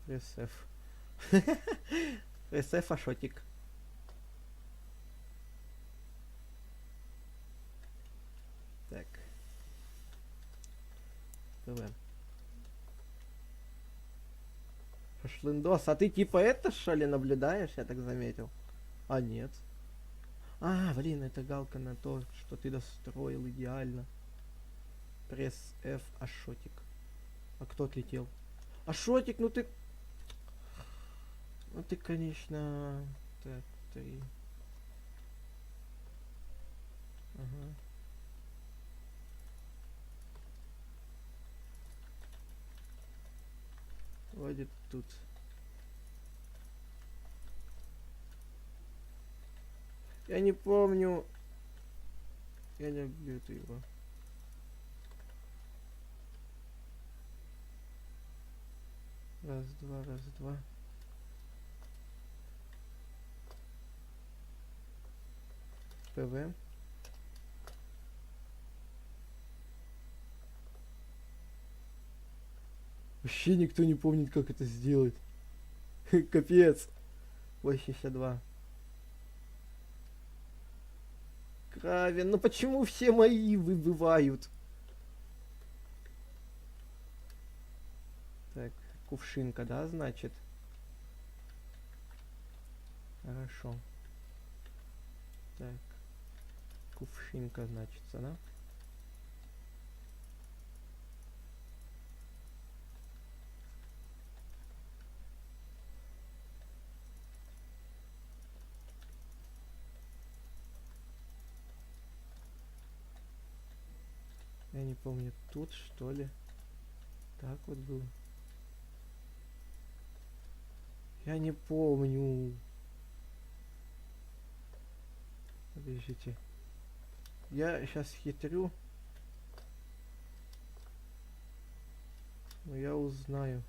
[SPEAKER 1] Пресс F. Пресс F, Ашотик. Так. ТВ. Шашлындос, а ты типа это что ли наблюдаешь, я так заметил? А нет. А, блин, это галка на то, что ты достроил идеально. Пресс F, Ашотик. А кто отлетел? Ашотик, ну ты... Ну ты, конечно... Так, 3. Ага. Вроде тут. Я не помню. Я не люблю эту его. Раз, два, раз, два. ПВ. Вообще никто не помнит, как это сделать. Капец. 82. Кравин, ну почему все мои выбывают? Так, кувшинка, да, значит? Хорошо. Так. Кувшинка, значится, да? Я не помню, тут что ли? Так вот было. Я не помню. Подождите. Я сейчас хитрю. Но я узнаю.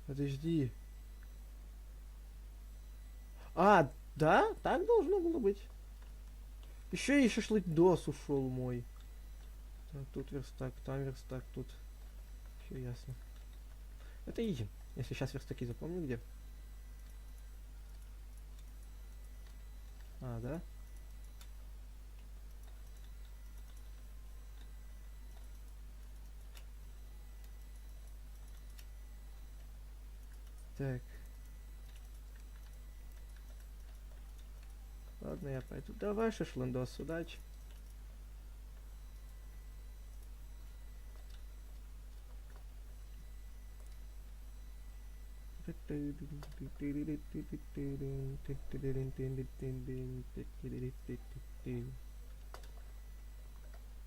[SPEAKER 1] Подожди. А, да? Так должно было быть. Еще и шашлык-дос ушел мой. Так, тут верстак, там верстак, тут. Все ясно. Это изи. Если сейчас верстаки запомню где. А, да? Так. Ладно, я пойду. Давай, шашлындос, удачи.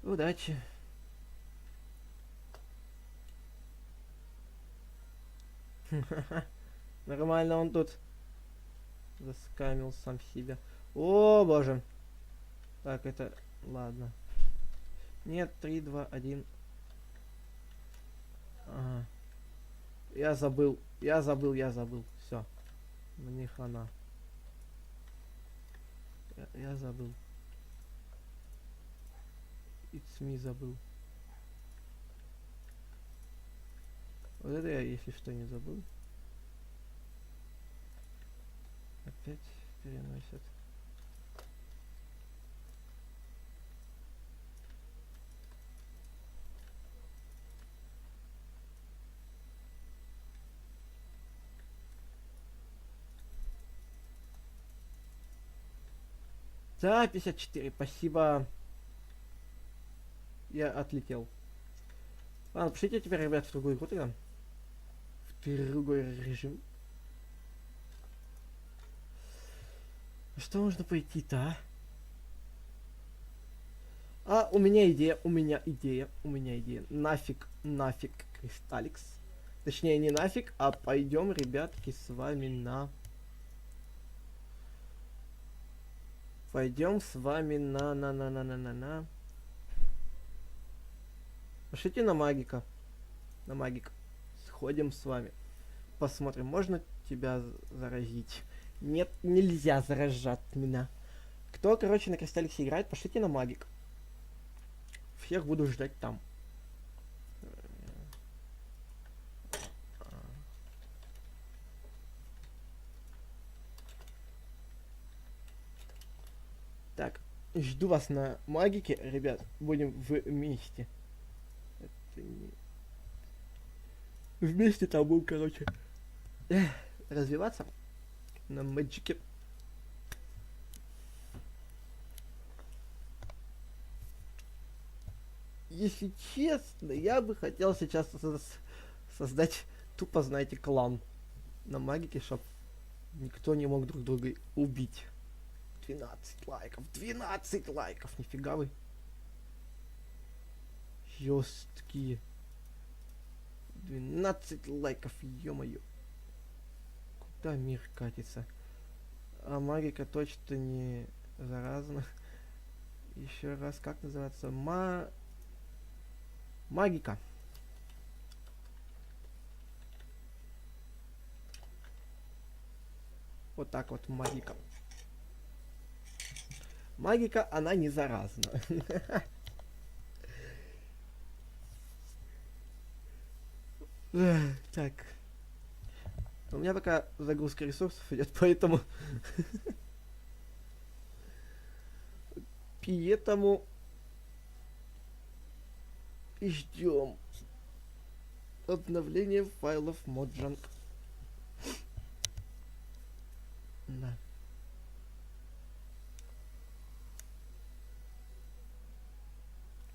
[SPEAKER 1] Удачи. Нормально он тут заскамил сам себя. О, боже. Так, это... Ладно. Нет, 3, 2, 1. Ага. Я забыл. Все. Мне хана. Я забыл. It's me забыл. Вот это я, если что, не забыл. Опять переносят. Да, 54, спасибо. Я отлетел. Ладно, пошлите теперь, ребят, в другую игру тогда. В другой режим. Что можно пойти-то, а? А, у меня идея. Нафиг, Кристалликс. Точнее, не нафиг, а пойдем, ребятки, с вами на... Пойдем с вами на... Пошлите на магика. На магик. Сходим с вами. Посмотрим, можно тебя заразить? Нет, нельзя заражать меня. Кто, короче, на Кристалликсе играет, пошлите на магик. Всех буду ждать там. Жду вас на магике, ребят. Будем вместе. Это не... Вместе там будем, короче, развиваться на маджике. Если честно, я бы хотел сейчас создать тупо, знаете, клан на магике, чтоб никто не мог друг друга убить. 12 лайков, 12 лайков, нифига вы. Ёстки. 12 лайков, ё-моё. Куда мир катится? А магика точно не заразна. Еще раз, как называется? Магика. Вот так вот магика. Магика, она не заразна. Так. У меня пока загрузка ресурсов идет, поэтому... Поэтому... Ждем обновления файлов Mojang. Да.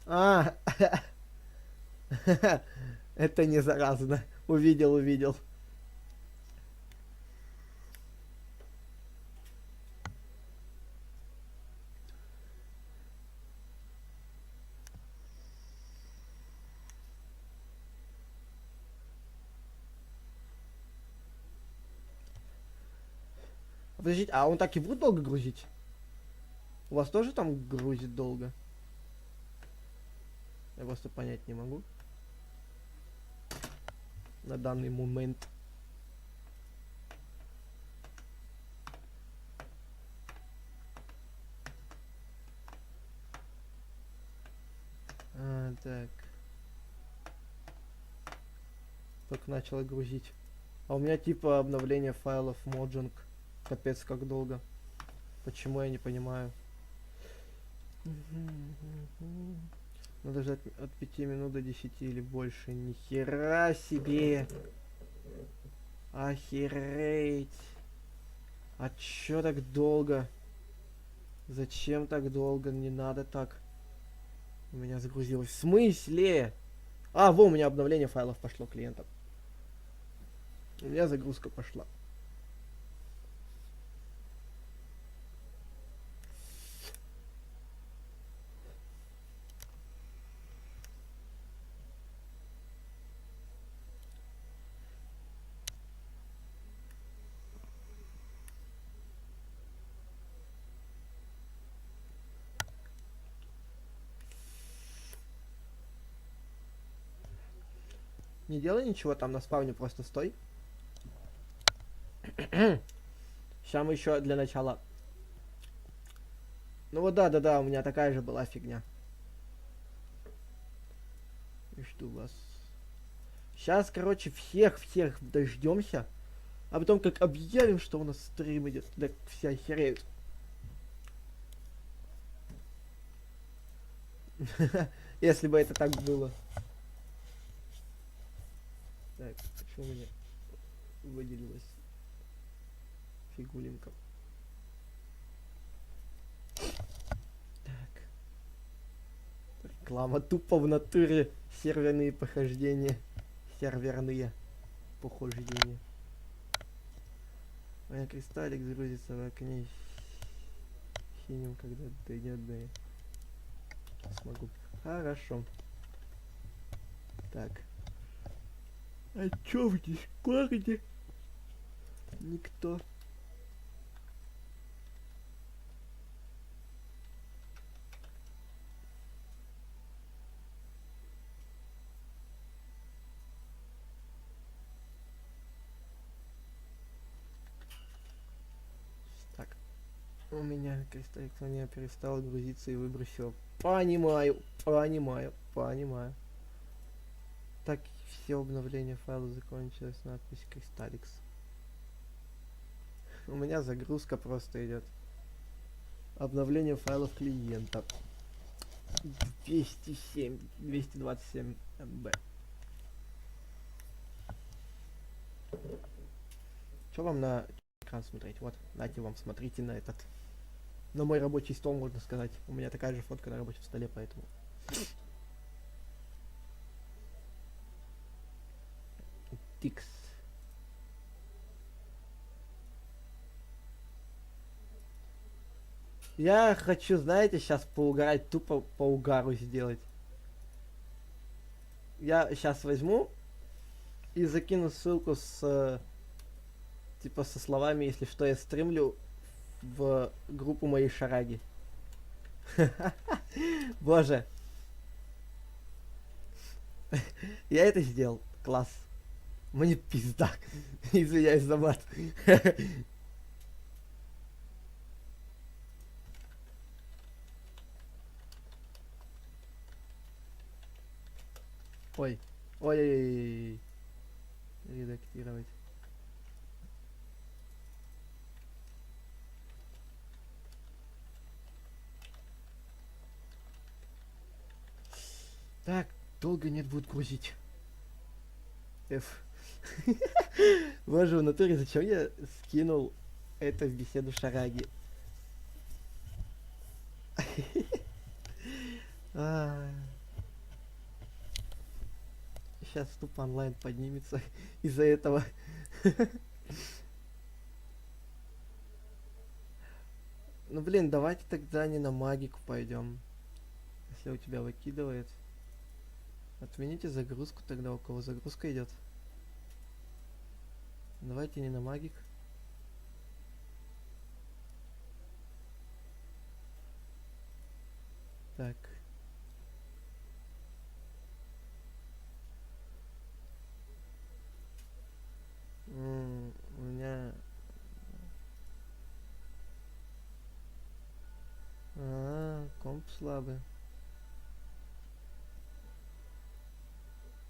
[SPEAKER 1] А, это не заразно. Увидел. Подождите, а он так и будет долго грузить? У вас тоже там грузит долго? Я просто понять не могу. На данный момент. Так. Только начало грузить. А у меня типа обновление файлов Mojang. Капец как долго. Почему, я не понимаю. Надо ждать от 5 минут до 10 или больше. Нихера себе! Охереть! А чё так долго? Зачем так долго? Не надо так. У меня загрузилось. В смысле? А, во, у меня обновление файлов пошло клиентам. У меня загрузка пошла. Не делай ничего там на спавне, просто стой. Сейчас мы еще для начала. Ну вот да, у меня такая же была фигня. Жду вас. Сейчас, короче, всех дождемся. А потом как объявим, что у нас стрим идет, да все охереют. Если бы это так было. Так, почему у меня выделилась фигулинка? Так. Реклама тупо в натуре. Серверные похождения. Серверные похождения. Моя кристаллик загрузится в окне синим, когда дойдет до... Смогу. Хорошо. Так. А чё в Дискорде? Никто. Так. У меня кристаллик не перестал грузиться и выбросил. Понимаю. Так, все обновления файла закончилось. Надпись Кристалликс. У меня загрузка просто идет. Обновление файлов клиента. 227 МБ. Что вам на экран смотреть? Вот, дайте вам, смотрите на этот. На мой рабочий стол, можно сказать. У меня такая же фотка на рабочем столе, поэтому. Тикс. Я хочу, знаете, сейчас поугарать, тупо по угару сделать. Я сейчас возьму и закину ссылку с типа со словами, если что, я стримлю в группу моей шараги. Боже. Я это сделал. Класс. Мне пизда. Извиняюсь за мат. Ой. Ой. Редактировать. Так, долго нет будет грузить. F. Боже, в натуре, зачем я скинул это в беседу шараги? Сейчас тупо онлайн поднимется из-за этого. Ну блин, давайте тогда не на магику пойдем. Если у тебя выкидывает. Отмените загрузку тогда, у кого загрузка идет. Давайте не на магик. Так. У меня... комп слабый.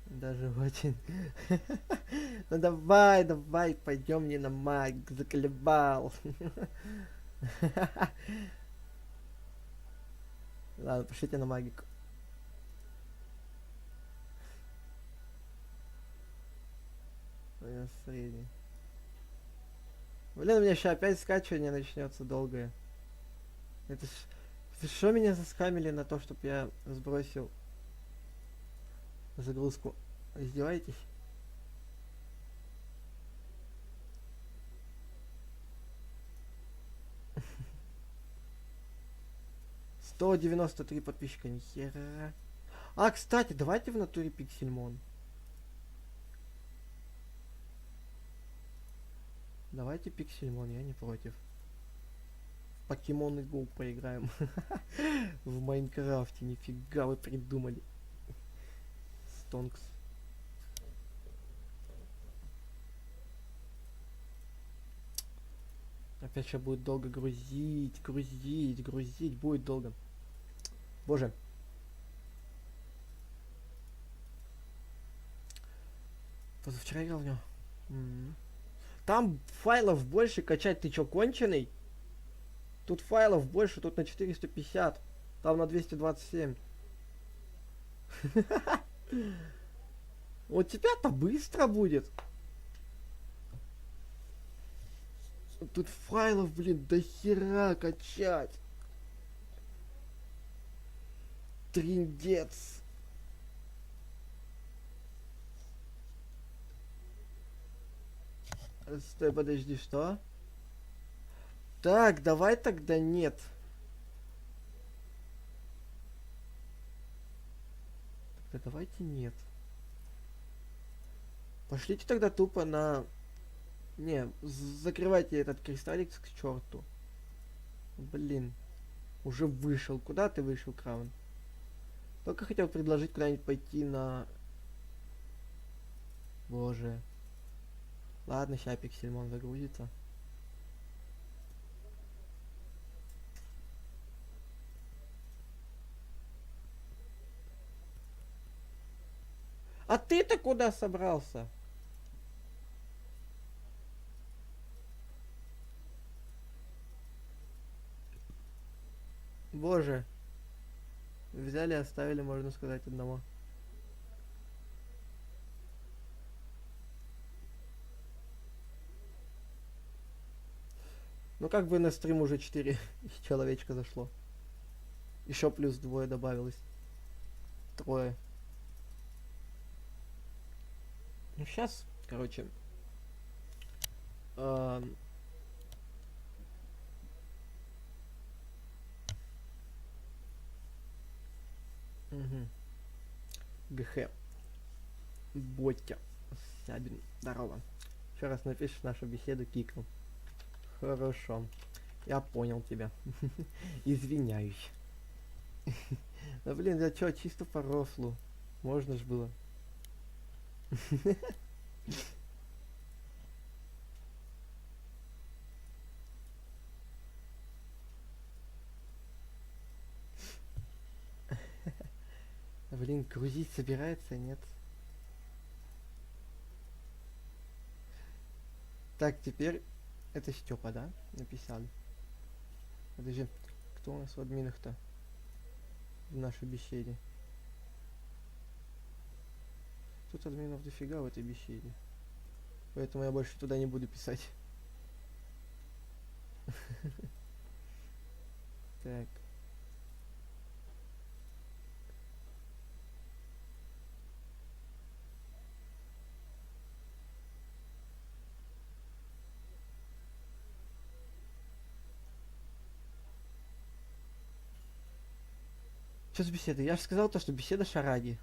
[SPEAKER 1] Даже очень. Ну давай, пойдем не на магик, заколебал. Ладно, пошлите на магику. Средний. Блин, у меня сейчас опять скачивание начнется долгое. Это что меня заскамили на то, чтобы я сбросил загрузку? Издеваетесь? $193 подписчика, нихера. А, кстати, давайте в натуре Пиксельмон. Давайте Пиксельмон, я не против. Покемон Go поиграем. В Майнкрафте, нифига вы придумали. Стонкс. Опять сейчас будет долго грузить будет долго. Боже. Позавчера играл в него. Там файлов больше качать, ты чё, конченый? Тут файлов больше, тут на 450. Там на 227. У тебя-то быстро будет. Тут файлов, блин, до хера качать. Триндец. Стой, подожди, что? Так, давай тогда нет. Тогда давайте нет. Пошлите тогда тупо на... Не, закрывайте этот кристаллик к черту. Блин. Уже вышел. Куда ты вышел, Краун? Только хотел предложить куда-нибудь пойти на... Боже. Ладно, сейчас Пиксельмон загрузится. А ты-то куда собрался? Боже. Взяли, оставили, можно сказать, одного. Ну как бы на стрим уже 4 человечка зашло. Еще плюс двое добавилось. Трое. Ну сейчас, короче. Угу. ГХ. Ботя. Сябин. Здорово. Еще раз напишешь нашу беседу, кикнул. Хорошо. Я понял тебя. Извиняюсь. Да блин, я чё, чисто по рофлу. Можно ж было. Блин, грузить собирается, нет? Так, теперь это Степа, да? Написали. Подожди, кто у нас в админах-то? В нашей беседе. Тут админов дофига в этой беседе. Поэтому я больше туда не буду писать. Так. Что за беседа? Я же сказал то, что беседа шараги.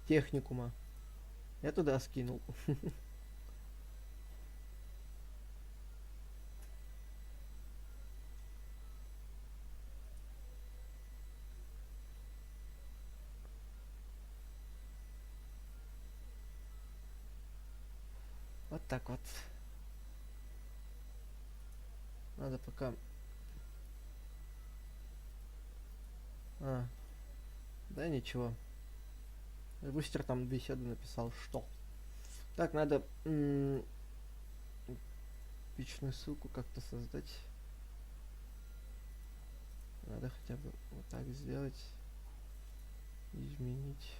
[SPEAKER 1] Техникума. Я туда скинул. Вот так вот. Надо пока... Да ничего. Рустер там беседу написал, что? Так, надо личную ссылку как-то создать. Надо хотя бы вот так сделать. Изменить.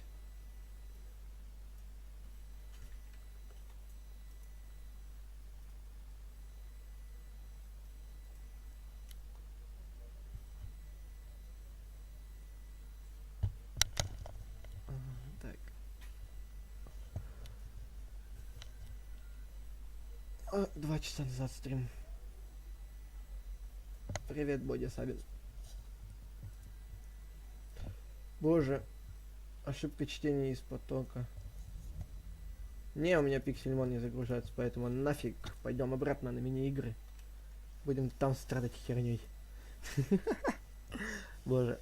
[SPEAKER 1] Так. 2 часа назад стрим. Привет, Бодя Сабин. Боже, ошибка чтения из потока. Не, у меня Пиксельмон не загружается, поэтому нафиг. Пойдем обратно на мини-игры. Будем там страдать херней. Боже.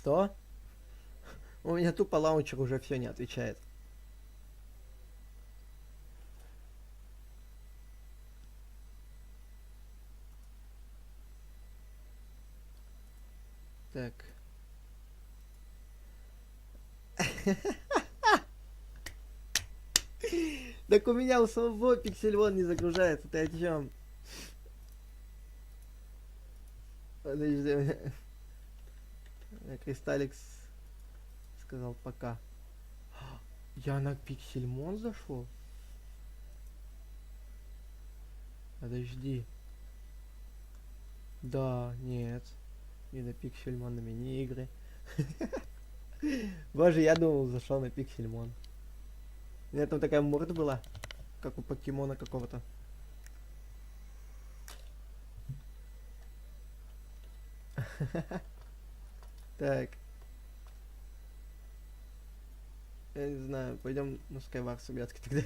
[SPEAKER 1] Что? У меня тупо лаунчер уже все не отвечает. Так. Так у меня у самого Пиксельмон не загружается, ты о чем? Подожди, Кристалликс сказал пока. Я на Пиксельмон зашел? Подожди. Да, нет. Не на Пиксельмон, на мини-игры. Боже, я думал, зашел на Пиксельмон. У меня там такая морда была, как у покемона какого-то. Так. Я не знаю, пойдем на Skywars Советский тогда.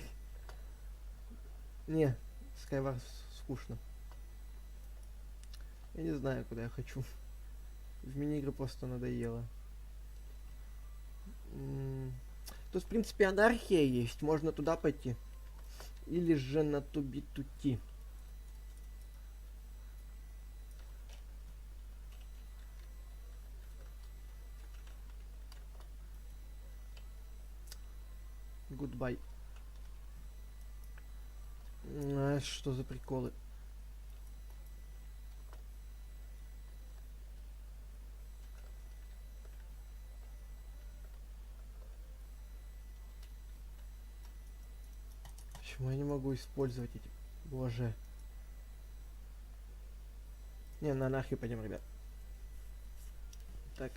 [SPEAKER 1] Не, Skywars скучно. Я не знаю, куда я хочу. В мини-игры просто надоело. Тут, в принципе, анархия есть. Можно туда пойти. Или же на Тубитути. Goodbye. А, что за приколы? Почему я не могу использовать эти... Боже. Не, на анархию пойдем, ребят. Так.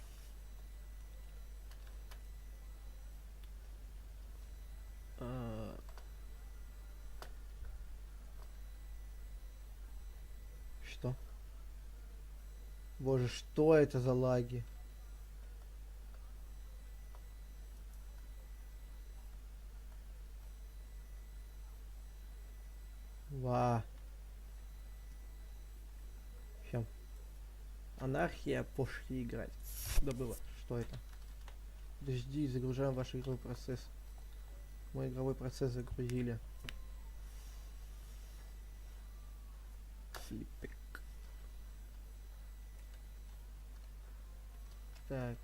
[SPEAKER 1] Что? Боже, что это за лаги? Ва. Всем. Анархия, пошли играть. Да было. Что это? Подожди, загружаем ваш игровой процесс. Мой игровой процесс загрузили. Флипик. Так.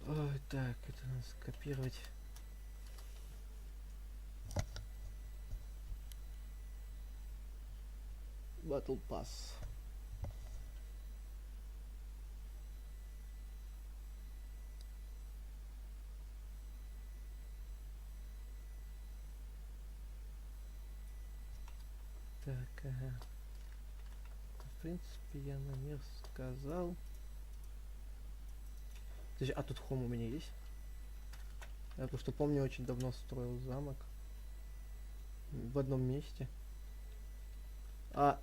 [SPEAKER 1] Ой, так, это надо скопировать. Battle Pass. Так, ага. В принципе, я на мир сказал. Подожди, а тут хом у меня есть? Я потому что помню, очень давно строил замок. В одном месте. А...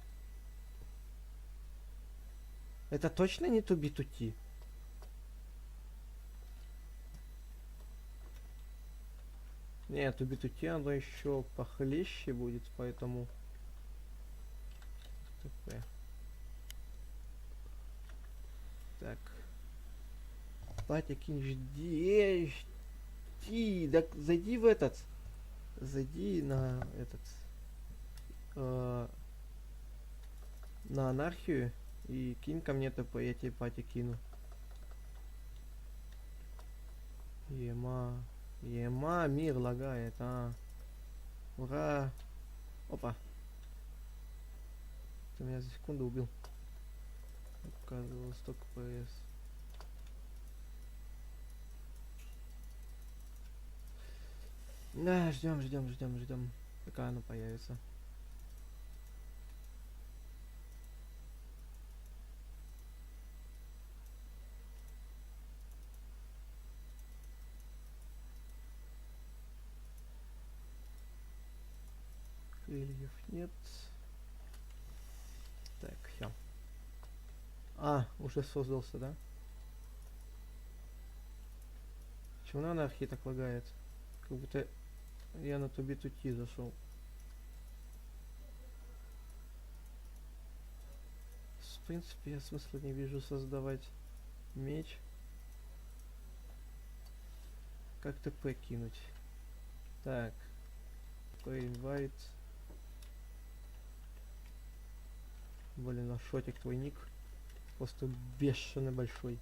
[SPEAKER 1] Это точно не туби-тути? Нет, туби-тути оно еще похлеще будет, поэтому... ТП. Так. Батя, кинь, жди, жди. Да зайди в этот. Зайди на этот. На анархию. И кинь ко мне ТП, я тебе пати кину. Ема, мир лагает, а. Ура. Опа. Ты меня за секунду убил. Оказывалось только ПС. Да, ждем. Пока оно появится. Крыльев нет. Так, все. А, уже создался, да? Почему на анархии так лагает? Как будто я на туби-тути зашел. В принципе, я смысла не вижу создавать меч. Как ТП кинуть? Так. Инвайт. Блин, а шотик твой ник. Просто бешено большой.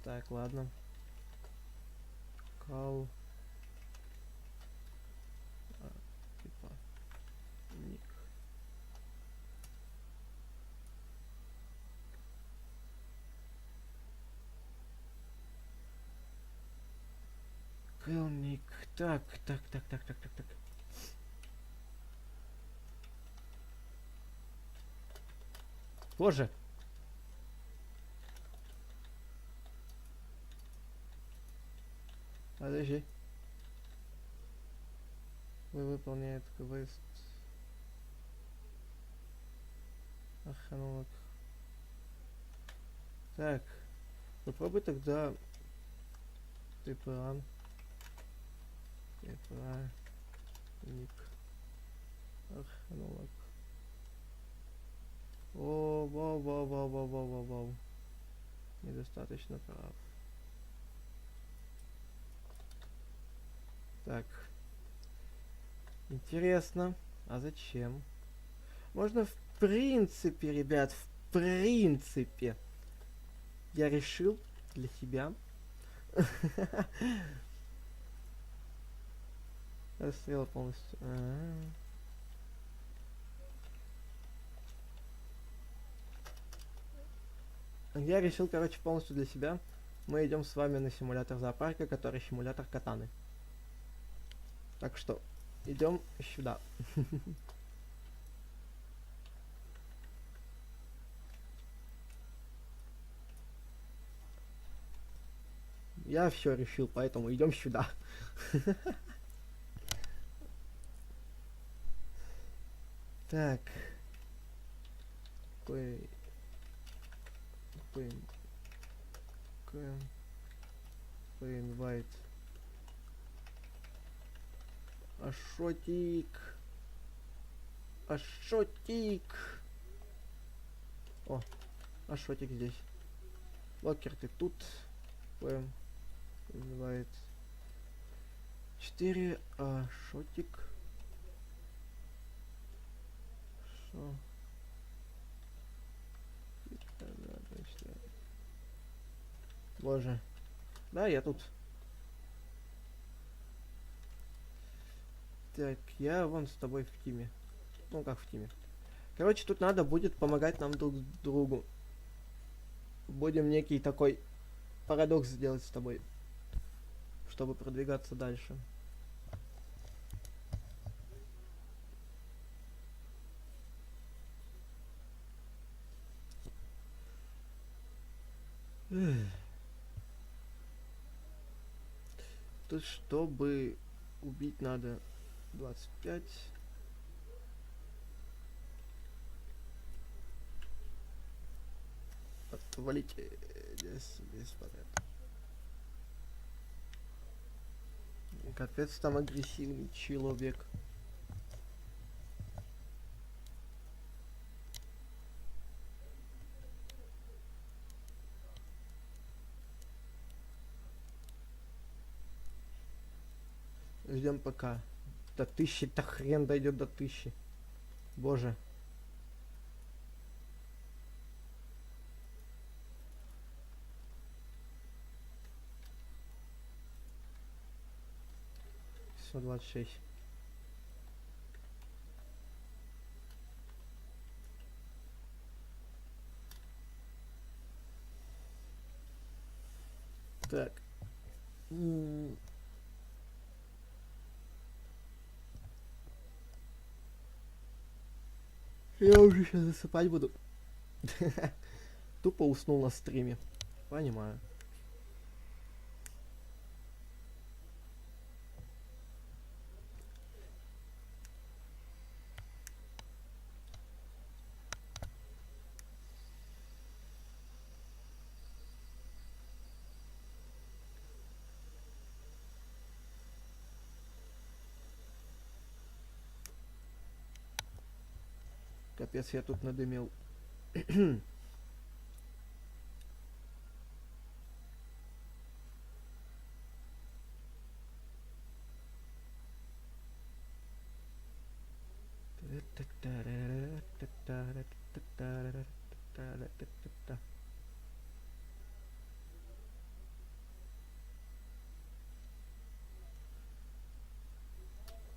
[SPEAKER 1] Так, ладно. Кал. Типа. Ник. Кэл-ник. Так. Боже. Подожди. Вы выполняет квест. Археолог. Так. Попробуй тогда ТПА. ТПА. Ник. Археолог. О, Вау. Недостаточно прав. Так. Интересно. А зачем? Можно в принципе, ребят, в принципе. Я решил для себя. Расстрел полностью. Я решил, короче, полностью для себя. Мы идем с вами на симулятор зоопарка, который симулятор катаны. Так что идем сюда. Я все решил, поэтому идем сюда. Так. Инвайт. Ашотик. О, Ашотик здесь. Локер, ты тут. Инвайт. 4. Ашотик. Шо? Боже. Да, я тут. Так, я вон с тобой в тиме. Ну, как в тиме. Короче, тут надо будет помогать нам друг другу. Будем некий такой парадокс сделать с тобой, чтобы продвигаться дальше. Тут, чтобы убить, надо 25. Отвалите здесь без подряд. Капец, там агрессивный человек. Ждем пока. До 1000-то хрен дойдет до 1000. Боже. Все, 26. Так. Я уже сейчас засыпать буду. Тупо уснул на стриме. Понимаю. Капец, я тут надымил.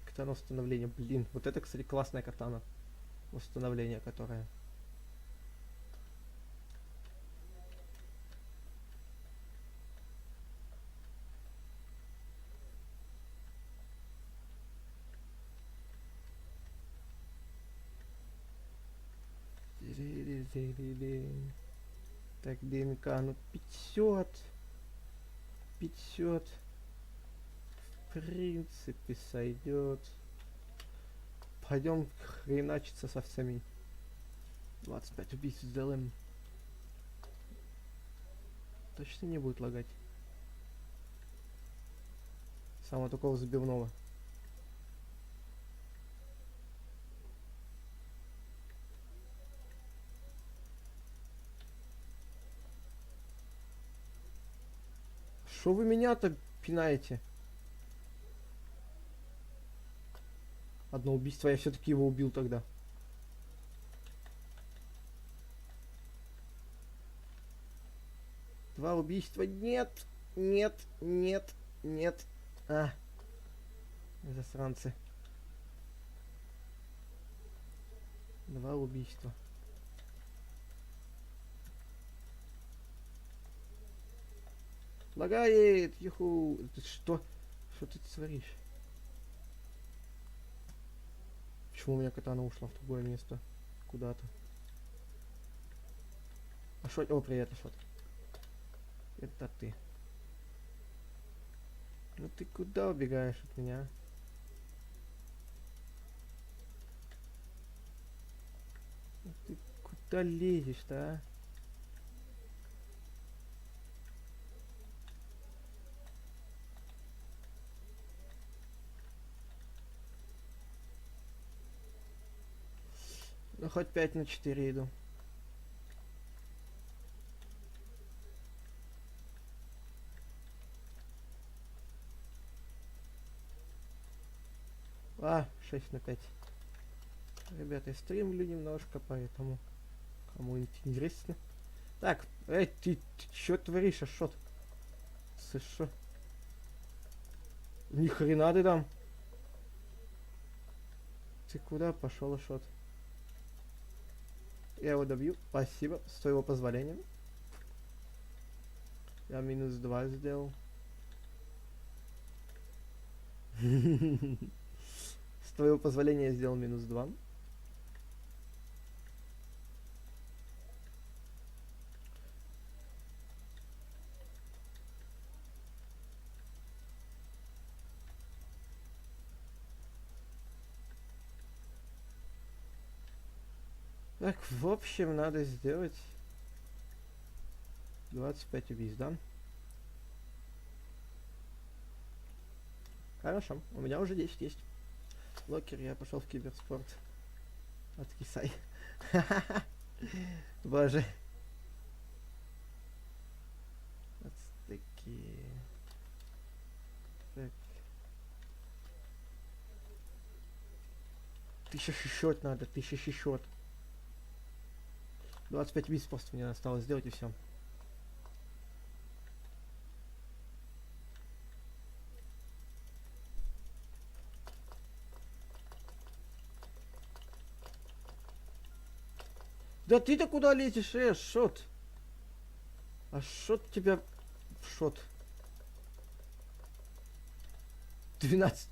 [SPEAKER 1] Катана установления. Блин, вот это, кстати, классная катана. Установление, которое. Так, ДНК, ну 500. 500. В принципе, сойдет. Пойдем хреначиться со всеми. 25 убийств сделаем. Точно не будет лагать. Самого такого забивного. Что вы меня-то пинаете? Одно убийство, я все-таки его убил тогда. Два убийства. Нет, нет, нет, нет. А, засранцы. Два убийства. Лагает, юху. Ты что? Что ты творишь? Почему у меня катана ушла в другое место? Куда-то. А шот? О, привет, Ашот. Это ты. Ну ты куда убегаешь от меня? Ну ты куда лезешь-то, а? Ну хоть 5 на 4 иду. А, 6 на 5. Ребята, я стримлю немножко, поэтому кому интересно. Так, эй, ты чё творишь, Ашот? Ты шо? Ни хрена ты там. Ты куда пошел, Ашот? Я его добью. Спасибо. С твоего позволения. Я -2 сделал. С твоего позволения я сделал -2. Так, в общем, надо сделать 25 убийств, да? Хорошо, у меня уже 10 есть. Локер, я пошел в киберспорт. Откисай. Боже. Ацтеки. Так. 1600 надо, 1600. 25 убийств просто мне осталось сделать и все. Да ты-то куда лезешь, Шот? А Шот тебя в шот. 12.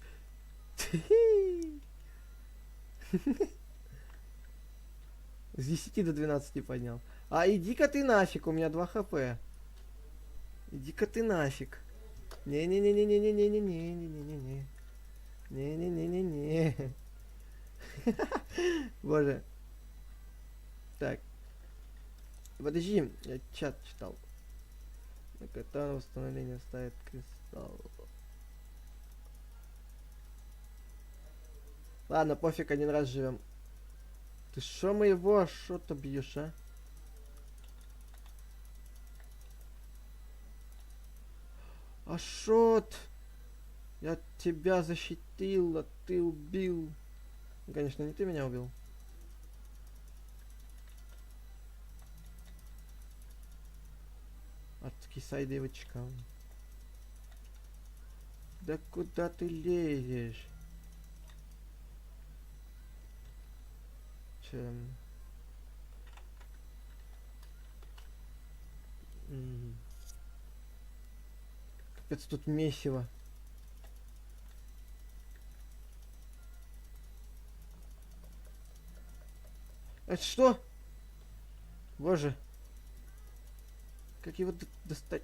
[SPEAKER 1] С 10 до 12 поднял. А иди-ка ты нафиг, у меня 2 хп. Иди-ка ты нафиг. Не-не-не-не-не-не-не-не-не-не-не-не. Не-не-не-не-не. Боже. Так. Подожди, я чат читал. На катану восстановление ставит кристалл. Ладно, пофиг, один раз живем. Ты шо моего шо-то бьешь, а? Ашот! Я тебя защитил, а ты убил. Конечно, не ты меня убил. Откисай, девочка. Да куда ты лезешь? Чем? Капец, тут месиво. Это что? Боже. Как его достать?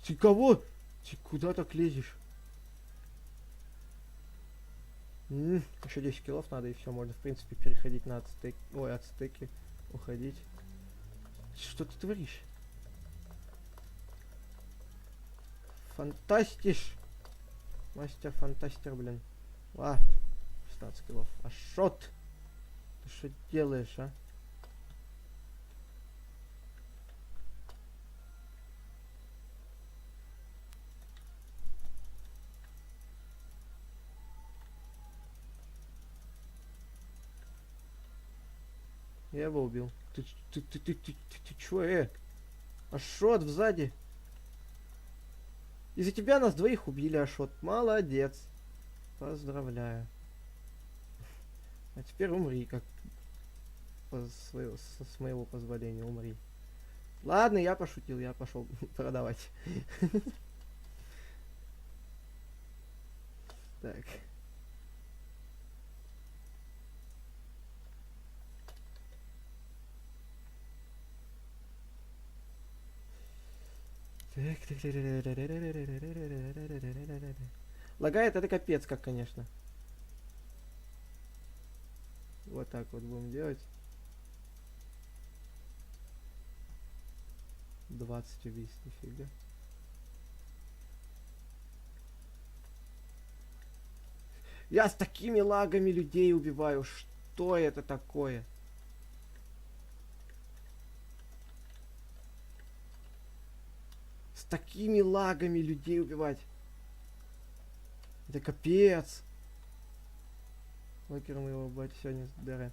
[SPEAKER 1] Ты кого? Ты куда так лезешь? Еще 10 киллов надо, и все, можно, в принципе, переходить на ацтеки. Ой, ацтеки. Уходить. Что ты творишь? Фантастиш! Мастер фантастер, блин. 16 киллов. Ашот! Ты что делаешь, а? Я его убил. Ты чё, Ашот сзади. Из-за тебя нас двоих убили, Ашот. Молодец. Поздравляю. А теперь умри, как с моего позволения, умри. Ладно, я пошутил, я пошел продавать. Так. Лагает это капец как, конечно. Вот так вот будем делать. 20 убийств, нифига. Я с такими лагами людей убиваю. Что это такое? С такими лагами людей убивать. Это капец. Локер моего батя сегодня здоровья.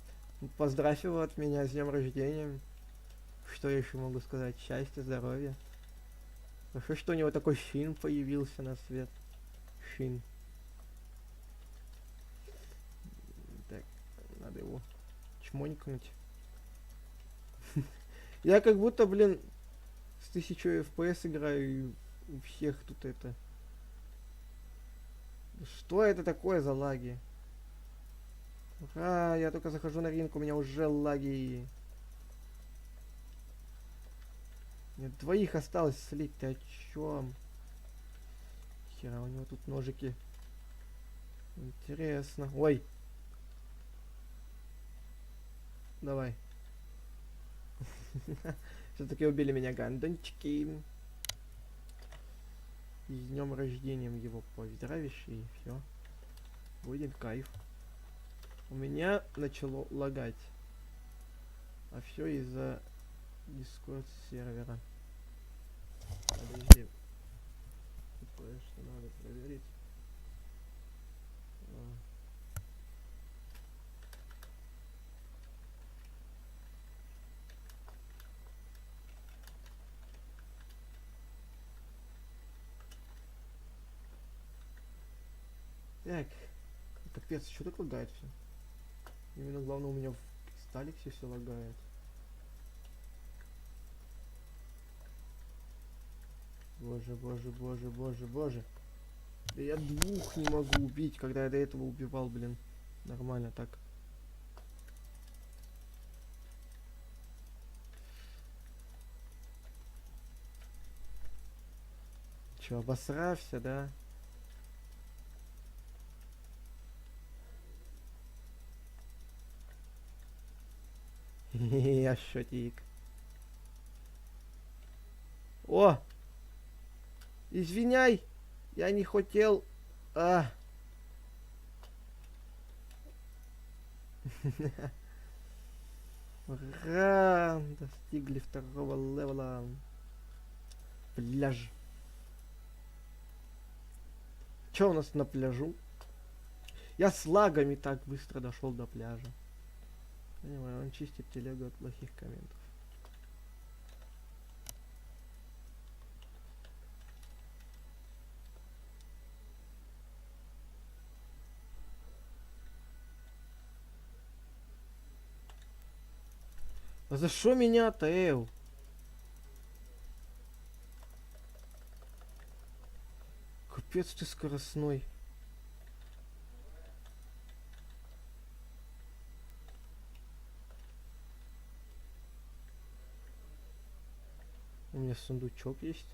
[SPEAKER 1] Поздравь его от меня с днем рождения. Что я еще могу сказать? Счастья, здоровья. Хорошо, что у него такой фильм появился на свет. Фин. Так, надо его чмонькнуть. Я как будто, блин, с 1000 FPS играю, и у всех тут это... Что это такое за лаги? Ура, я только захожу на ринг, у меня уже лаги. Мне двоих осталось слить, ты о чем? Хера, у него тут ножики. Интересно. Ой. Давай. Все-таки убили меня гандончики. И с днем рождения его поздравишь, и все. Будет кайф. У меня начало лагать. А все из-за Discord сервера. Подожди. Тут кое-что надо проверить. Так. Капец, что так лагает все? Именно главное у меня в Сталиксе все лагает. Боже, боже, боже, боже, боже. Да я двух не могу убить, когда я до этого убивал, блин. Нормально так. Че, обосрався, да? Я шотик. О! Извиняй! Я не хотел... А! Ура! Достигли второго левела. Пляж. Что у нас на пляжу? Я с лагами так быстро дошел до пляжа. Понимаю, он чистит телегу от плохих комментов. А за что меня-то, Эл? Капец ты скоростной. У меня сундучок есть.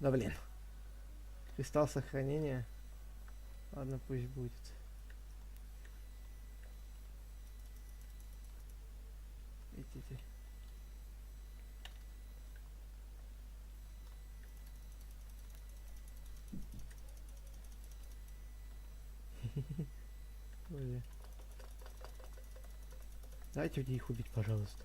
[SPEAKER 1] Да блин. Кристалл сохранения. Ладно, пусть будет. Идите. Ой. Дайте мне их убить, пожалуйста.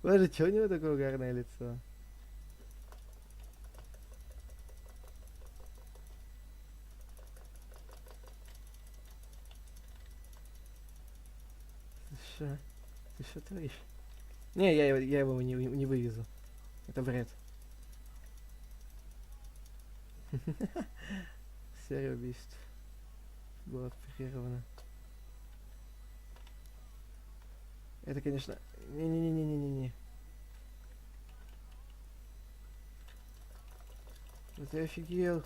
[SPEAKER 1] Боже, чё у него такое угарное лицо? Шо? Ты что творишь? Не, я его не вывезу. Это бред. Серия убийств была прервана. Это, конечно... Не-не-не-не-не-не. Ты офигел.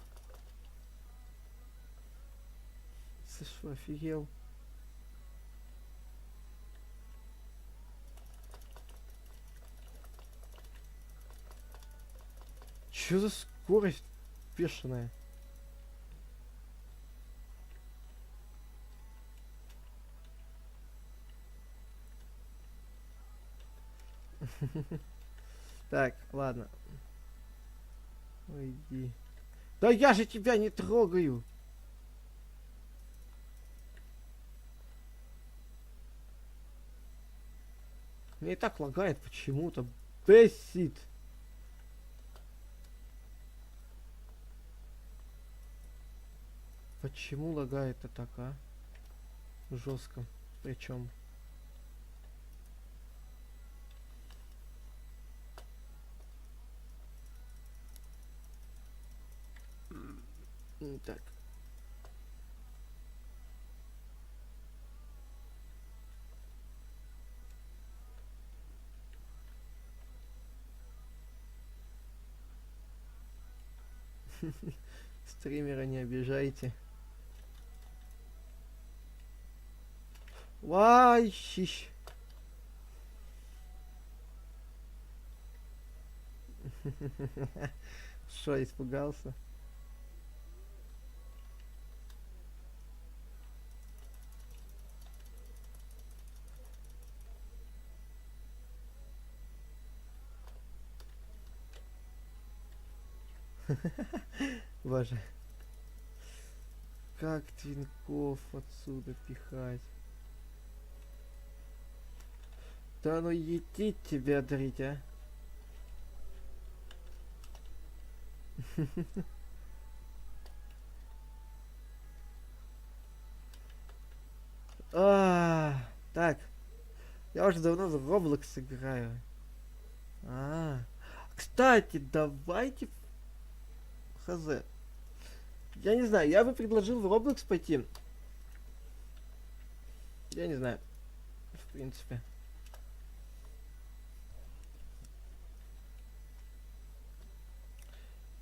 [SPEAKER 1] Ты что, офигел? Чё за скорость бешеная? Так, ладно. Уйди. Да я же тебя не трогаю. Мне и так лагает почему-то. Бесит. Почему лагает-то так, а? Жестко. Причем. Так. Стримера не обижайте. Вай, щищ. Что, испугался? Боже. Как твинков отсюда пихать? Да ну едить тебя дарить, а? Так. Я уже давно в Roblox играю. Кстати, давайте... Хз. Я не знаю, я бы предложил в Roblox пойти. Я не знаю. В принципе.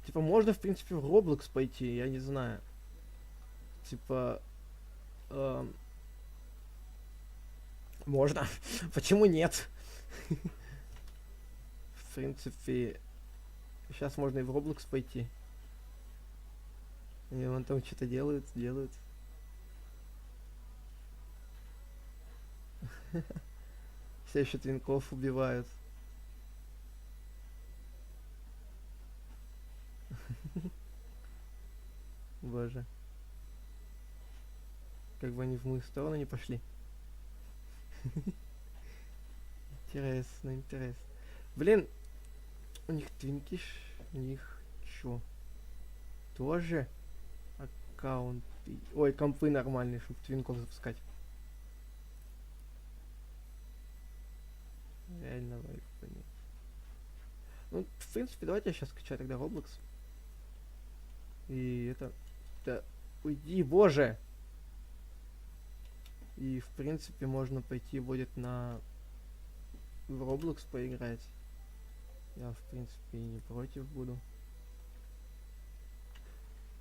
[SPEAKER 1] Типа, можно, в принципе, в Roblox пойти, я не знаю. Типа... можно. Почему нет? В принципе... Сейчас можно и в Roblox пойти. И вон там что-то делают. Все еще твинков убивают. Боже. Как бы они в мою сторону не пошли. Интересно. Блин, у них твинки, у них чё? Тоже аккаунт. Ой, компы нормальные, чтобы твинков запускать. Реально вайф нет. Ну, в принципе, давайте я сейчас скачаю тогда Roblox. И это... Да, уйди, боже! И, в принципе, можно пойти будет в Roblox поиграть. Я, в принципе, и не против буду.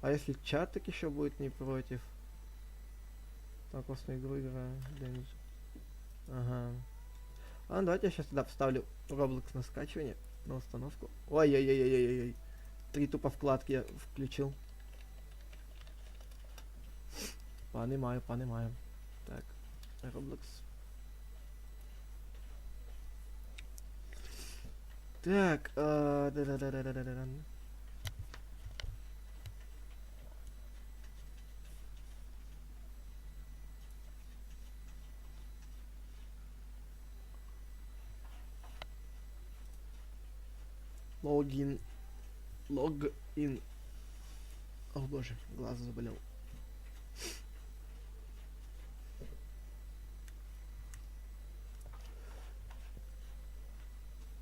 [SPEAKER 1] А если чат так еще будет не против? Так, классную игру играю. Ага. Давайте я сейчас туда вставлю Roblox на скачивание, на установку. Ой-ой-ой-ой-ой-ой. 3 тупо вкладки я включил. Понимаю. Так, Roblox. Так, да-да-да-да-да-да. Логин. Логин. О боже, глаз заболел.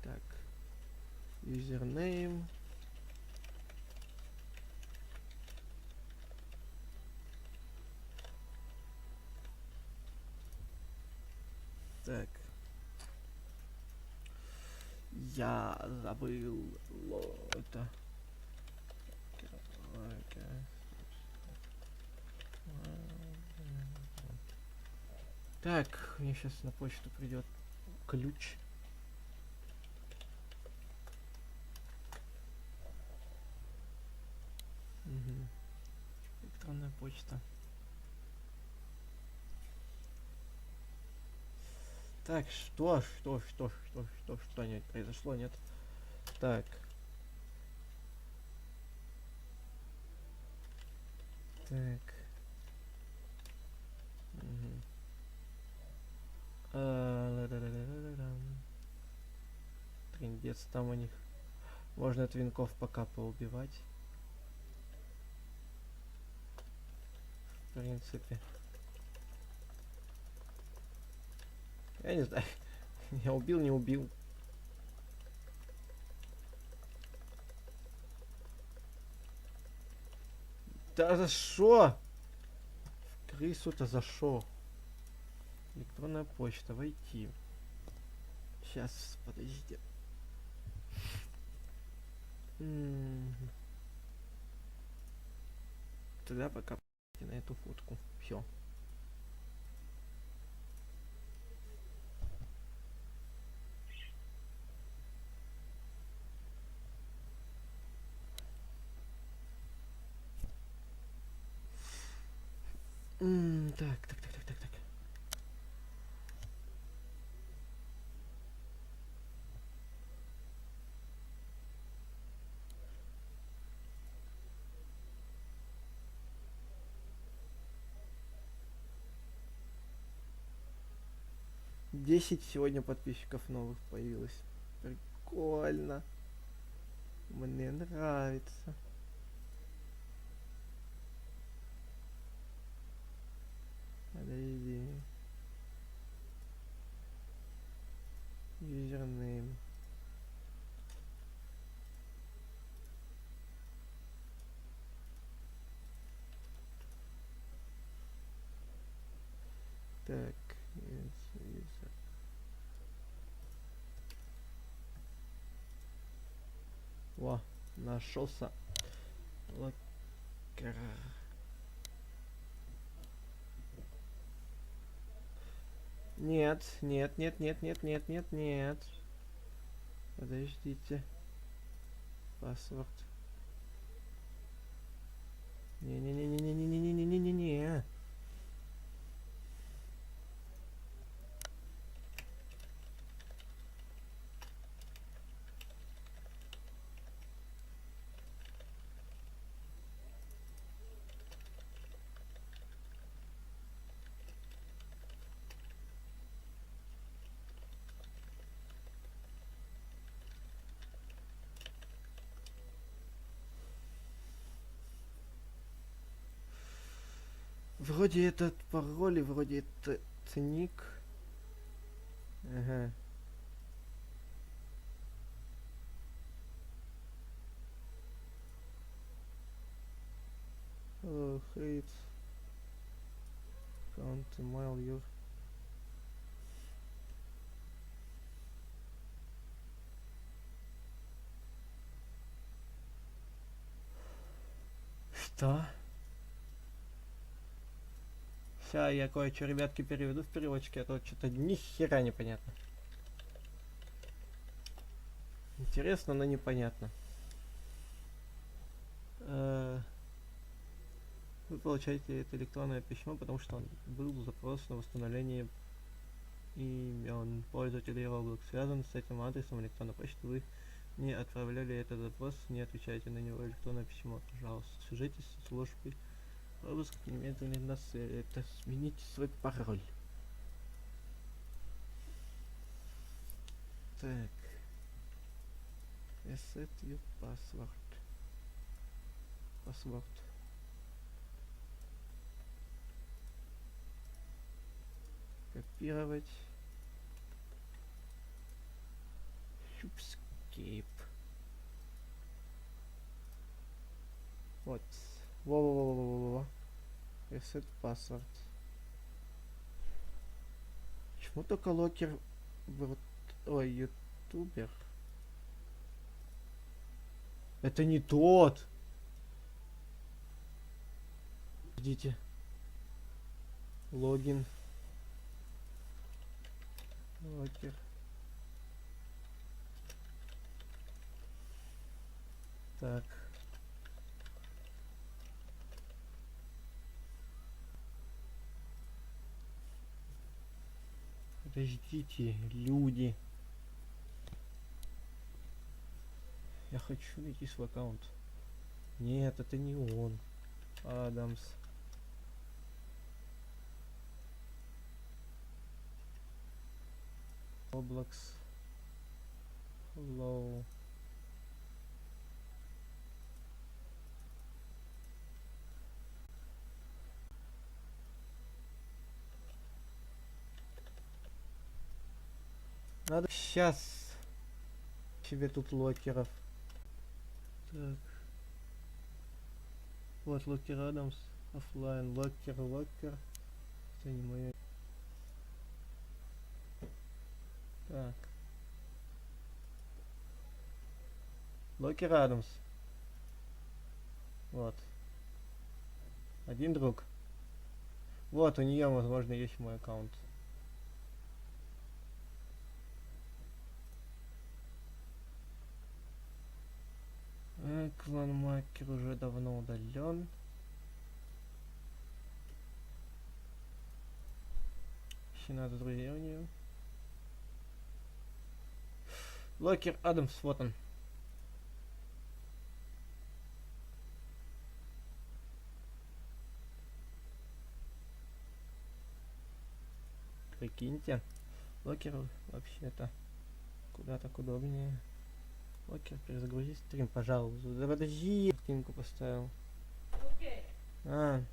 [SPEAKER 1] Так. Username. Так. Я забыл это. Так, мне сейчас на почту придет ключ. Угу. Электронная почта. Так, что-нибудь произошло, нет? Так. Так. Мгм. Трындец там у них. Можно твинков пока поубивать. В принципе. Я не знаю. Я убил, не убил. Да за шо? Крысу-то за шо? Электронная почта, войти. Сейчас, подожди. Тогда пока на эту фотку. Все. Так. 10 сегодня подписчиков новых появилось. Прикольно. Мне нравится. Подожди. Юзернейм. Так. Во, нашелся. Локер. Нет. Подождите. Паспорт. Не. Вроде этот пароль, вроде это ник. Ага. Hello, hate. Can't email you. Что? Сейчас я кое-что, ребятки, переведу в переводчике, а то что-то ни хера непонятно. Интересно, но непонятно. Вы получаете это электронное письмо, потому что был запрос на восстановление имен пользователей Roblox. Связан с этим адресом электронной почты вы не отправляли этот запрос, не отвечайте на него электронное письмо, пожалуйста. Свяжитесь с службой пропуск немедленно нас это смените свой пароль. Так. Reset your password. Password. Копировать. Escape. Вот. Во-во-во-во-во-во. Reset password. Почему только локер... Ой, ютубер. Это не тот. Ждите. Логин. Локер. Так. Подождите, люди. Я хочу найти свой аккаунт. Нет, это не он. Адамс. Roblox. Hello. Надо сейчас себе тут локеров. Так. Вот локер Адамс. Оффлайн. Локер. Это не мое. Так. Локер Адамс. Вот. Один друг. Вот, у нее, возможно, есть мой аккаунт. Кланмакер уже давно удален. Еще надо друзья у нее. Локер Адамс, вот он. Прикиньте. Локер вообще-то куда так удобнее. Локер, перезагрузить стрим, пожалуйста. Да подожди, картинку поставил.
[SPEAKER 2] Okay.
[SPEAKER 1] А.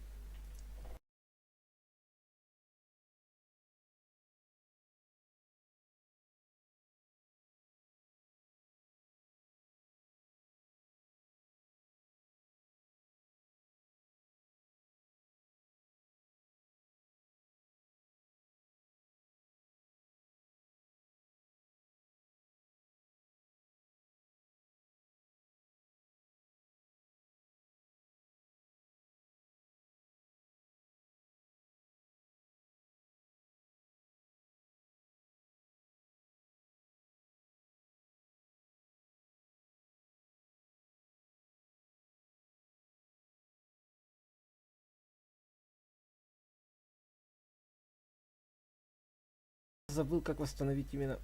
[SPEAKER 1] Забыл, как восстановить именно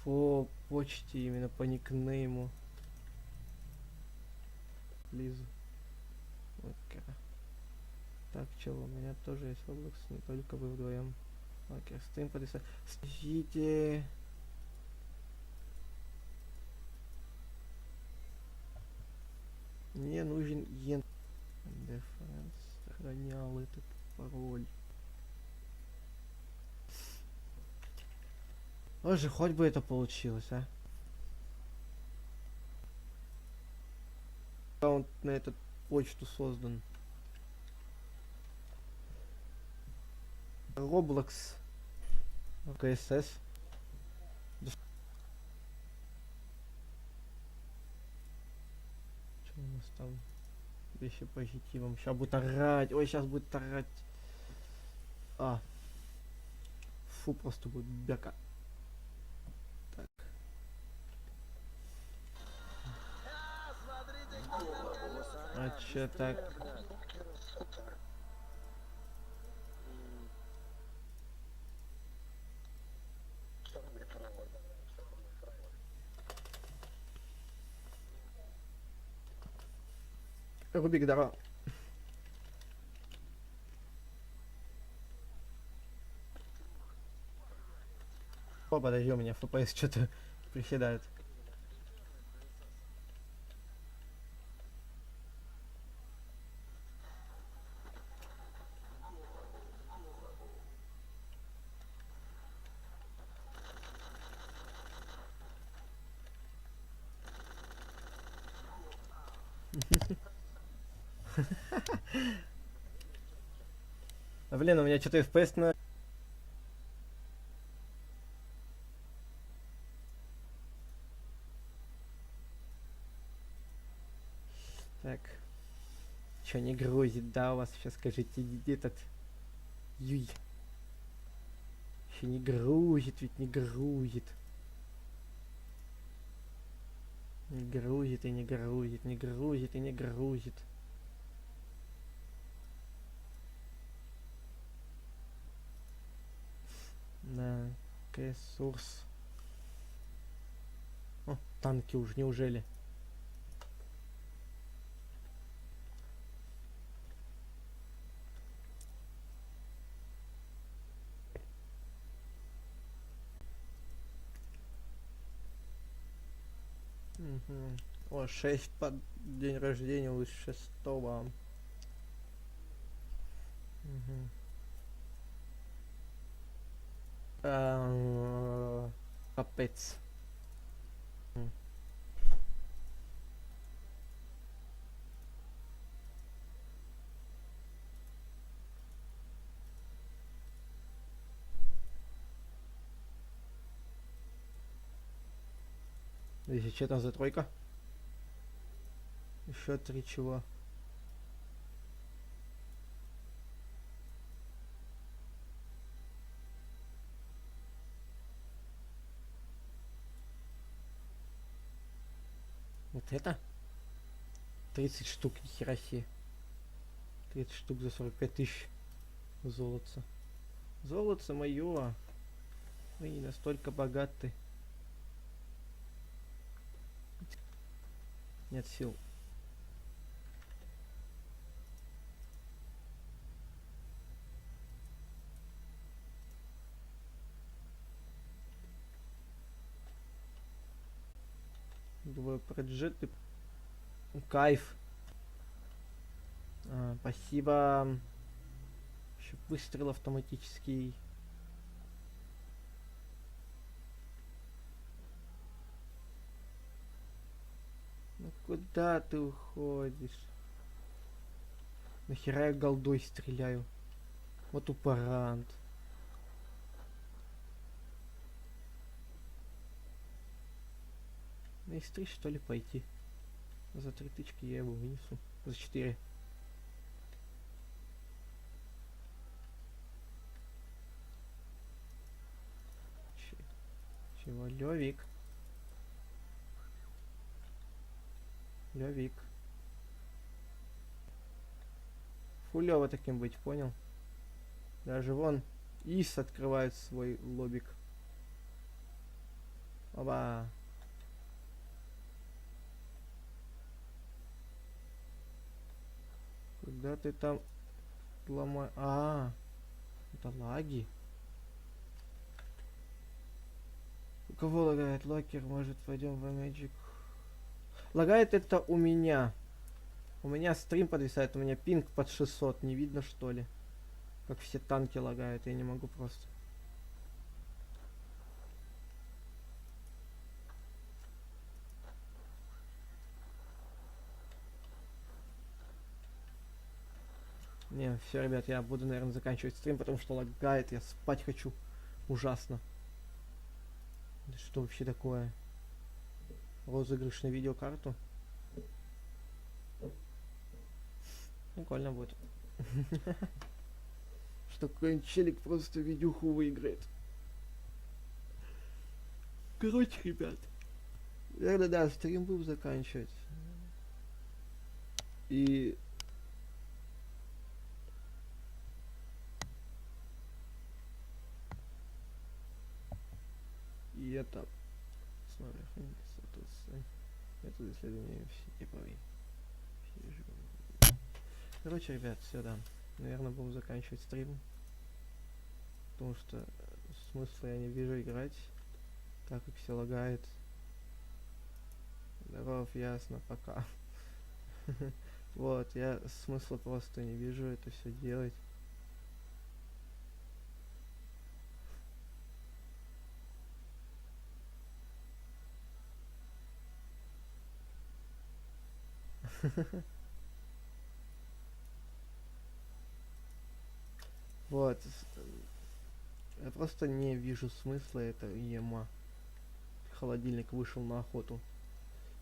[SPEAKER 1] по почте, именно по никнейму. Лизу. Окей. Так, чел, у меня тоже есть Roblox, не только вы вдвоем. Окей, стрим подписать. Следите. Мне нужен ен. Дефенс. Сохранял этот пароль. Боже, хоть бы это получилось, а. Аккаунт на эту почту создан. Roblox. КСС. Что у нас там? Вещи позитивом. Сейчас будет орать. Ой, сейчас будет орать. А. Фу, просто будет бяка. Так. А чё так? Рубик, здорово. О, подожди, у меня FPS что-то приседает. Блин, у меня что-то FPS на... Так. Чё, не грузит, да, у вас сейчас, скажите, этот... Юй. Еще не грузит, ведь не грузит. Не грузит и не грузит, не грузит и не грузит. Да, ресурс. О, танки уж, неужели? Мгм. О, 6 под день рождения у 6-го. Мгм. Капец. М. Здесь что там за тройка? Еще 3 чего? Вот это? 30 штук, нихера себе. 30 штук за 45 тысяч золотца. Золотце мое. Вы не настолько богаты. Нет сил. Двое проджеты. Кайф. Спасибо. Еще выстрел автоматический. Ну куда ты уходишь? Нахера я голдой стреляю? Вот упорант. На С3 что ли пойти? За 3 тычки я его вынесу. За 4. Чего? Левик. Левик. Фулево таким быть, понял? Даже вон Ис открывает свой лобик. Оба. Куда ты там ломаешь? Это лаги. У кого лагает локер? Может, пойдем в Magic? Лагает это у меня. У меня стрим подвисает, у меня пинг под 600. Не видно, что ли? Как все танки лагают, я не могу просто. Не, все, ребят, я буду, наверное, заканчивать стрим, потому что лагает, я спать хочу. Ужасно. Это что вообще такое? Розыгрыш на видеокарту? Прикольно будет. Что какой-нибудь челик просто видюху выиграет. Короче, ребят. Наверное, да, стрим буду заканчивать. И... И это... Смотри, метод исследования все типовые. Короче, ребят, все, да. Наверное, будем заканчивать стрим. Потому что смысла я не вижу играть, так как все лагает. Здоров, ясно, пока. Вот, я смысла просто не вижу это все делать. Вот, я просто не вижу смысла это ема. Холодильник вышел на охоту.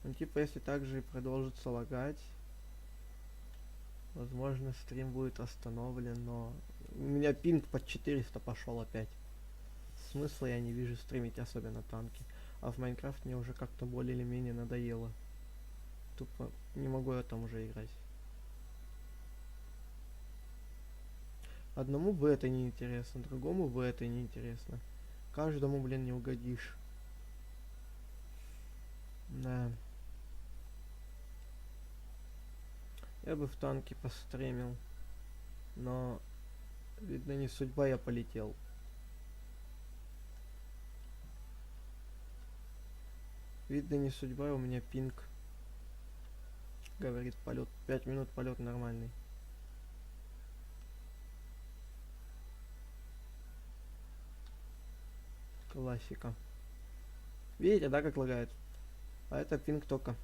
[SPEAKER 1] Ну, типа, если так же и продолжится лагать, возможно, стрим будет остановлен, но у меня пинг под 400 пошел опять. Смысла я не вижу стримить, особенно танки. А в Майнкрафт мне уже как-то более или менее надоело. Тупо не могу я там уже играть. Одному в это не интересно, другому в это не интересно. Каждому, блин, не угодишь. Да. Я бы в танке постримил. Но, видно, не судьба, я полетел. Видно, не судьба, у меня пинг. Говорит, полет 5 минут, полет нормальный. Классика. Видите, да, как лагает? А это пинг только.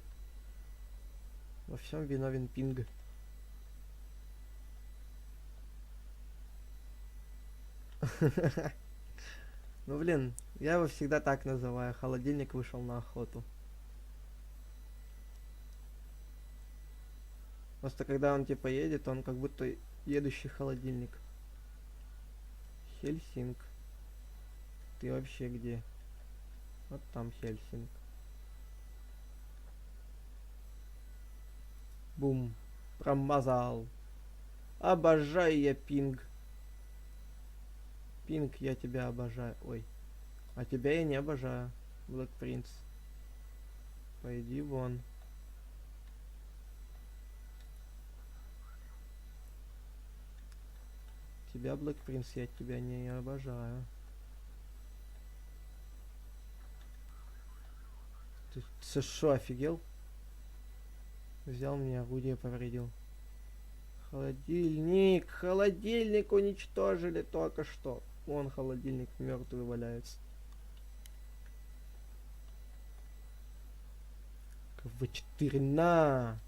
[SPEAKER 1] Во всем виновен пинг. Ну блин, я его всегда так называю. Холодильник вышел на охоту. Просто когда он типа едет, он как будто едущий холодильник. Хельсинг. Ты вообще где? Вот там Хельсинг. Бум. Промазал. Обожаю я пинг. Пинг, я тебя обожаю. Ой. А тебя я не обожаю. Black Prince. Пойди вон. Тебя, Black Prince, я тебя не обожаю. Ты что, офигел? Взял мне орудие, повредил. Холодильник! Холодильник уничтожили только что. Вон холодильник мертвый валяется. КВ-4 на!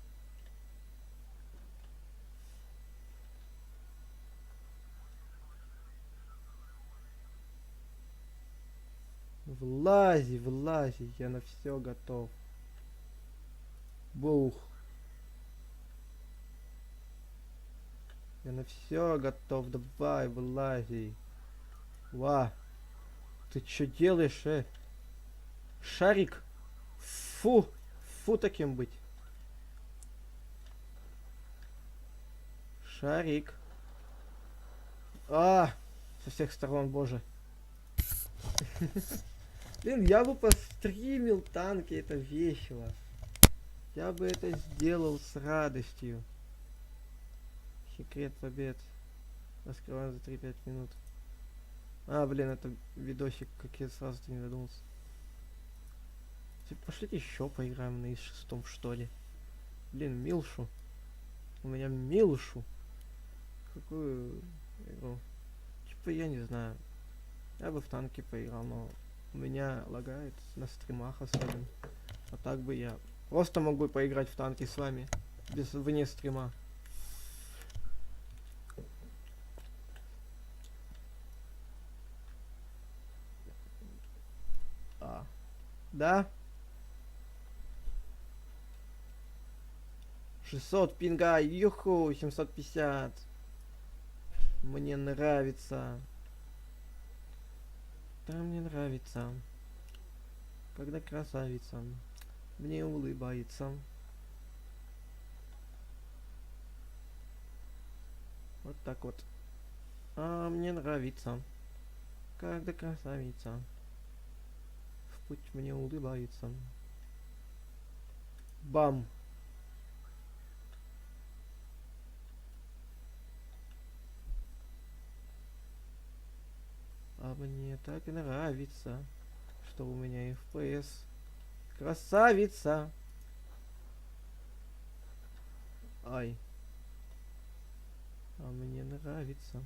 [SPEAKER 1] Влази, влази, я на все готов. Бух. Я на все готов, давай, влази. Ва. Ты что делаешь, Шарик? Фу. Фу таким быть. Шарик. А, со всех сторон, боже. Блин, я бы постримил танки, это весело. Я бы это сделал с радостью. Секрет побед. Раскрываем за 3-5 минут. А, блин, это видосик, как я сразу-то не додумался. Типа, пошлите еще поиграем на ИС-6, что ли. Блин, Милшу. У меня Милшу. Какую игру? Типа, я не знаю. Я бы в танки поиграл, но у меня лагает на стримах особенно. А так бы я просто могу поиграть в танки с вами. Без вне стрима. А. Да? 600 пинга, юху, 750. Мне нравится. Да, мне нравится. Когда красавица мне улыбается. Вот так вот. А мне нравится. Когда красавица в путь мне улыбается. Бам. А мне так нравится, что у меня FPS. Красавица! Ай. А мне нравится.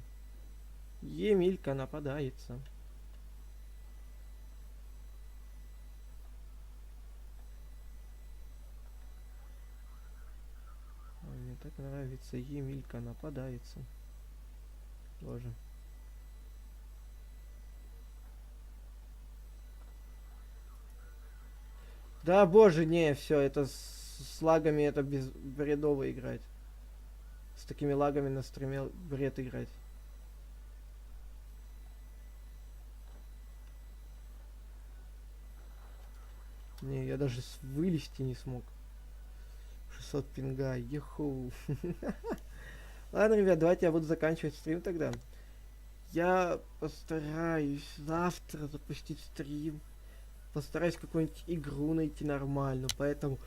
[SPEAKER 1] Емелька нападается. А мне так нравится. Емелька нападается. Боже. Да, боже, не, все, это с лагами это бредово играть. С такими лагами на стриме бред играть. Не, я даже вылезти не смог. 600 пинга, еху. Ладно, ребят, давайте я буду заканчивать стрим тогда. Я постараюсь завтра запустить стрим. Постараюсь какую-нибудь игру найти нормальную. Поэтому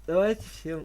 [SPEAKER 1] давайте всем